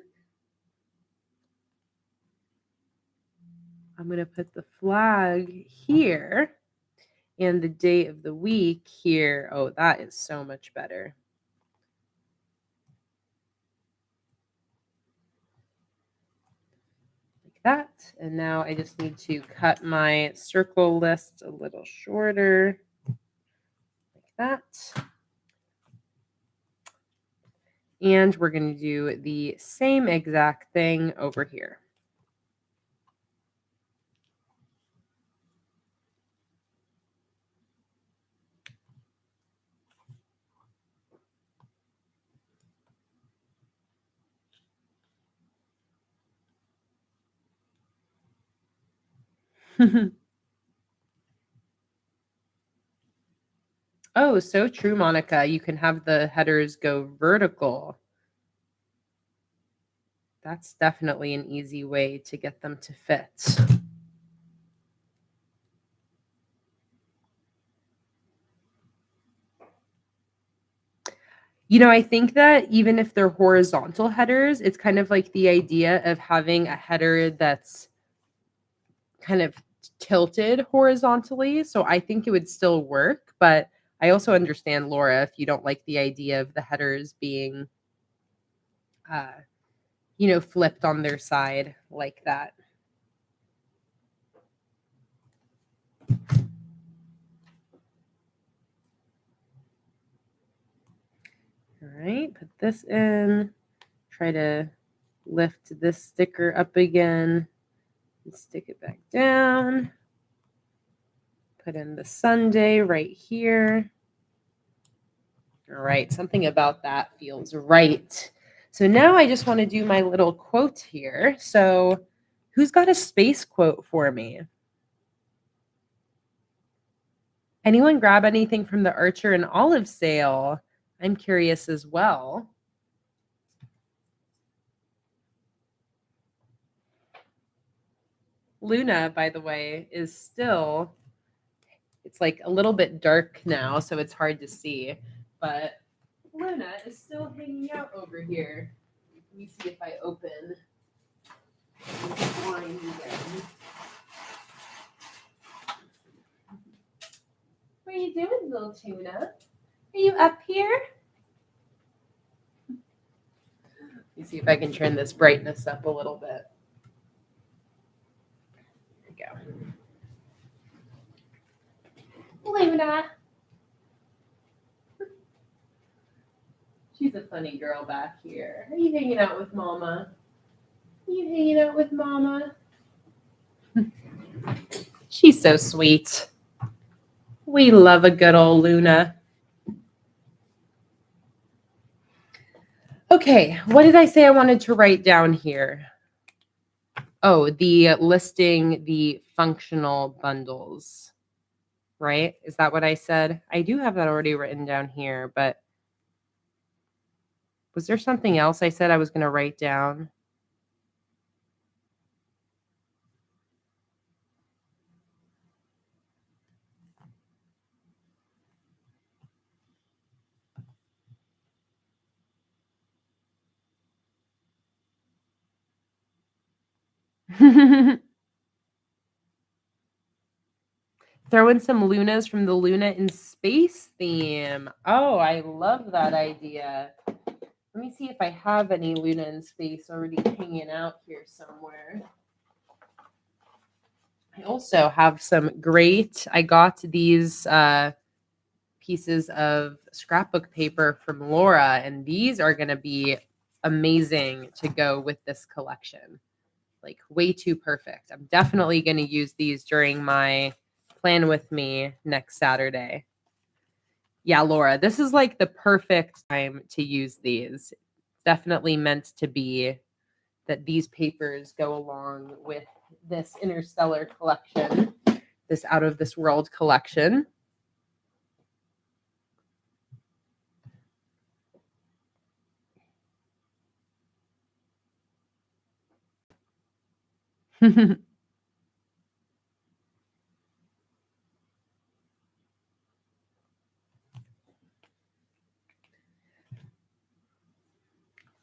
I'm going to put the flag here and the date of the week here. Oh, that is so much better. Like that. And now I just need to cut my circle list a little shorter. Like that. And we're going to do the same exact thing over here. Oh, so true, Monica. You can have the headers go vertical. That's definitely an easy way to get them to fit. You know, I think that even if they're horizontal headers, it's kind of like the idea of having a header that's kind of tilted horizontally. So I think it would still work, but I also understand, Laura, if you don't like the idea of the headers being, flipped on their side like that. All right, put this in, try to lift this sticker up again and stick it back down. Put in the Sunday right here. All right, something about that feels right. So now I just want to do my little quote here. So who's got a space quote for me? Anyone grab anything from the Archer and Olive sale? I'm curious as well. Luna, by the way, is still, it's like a little bit dark now, so it's hard to see. But Luna is still hanging out over here. Let me see if I open the blind again. What are you doing, little tuna? Are you up here? Let me see if I can turn this brightness up a little bit. There we go. Luna. She's a funny girl back here. Are you hanging out with Mama? Are you hanging out with Mama? She's so sweet. We love a good old Luna. Okay, what did I say I wanted to write down here? Oh, the listing the functional bundles, right? Is that what I said? I do have that already written down here, but was there something else I said I was going to write down? Throw in some Lunas from the Luna in Space theme. Oh, I love that idea. Let me see if I have any Luna in Space already hanging out here somewhere. I also have some great, I got these pieces of scrapbook paper from Laura, and these are going to be amazing to go with this collection. Like way too perfect. I'm definitely going to use these during my Plan With Me next Saturday. Yeah, Laura, this is like the perfect time to use these. Definitely meant to be that these papers go along with this Interstellar collection, this Out of This World collection.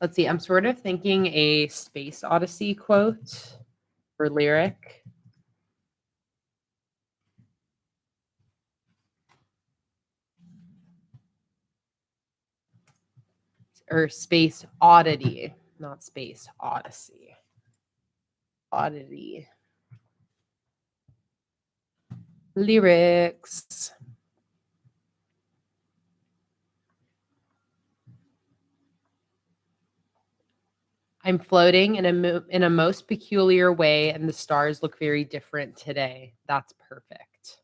Let's see. I'm sort of thinking a Space Odyssey quote or lyric. Or Space Oddity, not Space Odyssey. Oddity. Lyrics. I'm floating in a most peculiar way, and the stars look very different today. That's perfect.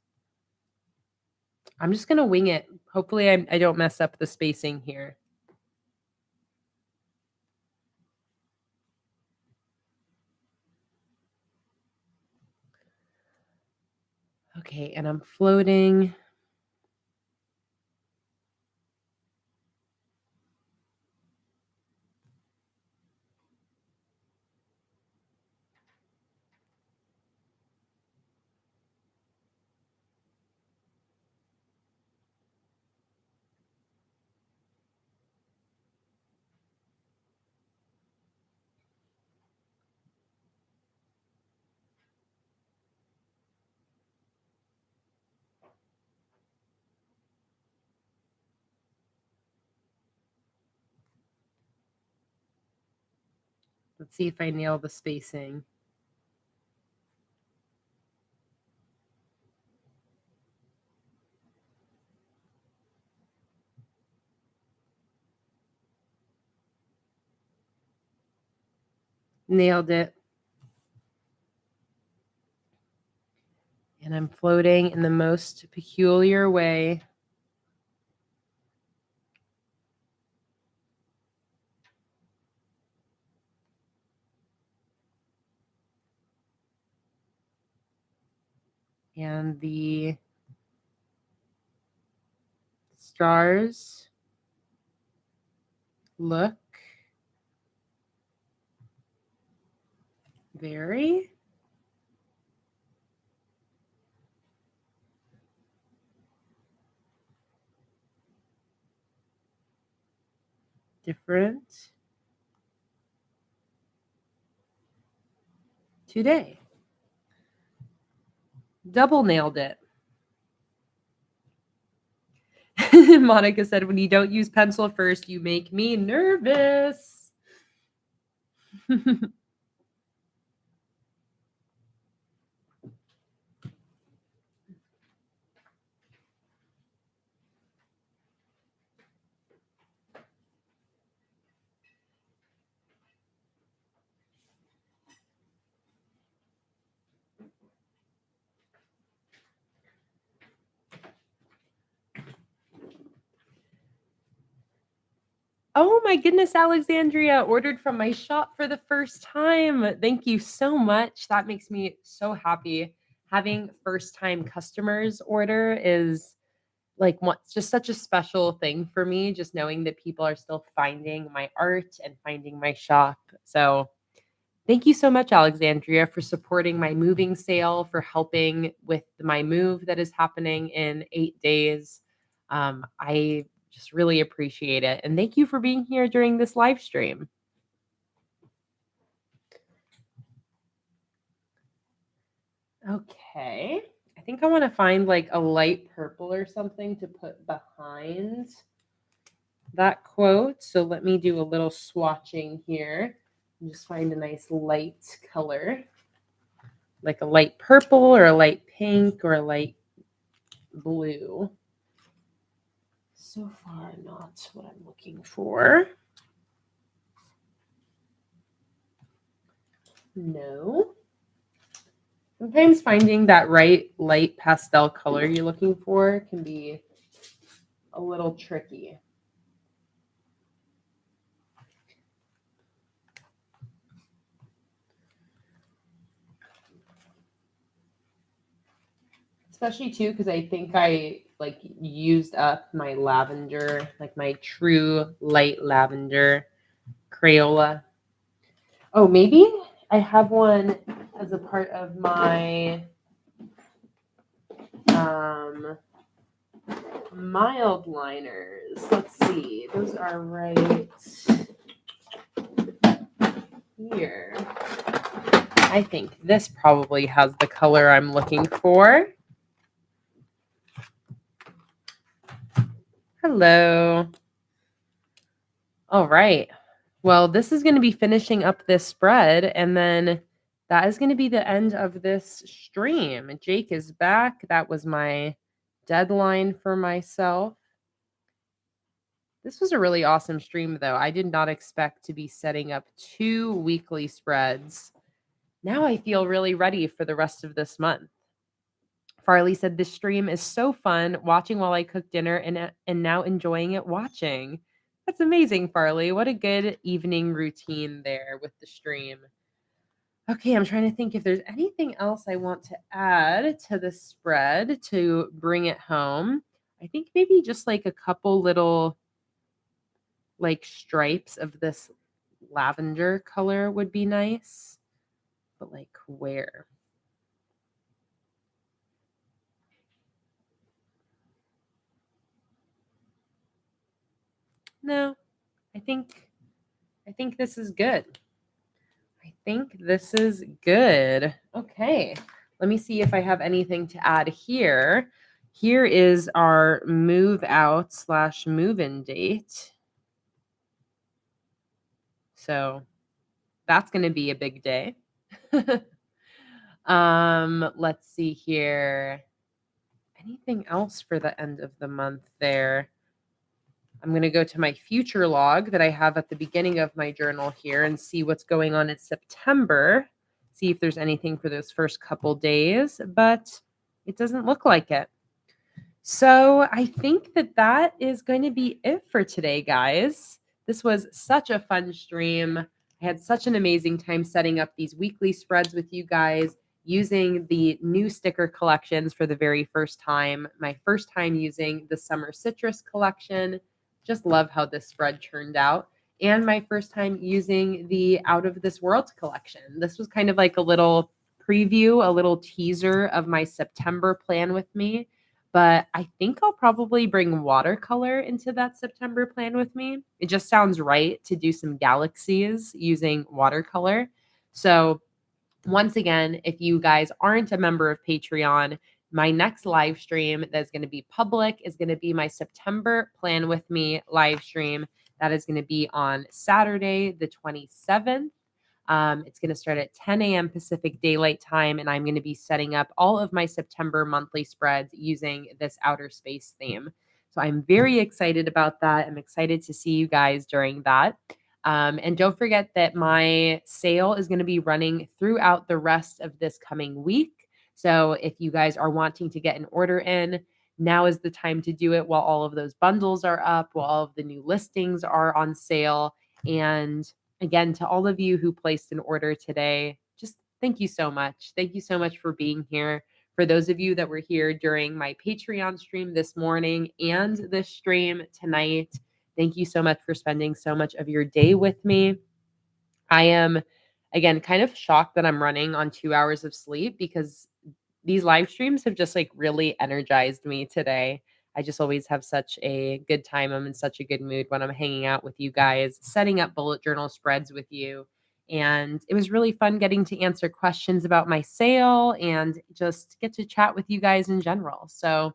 I'm just going to wing it. Hopefully I don't mess up the spacing here. Okay, and I'm floating. Let's see if I nail the spacing. Nailed it. And I'm floating in the most peculiar way. And the stars look very different today. Double nailed it. Monica said, when you don't use pencil first, you make me nervous. Oh my goodness, Alexandria, ordered from my shop for the first time. Thank you so much. That makes me so happy. Having first time customers order is like what's just such a special thing for me, just knowing that people are still finding my art and finding my shop. So thank you so much, Alexandria, for supporting my moving sale, for helping with my move that is happening in 8 days. I just really appreciate it. And thank you for being here during this live stream. Okay. I think I want to find like a light purple or something to put behind that quote. So let me do a little swatching here and just find a nice light color, like a light purple or a light pink or a light blue. So far, not what I'm looking for. No. Sometimes finding that right light pastel color you're looking for can be a little tricky. Especially too, because I think I like used up my lavender, like my true light lavender Crayola. Oh, maybe I have one as a part of my mild liners. Let's see. Those are right here. I think this probably has the color I'm looking for. Hello. All right. Well, this is going to be finishing up this spread, and then that is going to be the end of this stream. Jake is back. That was my deadline for myself. This was a really awesome stream, though. I did not expect to be setting up 2 weekly spreads. Now I feel really ready for the rest of this month. Farley said, this stream is so fun, watching while I cook dinner and now enjoying it watching. That's amazing, Farley. What a good evening routine there with the stream. Okay, I'm trying to think if there's anything else I want to add to the spread to bring it home. I think maybe just like a couple little like stripes of this lavender color would be nice. But like where? No, I think this is good. I think this is good. Okay, let me see if I have anything to add here. Here is our move out / move in date. So that's going to be a big day. Let's see here. Anything else for the end of the month there? I'm going to go to my future log that I have at the beginning of my journal here and see what's going on in September. See if there's anything for those first couple days, but it doesn't look like it. So I think that is going to be it for today, guys. This was such a fun stream. I had such an amazing time setting up these weekly spreads with you guys, using the new sticker collections for the very first time. My first time using the summer citrus collection. Just love how this spread turned out. And my first time using the Out of This World collection. This was kind of like a little preview, a little teaser of my September plan with me. But I think I'll probably bring watercolor into that September plan with me. It just sounds right to do some galaxies using watercolor. So once again, if you guys aren't a member of Patreon, my next live stream that's going to be public is going to be my September Plan With Me live stream. That is going to be on Saturday, the 27th. It's going to start at 10 a.m. Pacific Daylight Time, and I'm going to be setting up all of my September monthly spreads using this outer space theme. So I'm very excited about that. I'm excited to see you guys during that. And don't forget that my sale is going to be running throughout the rest of this coming week. So if you guys are wanting to get an order in, now is the time to do it while all of those bundles are up, while all of the new listings are on sale. And again, to all of you who placed an order today, just thank you so much. Thank you so much for being here. For those of you that were here during my Patreon stream this morning and this stream tonight, thank you so much for spending so much of your day with me. I am, again, kind of shocked that I'm running on 2 hours of sleep because these live streams have just like really energized me today. I just always have such a good time. I'm in such a good mood when I'm hanging out with you guys, setting up bullet journal spreads with you. And it was really fun getting to answer questions about my sale and just get to chat with you guys in general. So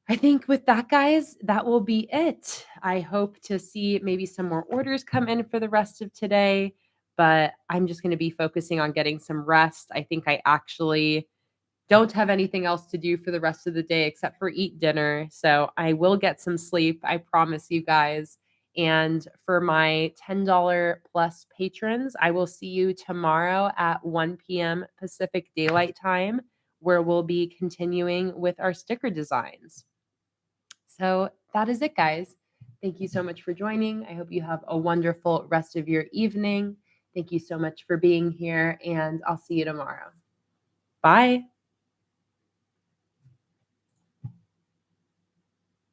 I think with that, guys, that will be it. I hope to see maybe some more orders come in for the rest of today, but I'm just going to be focusing on getting some rest. I think I actually don't have anything else to do for the rest of the day except for eat dinner. So I will get some sleep. I promise you guys. And for my $10 plus patrons, I will see you tomorrow at 1 p.m. Pacific Daylight Time, where we'll be continuing with our sticker designs. So that is it, guys. Thank you so much for joining. I hope you have a wonderful rest of your evening. Thank you so much for being here, and I'll see you tomorrow. Bye.